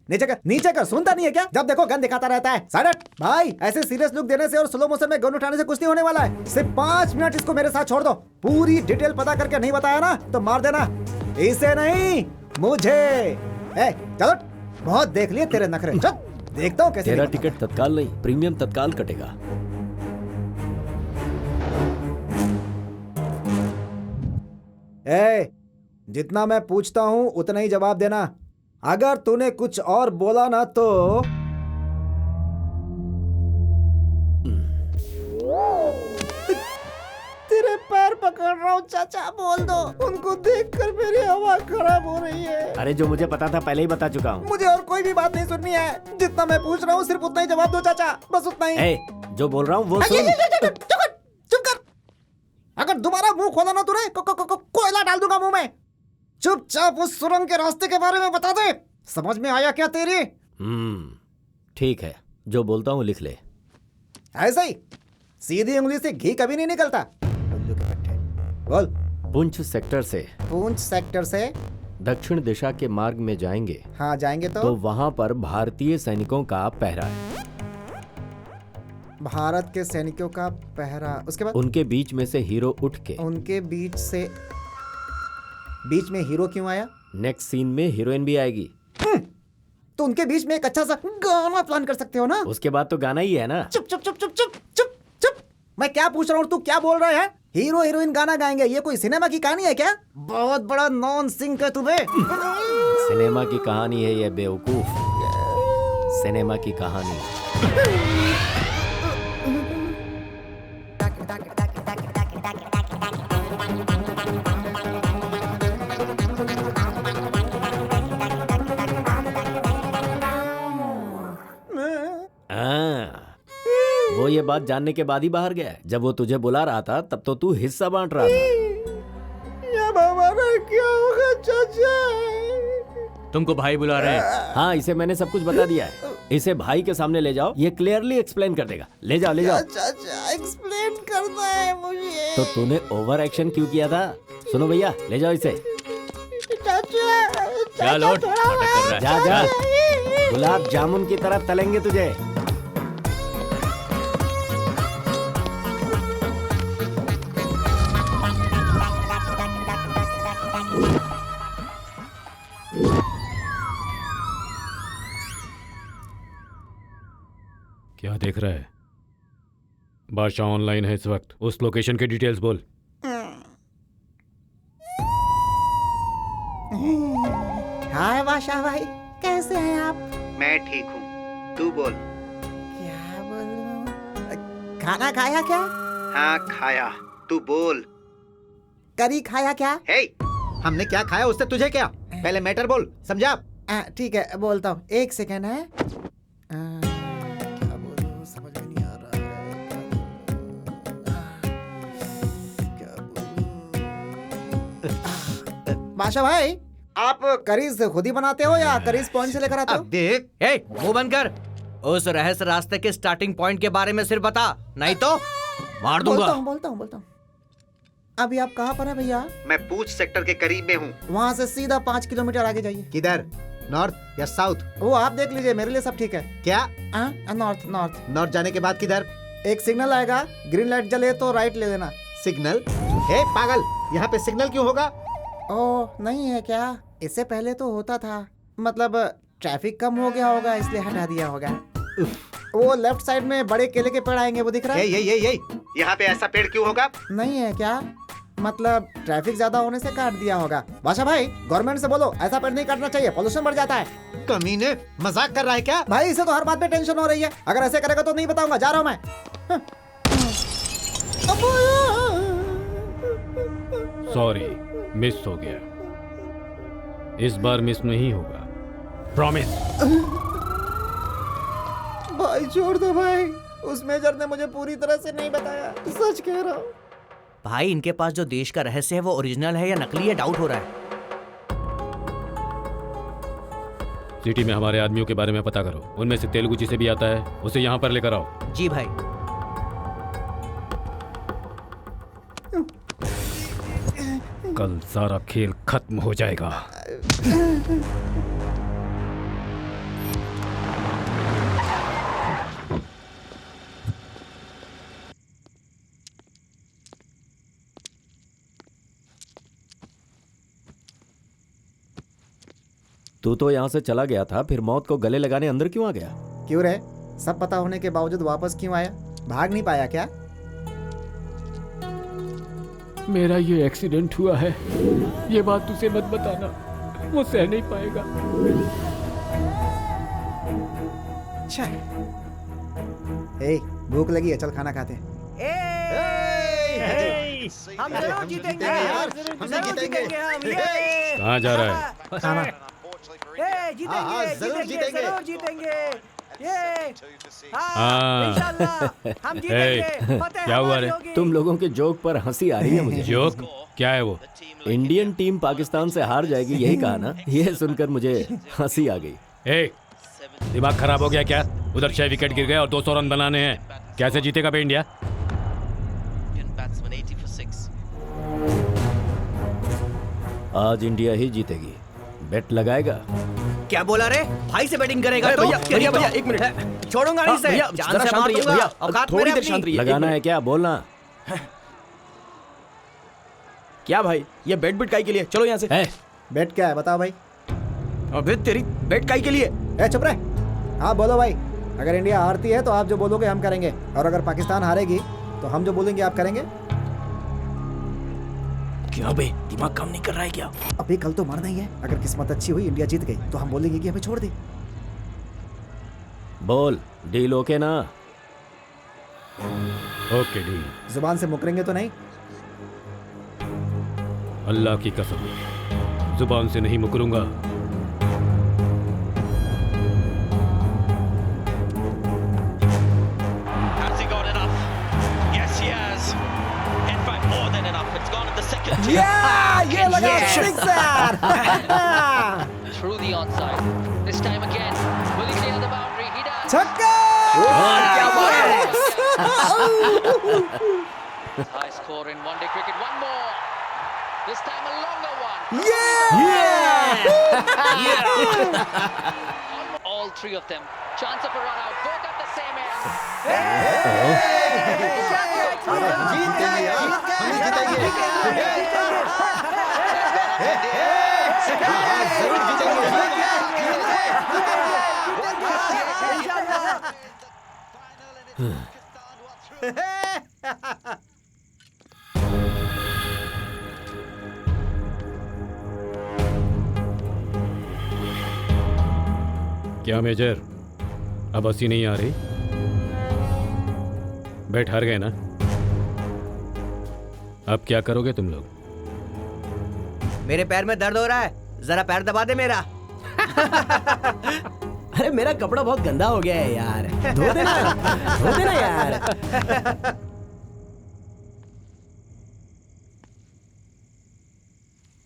नीचे कर, सुनता नहीं है क्या? जब देखो गन दिखाता रहता है। साइलेंट भाई, ऐसे सीरियस लुक देने से और स्लो मोशन में गन उठाने से कुछ नहीं होने वाला है। सिर्फ 5 मिनट इसको मेरे साथ छोड़ दो। पूरी डिटेल पता करके नहीं बताया ना तो मार देना। इसे नहीं, मुझे। चलो, बहुत देख लिए तेरे नखरे। चल देखता हूँ कैसे। तेरा टिकट तत्काल नहीं, प्रीमियम तत्काल कटेगा। जितना मैं पूछता हूँ उतना ही जवाब देना। अगर तूने कुछ और बोला ना तो तेरे पैर पकड़ रहा हूँ चाचा, बोल दो। उनको देखकर मेरी हवा खराब हो रही है। अरे जो मुझे पता था पहले ही बता चुका हूँ। मुझे और कोई भी बात नहीं सुननी है। जितना मैं पूछ रहा हूँ सिर्फ उतना ही जवाब दो चाचा, बस उतना ही। जो बोल रहा हूँ वो सुन। चुप कर। अगर दोबारा मुंह खोला ना तूने कोयला डाल दूंगा मुंह में। चुपचाप उस सुरंग के रास्ते के बारे में बता दे। समझ में आया क्या तेरी? ठीक है, जो बोलता हूँ लिख ले। ऐसा ही सीधी उंगली से घी कभी नहीं निकलता। उल्लू के पट्टे। बोल। पुंछ सेक्टर से। पुंछ सेक्टर से दक्षिण दिशा के मार्ग में जाएंगे। हाँ जाएंगे तो वहाँ पर भारतीय सैनिकों का पहरा है। भारत के सैनिकों का पहरा। उसके बाद उनके बीच में से हीरो उठ के। उनके बीच में हीरो क्यों आया? नेक्स्ट सीन में हीरोइन भी आएगी। तो उनके बीच में एक अच्छा सा गाना प्लान कर सकते हो ना? उसके बाद तो गाना ही है ना। चुप चुप चुप चुप चुप चुप चुप। मैं क्या पूछ रहा हूँ, तू क्या बोल रहा है? हीरो हीरोइन गाना गाएंगे, ये कोई सिनेमा की कहानी है क्या? बहुत बड़ा नॉन सिंक है तुम्हें। सिनेमा की कहानी है ये बेवकूफ। सिनेमा की कहानी। वो ये बात जानने के बाद ही बाहर गया। जब वो तुझे बुला रहा था तब तो तू हिस्सा बांट रहा था। अब हमारा क्या होगा चाचा? तुमको भाई बुला रहे हैं। हाँ, इसे मैंने सब कुछ बता दिया है। इसे भाई के सामने ले जाओ, ये क्लियरली एक्सप्लेन कर देगा। ले जाओ ले जाओ। चाचा एक्सप्लेन करना है मुझे। तो तूने ओवर एक्शन क्यों किया था? सुनो भैया, ले जाओ इसे। क्या लौट नाटक कर रहा है? जा जा, गुलाब जामुन की तरह तलेंगे तुझे। क्या देख रहा है? बादशाह ऑनलाइन है इस वक्त। उस लोकेशन की डिटेल्स बोल। हाय बादशाह भाई, कैसे हैं आप? मैं ठीक हूँ, तू बोल। क्या बोलूं? खाना खाया क्या? हाँ खाया, तू बोल। करी खाया क्या? हे, हमने क्या खाया उससे तुझे क्या? पहले मैटर बोल, समझा? ठीक है बोलता हूँ, 1 सेकेंड है। क्या बोलूं, समझ में नहीं आ रहा है। क्या बोलूं? बादशाह भाई, आप करीज खुद ही बनाते हो या करीज पॉइंट से लेकर आते हो? देख, मुंह बंद कर। उस रहस्य रास्ते के स्टार्टिंग पॉइंट के बारे में सिर्फ बता, नहीं तो मार दूंगा। बोलता हूँ। अभी आप कहाँ पर हैं भैया? मैं पूंछ सेक्टर के करीब में हूँ। वहाँ से सीधा 5 किलोमीटर आगे जाइए। किधर? नॉर्थ या साउथ? वो आप देख लीजिए, मेरे लिए सब ठीक है। क्या? नॉर्थ। नॉर्थ जाने के बाद किधर? एक सिग्नल आएगा, ग्रीन लाइट जले तो राइट ले लेना। सिग्नल? हे पागल, यहाँ पे सिग्नल क्यों होगा? ओह नहीं है क्या? इससे पहले तो होता था, मतलब ट्रैफिक कम हो गया होगा इसलिए हटा दिया होगा। वो लेफ्ट साइड में बड़े केले के पेड़ आएंगे, वो दिख रहा है? ये यहाँ पे ऐसा पेड़ क्यों होगा? नहीं है क्या? मतलब ट्रैफिक ज्यादा होने से काट दिया होगा। बादशाह भाई, गवर्नमेंट से बोलो ऐसा पेड़ नहीं काटना चाहिए, पोल्यूशन बढ़ जाता है। कमीने, मजाक कर रहा है क्या? भाई इसे तो हर बात पे टेंशन हो रही है, अगर ऐसे करेगा तो नहीं बताऊंगा, जा रहा हूँ मैं। सॉरी, मिस हो गया। इस बार मिस नहीं होगा, प्रॉमिस। भाई छोड़ दो भाई, उस मेजर ने मुझे पूरी तरह से नहीं बताया, सच कह रहा हूँ। भाई इनके पास जो देश का रहस्य है वो ओरिजिनल है या नकली है, डाउट हो रहा है। सिटी में हमारे आदमियों के बारे में पता करो, उनमें से तेलुगु जिसे भी आता है उसे यहाँ पर लेकर आओ। जी भाई। कल सारा खेल खत्म हो जाएगा। तू तो यहाँ से चला गया था, फिर मौत को गले लगाने अंदर क्यों आ गया? क्यों रे, सब पता होने के बावजूद वापस क्यों आया? भाग नहीं पाया क्या? मेरा ये एक्सीडेंट हुआ है, ये बात तुझे मत बताना, वो सह नहीं पाएगा। ए, भूख लगी है, चल खाना खाते हैं। हम जरूर जीतेंगे यार, हम हम जरूर जीतेंगे। हम, ये। कहाँ जा रहा है? खाना। जीतेंगे, जरूर जीतेंगे। जरूर जीतेंगे। ये हाँ। इंशाल्लाह हम जीतेंगे। फतेह क्या हुआ हमारी रे? होगी। तुम लोगों के जोक पर हंसी आ रही है मुझे। जोक क्या है वो? इंडियन टीम पाकिस्तान से हार जाएगी, यही कहा ना? ये सुनकर मुझे हंसी आ गई। ए, दिमाग खराब हो गया क्या? उधर 6 विकेट गिर गए और 200 रन बनाने हैं, कैसे जीतेगा बे इंडिया? आज इंडिया ही जीतेगी, बेट लगाएगा? क्या बोला रे? भाई से बैटिंग करेगा तो? भैया, एक मिनट। छोड़ूंगा नहीं हाँ, से। भैया, जान जरा से शांत मार रहिए, दूंगा। भैया, औकात थोड़ी मेरे देर अपनी। शांत रहिए। लगाना है क्या? बोलना। क्या भाई, ये बेट बिट काई के लिए? चलो यहाँ से। बेट क्या है बताओ भाई? अबे तेरी बेट काई के लिए? ए चुप रहे। हाँ बोलो भाई, अगर इंडिया हारती है तो आप जो बोलोगे हम करेंगे, और अगर पाकिस्तान हारेगी तो हम जो बोलेंगे आप करेंगे। क्या बे, दिमाग काम नहीं कर रहा है क्या? अभी कल तो मरना ही है, अगर किस्मत अच्छी हुई इंडिया जीत गई तो हम बोलेंगे कि हमें छोड़ दे। बोल, डील ओके ना? Okay deal. जुबान से मुकरेंगे तो नहीं? अल्लाह की कसम, जुबान से नहीं मुकरूंगा। ये लगा sixer. Through the onside. This time again. Will he clear the boundary? He does. छक्का! क्या बात है? High score in one-day cricket. One more. This time a longer one. All three of them. Chance of a run out. Both at the same end. जीतेंगे यार, हम जीतेंगे। जरूर क्या मेजर, अब हंसी नहीं आ रही? बैठ हार गए ना? अब क्या करोगे तुम लोग? मेरे पैर में दर्द हो रहा है, जरा पैर दबा दे मेरा। अरे मेरा कपड़ा बहुत गंदा हो गया है यार, धो देना यार।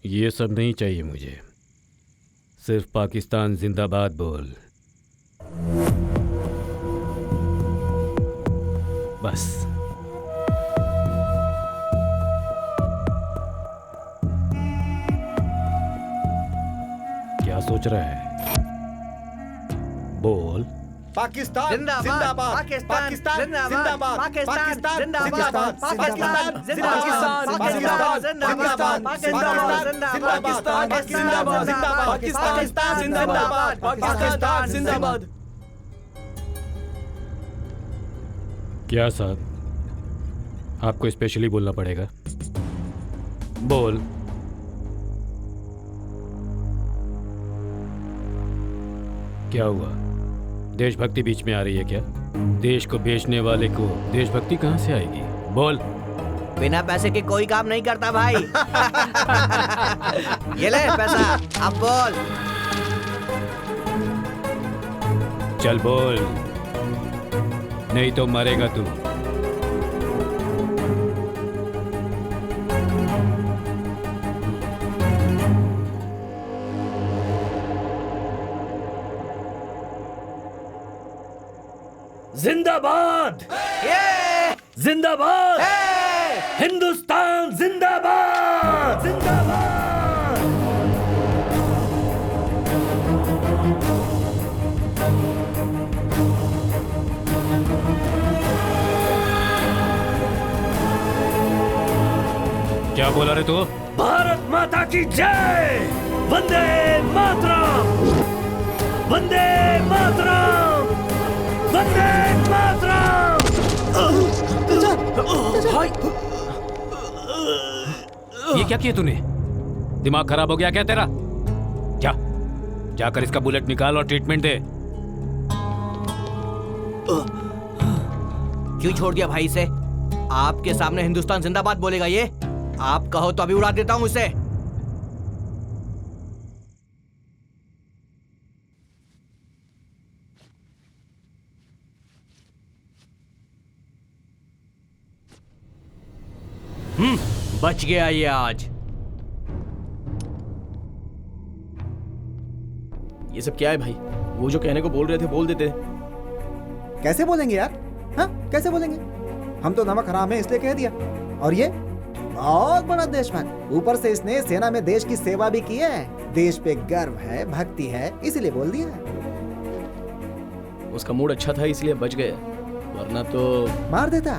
ये सब नहीं चाहिए मुझे, सिर्फ पाकिस्तान जिंदाबाद बोल, बस। क्या सोच रहा है? बोल। पाकिस्तान जिंदाबाद, जिंदाबाद, पाकिस्तान पाकिस्तान जिंदाबाद, जिंदाबाद, पाकिस्तान पाकिस्तान जिंदाबाद, जिंदाबाद, पाकिस्तान जिंदाबाद, पाकिस्तान जिंदाबाद, पाकिस्तान जिंदाबाद। क्या साहब, आपको स्पेशली बोलना पड़ेगा? बोल। क्या हुआ? देशभक्ति बीच में आ रही है क्या? देश को बेचने वाले को देशभक्ति कहां से आएगी? बोल। बिना पैसे के कोई काम नहीं करता भाई। ये ले पैसा, अब बोल। चल बोल, नहीं तो मरेगा तू। जिंदाबाद, जिंदाबाद, हिंदुस्तान जिंदाबाद, जिंदाबाद। क्या बोला रे तू? भारत माता की जय, वंदे मातरम, वंदे मातरम, वंदे मातरम। ये क्या किया तूने? दिमाग खराब हो गया क्या तेरा? जा, जाकर इसका बुलेट निकाल और ट्रीटमेंट दे। क्यों छोड़ दिया भाई इसे? आपके सामने हिंदुस्तान जिंदाबाद बोलेगा ये? आप कहो तो अभी उड़ा देता हूं उसे। बच गया ये आज। ये सब क्या है भाई? वो जो कहने को बोल रहे थे बोल देते। कैसे बोलेंगे यार? हाँ, कैसे बोलेंगे? हम तो नमक हराम है इसलिए कह दिया। और ये बहुत बड़ा देशभक्त, ऊपर से इसने सेना में देश की सेवा भी की है। देश पे गर्व है, भक्ति है, इसीलिए बोल दिया। उसका मूड अच्छा था इसलिए बच गए, वरना तो मार देता।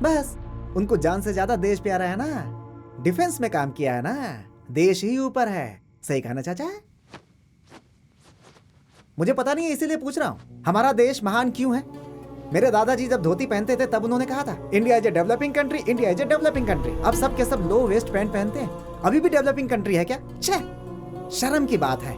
बस उनको जान से ज्यादा देश प्यारा है ना, डिफेंस में काम किया है ना, देश ही ऊपर है। सही कहा ना चाचा? मुझे पता नहीं है इसीलिए पूछ रहा हूँ, हमारा देश महान क्यों है? मेरे दादाजी जब धोती पहनते थे तब उन्होंने कहा था India is a developing country, India is a developing country. अब सब के सब लो वेस्ट पैंट पहनते हैं। अभी भी डेवलपिंग कंट्री है क्या? छे, शर्म की बात है।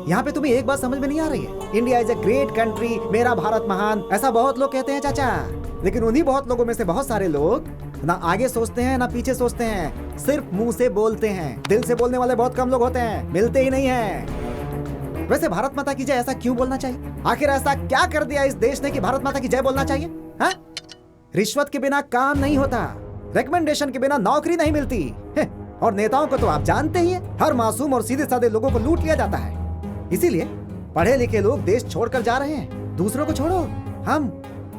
यहाँ पे तुम्हें एक बात समझ में नहीं आ रही है, India is a great country, मेरा भारत महान, ऐसा बहुत लोग कहते हैं चाचा। लेकिन उन्हीं बहुत लोगों में से बहुत सारे लोग ना आगे सोचते हैं ना पीछे सोचते हैं, सिर्फ मुंह से बोलते हैं। दिल से बोलने वाले बहुत कम लोग होते हैं, मिलते ही नहीं हैं। वैसे भारत माता की जय ऐसा क्यों बोलना चाहिए? आखिर ऐसा क्या कर दिया इस देश ने कि भारत माता की जय बोलना चाहिए? हाँ? रिश्वत के बिना काम नहीं होता, रिकमेंडेशन के बिना नौकरी नहीं मिलती, और नेताओं को तो आप जानते ही हैं, हर मासूम और सीधे साधे लोगों को लूट लिया जाता है। इसीलिए पढ़े लिखे लोग देश छोड़कर जा रहे हैं। दूसरों को छोड़ो,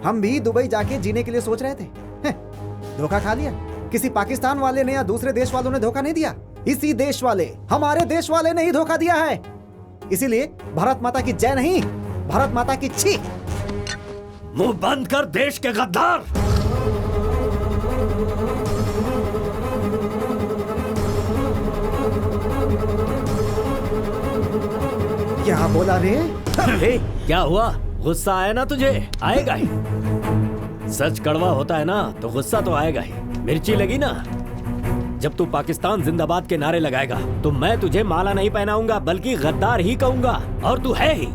हम भी दुबई जाके जीने के लिए सोच रहे थे, धोखा खा लिया। किसी पाकिस्तान वाले ने या दूसरे देश वालों ने धोखा नहीं दिया, इसी देश वाले, हमारे देश वाले ने ही धोखा दिया है। इसीलिए भारत माता की जय नहीं, भारत माता की छी। मुंह बंद कर देश के गद्दार। क्या बोला रे? क्या हुआ? गुस्सा आया ना तुझे? आएगा ही। सच कड़वा होता है ना तो गुस्सा तो आएगा ही। मिर्ची लगी ना? जब तू पाकिस्तान जिंदाबाद के नारे लगाएगा तो मैं तुझे माला नहीं पहनाऊंगा बल्कि गद्दार ही कहूंगा, और तू है ही।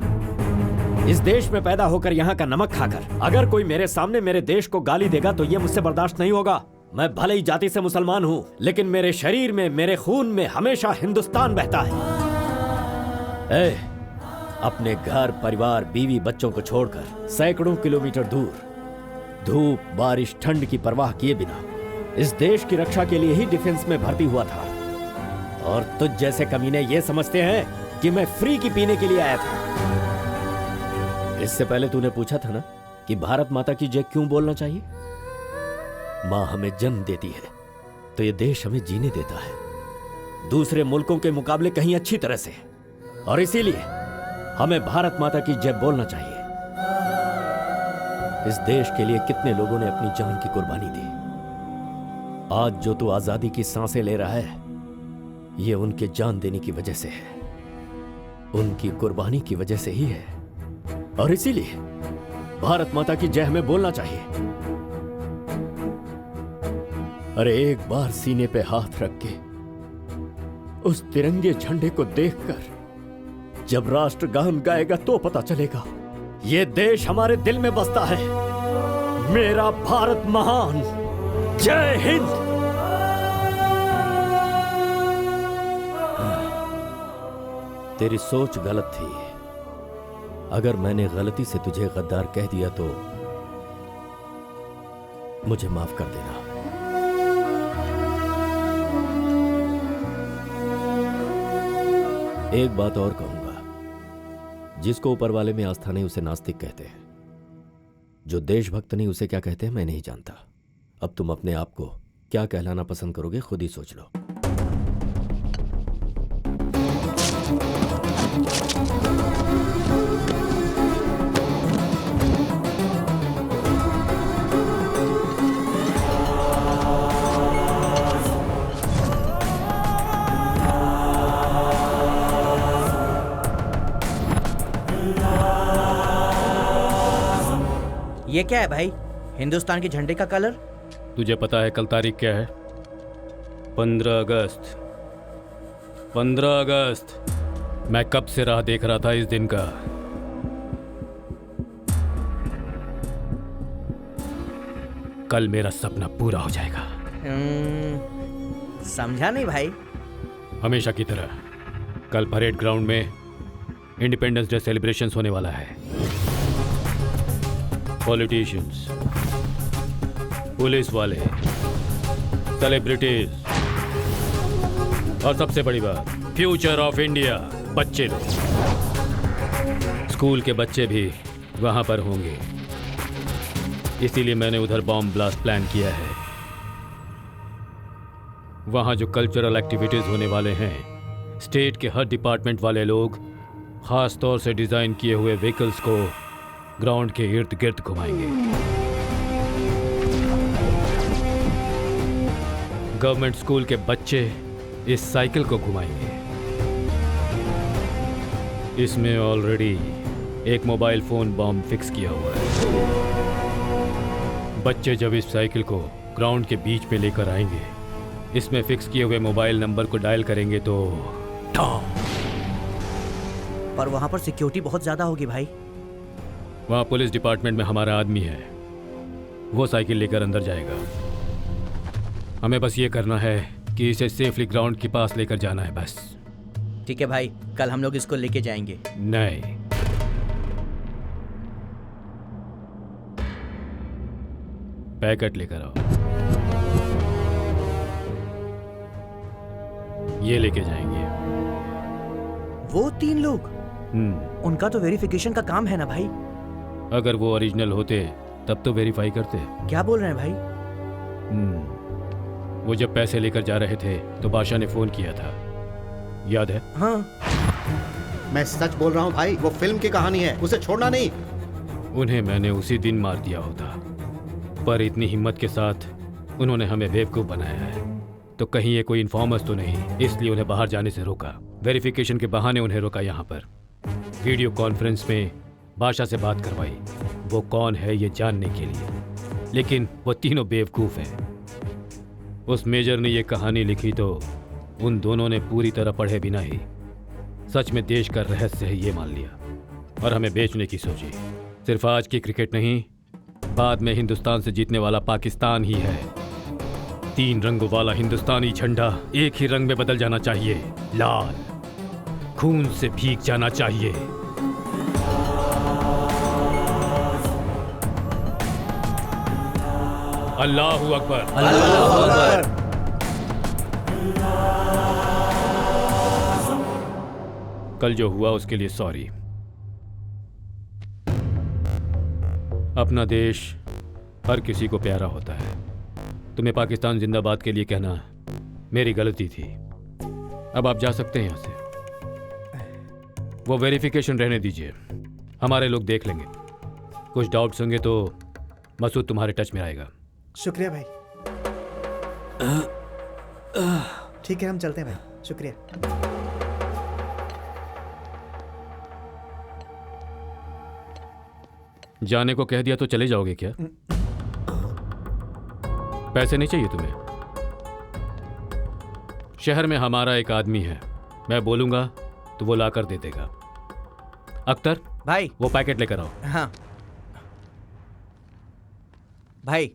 इस देश में पैदा होकर यहाँ का नमक खाकर अगर कोई मेरे सामने मेरे देश को गाली देगा तो ये मुझसे बर्दाश्त नहीं होगा। मैं भले ही जाति से मुसलमान हूँ, लेकिन मेरे शरीर में, मेरे खून में हमेशा हिंदुस्तान बहता है। अपने घर, परिवार, बीवी, बच्चों को छोड़कर सैकड़ों किलोमीटर दूर, धूप, बारिश, ठंड की परवाह किए बिना इस देश की रक्षा के लिए ही डिफेंस में भर्ती हुआ था। और तुझ जैसे कमीने ये समझते हैं कि मैं फ्री की पीने के लिए आया था। इससे पहले तूने पूछा था ना कि भारत माता की जय क्यों बोलना चाहिए? माँ हमें जन्म देती है तो ये देश हमें जीने देता है, दूसरे मुल्कों के मुकाबले कहीं अच्छी तरह से, और इसीलिए हमें भारत माता की जय बोलना चाहिए। इस देश के लिए कितने लोगों ने अपनी जान की कुर्बानी दी। आज जो तू आजादी की सांसें ले रहा है, ये उनके जान देने की वजह से है, उनकी कुर्बानी की वजह से ही है। और इसीलिए भारत माता की जय हमें बोलना चाहिए। अरे एक बार सीने पे हाथ रख के उस तिरंगे झंडे को देखकर जब राष्ट्रगान गाएगा तो पता चलेगा ये देश हमारे दिल में बसता है। मेरा भारत महान, जय हिंद। तेरी सोच गलत थी। अगर मैंने गलती से तुझे गद्दार कह दिया तो मुझे माफ कर देना। एक बात और कहूंगा, जिसको ऊपर वाले में आस्था नहीं उसे नास्तिक कहते हैं, जो देशभक्त नहीं उसे क्या कहते हैं मैं नहीं जानता। अब तुम अपने आप को क्या कहलाना पसंद करोगे खुद ही सोच लो। ये क्या है भाई? हिंदुस्तान के झंडे का कलर? तुझे पता है कल तारीख क्या है? 15 अगस्त। 15 अगस्त। मैं कब से राह देख रहा था इस दिन का। कल मेरा सपना पूरा हो जाएगा। समझा नहीं भाई। हमेशा की तरह कल परेड ग्राउंड में इंडिपेंडेंस डे सेलिब्रेशंस होने वाला है। पॉलिटिशियंस, पुलिस वाले, सेलिब्रिटीज और सबसे बड़ी बात फ्यूचर ऑफ इंडिया, बच्चे लोग। स्कूल के बच्चे भी वहां पर होंगे, इसीलिए मैंने उधर बॉम्ब ब्लास्ट प्लान किया है। वहां जो कल्चरल एक्टिविटीज होने वाले हैं, स्टेट के हर डिपार्टमेंट वाले लोग खास तौर से डिजाइन किए हुए व्हीकल्स को ग्राउंड के इर्द गिर्द घुमाएंगे। गवर्नमेंट स्कूल के बच्चे इस साइकिल को घुमाएंगे। इसमें ऑलरेडी एक मोबाइल फोन बॉम्ब फिक्स किया हुआ है। बच्चे जब इस साइकिल को ग्राउंड के बीच पे लेकर आएंगे, इसमें फिक्स किए हुए मोबाइल नंबर को डायल करेंगे तो पर वहां पर सिक्योरिटी बहुत ज्यादा होगी भाई। वहाँ पुलिस डिपार्टमेंट में हमारा आदमी है, वो साइकिल लेकर अंदर जाएगा। हमें बस ये करना है कि इसे सेफली ग्राउंड के पास लेकर जाना है बस। ठीक है भाई, कल हम लोग इसको लेके जाएंगे। नहीं, पैकेट लेकर आओ, ये लेके जाएंगे। वो 3 लोग? उनका तो वेरिफिकेशन का काम है ना भाई। अगर वो ओरिजिनल होते तब तो वेरीफाई करते। क्या बोल रहे हैं भाई? वो जब पैसे लेकर जा रहे थे तो बादशाह ने फोन किया था, याद है? हाँ। मैं सच बोल रहा हूँ भाई, वो फिल्म की कहानी है, उसे छोड़ना नहीं। उन्हें मैंने उसी दिन मार दिया होता, पर इतनी हिम्मत के साथ उन्होंने हमें बेवकूफ बनाया है। तो कहीं ये कोई इन्फॉर्मर्स तो नहीं, इसलिए उन्हें बाहर जाने से रोका। वेरिफिकेशन के बहाने उन्हें रोका यहाँ पर। वीडियो कॉन्फ्रेंस में बादशाह से बात करवाई, वो कौन है ये जानने के लिए, लेकिन वो तीनों बेवकूफ़ हैं। उस मेजर ने ये कहानी लिखी तो उन दोनों ने पूरी तरह पढ़े बिना ही सच में देश का रहस्य है ये मान लिया और हमें बेचने की सोची। सिर्फ आज की क्रिकेट नहीं, बाद में हिंदुस्तान से जीतने वाला पाकिस्तान ही है। 3 रंगों वाला हिंदुस्तानी झंडा एक ही रंग में बदल जाना चाहिए, लाल, खून से भीग जाना चाहिए। अल्लाहू अकबर, अल्लाहू अकबर। कल जो हुआ उसके लिए सॉरी। अपना देश हर किसी को प्यारा होता है। तुम्हें पाकिस्तान जिंदाबाद के लिए कहना मेरी गलती थी। अब आप जा सकते हैं यहां से। वो वेरिफिकेशन रहने दीजिए, हमारे लोग देख लेंगे। कुछ डाउट्स होंगे तो मसूद तुम्हारे टच में आएगा। शुक्रिया भाई। ठीक है, हम चलते हैं भाई। शुक्रिया। जाने को कह दिया तो चले जाओगे क्या? पैसे नहीं चाहिए तुम्हें? शहर में हमारा एक आदमी है, मैं बोलूंगा तो वो लाकर दे देगा। अख्तर भाई, वो पैकेट लेकर आओ। हाँ भाई।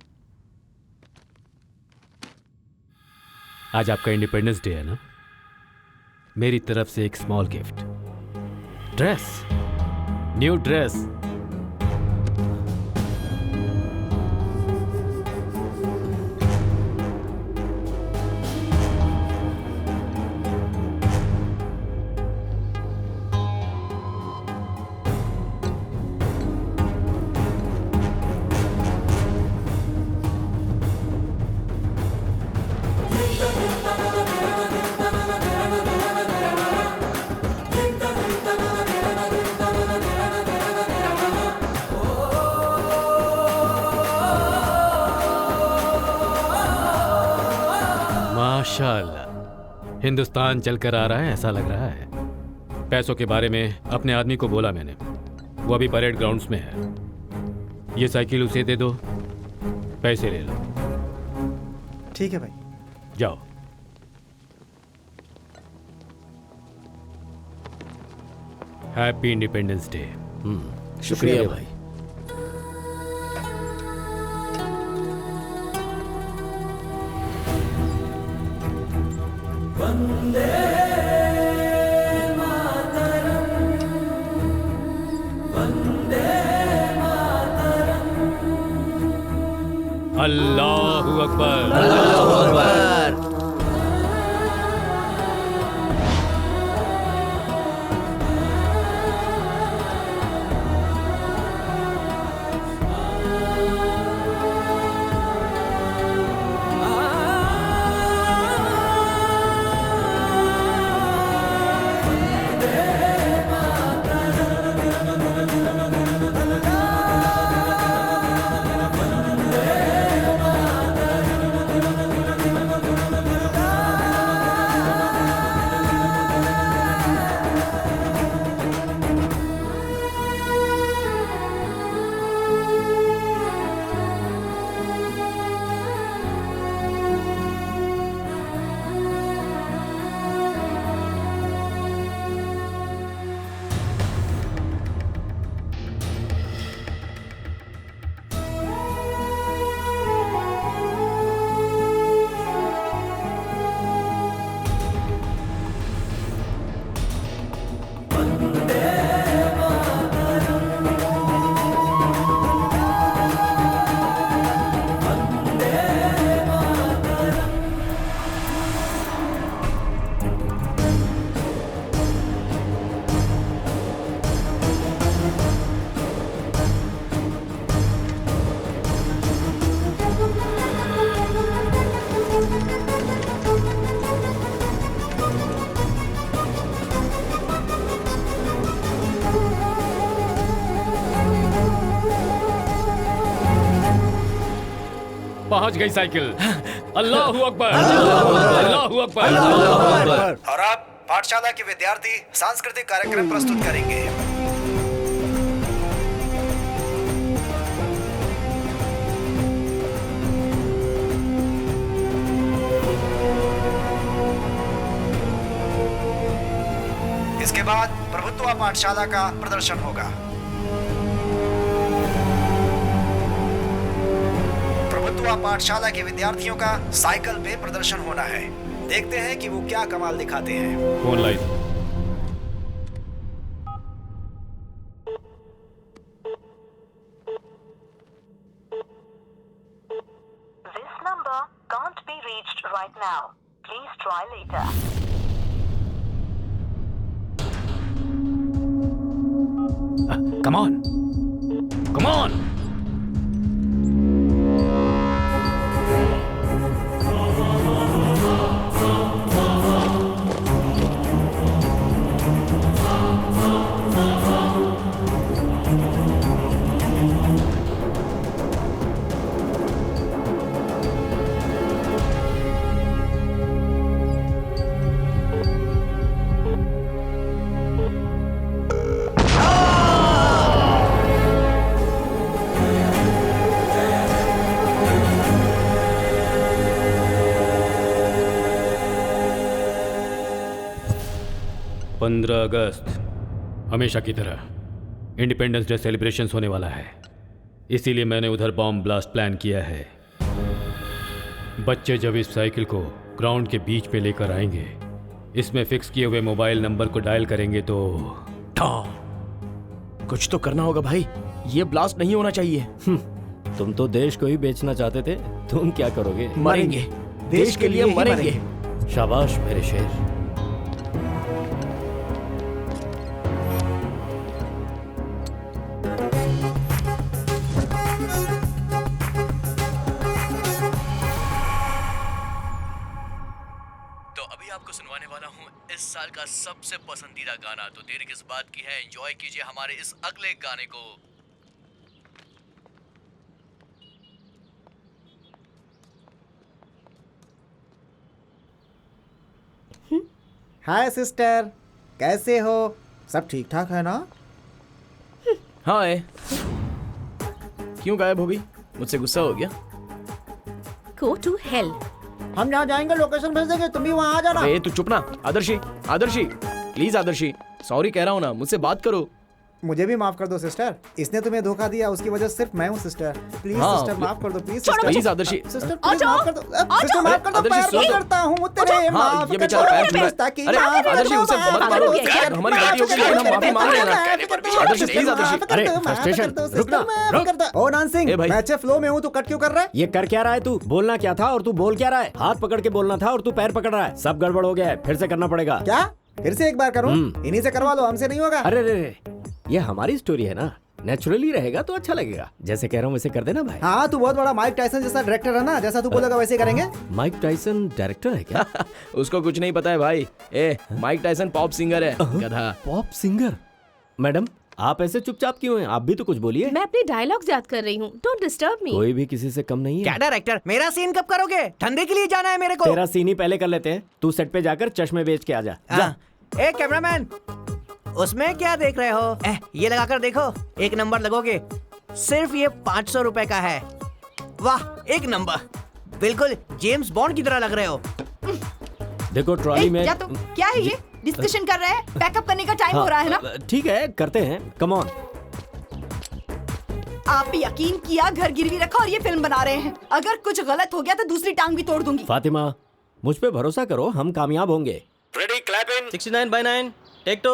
आज आपका इंडिपेंडेंस डे है ना? मेरी तरफ से एक small gift, dress, new dress. माशाअल्लाह, हिंदुस्तान चलकर आ रहा है ऐसा लग रहा है। पैसों के बारे में अपने आदमी को बोला मैंने, वो अभी परेड ग्राउंड्स में है। ये साइकिल उसे दे दो, पैसे ले लो। ठीक है भाई, जाओ। Happy independence day. शुक्रिया भाई। अल्लाहू अकबर। अल्लाहू अकबर। पहुंच गई साइकिल। अल्लाहू अकबर, अल्लाहू अकबर। और अब पाठशाला के विद्यार्थी सांस्कृतिक कार्यक्रम प्रस्तुत करेंगे। इसके बाद प्रभुत्व पाठशाला का प्रदर्शन होगा। प्रभुत्व पाठशाला के विद्यार्थियों का साइकिल पे प्रदर्शन होना है। देखते हैं कि वो क्या कमाल दिखाते हैं। Phone light. This number can't be reached right now. Please try later. Come on. Come on. 15 अगस्त हमेशा की तरह इंडिपेंडेंस डे सेलिब्रेशंस होने वाला है, इसीलिए मैंने उधर बॉम्ब ब्लास्ट प्लान किया है। बच्चे जब इस साइकिल को ग्राउंड के बीच पे लेकर आएंगे, इसमें फिक्स किए हुए मोबाइल नंबर को डायल करेंगे तो कुछ तो करना होगा भाई, ये ब्लास्ट नहीं होना चाहिए। तुम तो देश को ही बेचना चाहते थे, तुम क्या करोगे? मरेंगे, देश के लिए मरेंगे। शाबाश मेरे शेर। तो अभी आपको सुनवाने वाला हूँ इस साल का सबसे पसंदीदा गाना। तो देर किस बात की है, एंजॉय कीजिए हमारे इस अगले गाने को। हाय सिस्टर, कैसे हो? सब ठीक ठाक है ना? हाय। क्यों गायब हो गई? मुझसे गुस्सा हो गया? Go to hell. हम जहाँ जाएंगे लोकेशन भेज देंगे, तुम भी वहाँ आ जाना। अरे तू चुप ना। आदर्शी, आदर्शी, प्लीज आदर्शी, सॉरी कह रहा हूँ ना, मुझसे बात करो। मुझे भी माफ कर दो सिस्टर, इसने तुम्हें धोखा दिया, उसकी वजह सिर्फ मैं हूँ सिस्टर। प्लीज हाँ, सिस्टर माफ कर दो, प्लीज छोड़ो सिस्टर। प्लीज आदर्शी। सिस्टर प्लीज माफ कर दो, सिस्टर माफ कर दो, आदर्शी, पैर सुनो तो। पकड़ता हूँ तेरे, माफ ये कर बेचारा पैर छू रहा है। ताकि अरे माफ कर आदर्शी, दो, उसे माफ मत कर मारो, दो, हमारी गलती हो गई, लेकिन हम माफी मांग रहे हैं ना। आदर्शी प्लीज आदर्शी। अरे फ्रस्ट्रेशन, रुक ना, रुक। ओ नानसिंह, मैं अच्छे फ्लो में हूँ, तू कट क्यों कर रहा है? ये कर क्या रहा है तू? बोलना क्या था और तू बोल क्या रहा है? हाथ पकड़ के बोलना था और तू पैर पकड़ रहा है। सब गड़बड़ हो गया है, फिर से करना पड़ेगा। क्या? फिर से एक बार करूँ? इन्हीं से करवा लो, हमसे नहीं होगा। अरे रे, ये हमारी स्टोरी है ना, नेचुरली रहेगा तो अच्छा लगेगा। जैसे कह रहा हूँ वैसे कर देना भाई। हाँ, तू बहुत बड़ा माइक टायसन जैसा डायरेक्टर है ना, जैसा तू बोलेगा वैसे करेंगे। माइक टायसन डायरेक्टर है क्या? उसको कुछ नहीं पता है भाई। ए, माइक टायसन पॉप सिंगर है, गधा। Pop singer? मैडम, आप ऐसे चुपचाप क्यों हैं? आप भी तो कुछ बोलिए। मैं अपने डायलॉग्स याद कर रही हूँ, डोंट डिस्टर्ब मी। कोई भी किसी से कम नहीं है। क्या डायरेक्टर, मेरा सीन कब करोगे? ठंडे के लिए जाना है मेरे को। तेरा सीन ही पहले कर लेते हैं। तू सेट पे जाकर चश्मे बेच के आ जा। ए कैमरामैन, उसमें क्या देख रहे हो? ये लगाकर देखो, एक नंबर लगोगे। सिर्फ ये 500 रुपए का है। वाह, एक नंबर, बिल्कुल जेम्स बॉन्ड की तरह लग रहे हो। देखो ट्रॉली में क्या है ये? डिस्कशन कर रहे हैं? पैकअप करने का टाइम हो रहा है ना? ठीक है, करते हैं, कम ऑन। आप यकीन किया, घर गिरवी रखा और ये फिल्म बना रहे हैं। अगर कुछ गलत हो गया तो दूसरी टांग भी तोड़ दूंगी। फातिमा, मुझ पे भरोसा करो, हम कामयाब होंगे। Ready, clap in. 69/9. Take 2.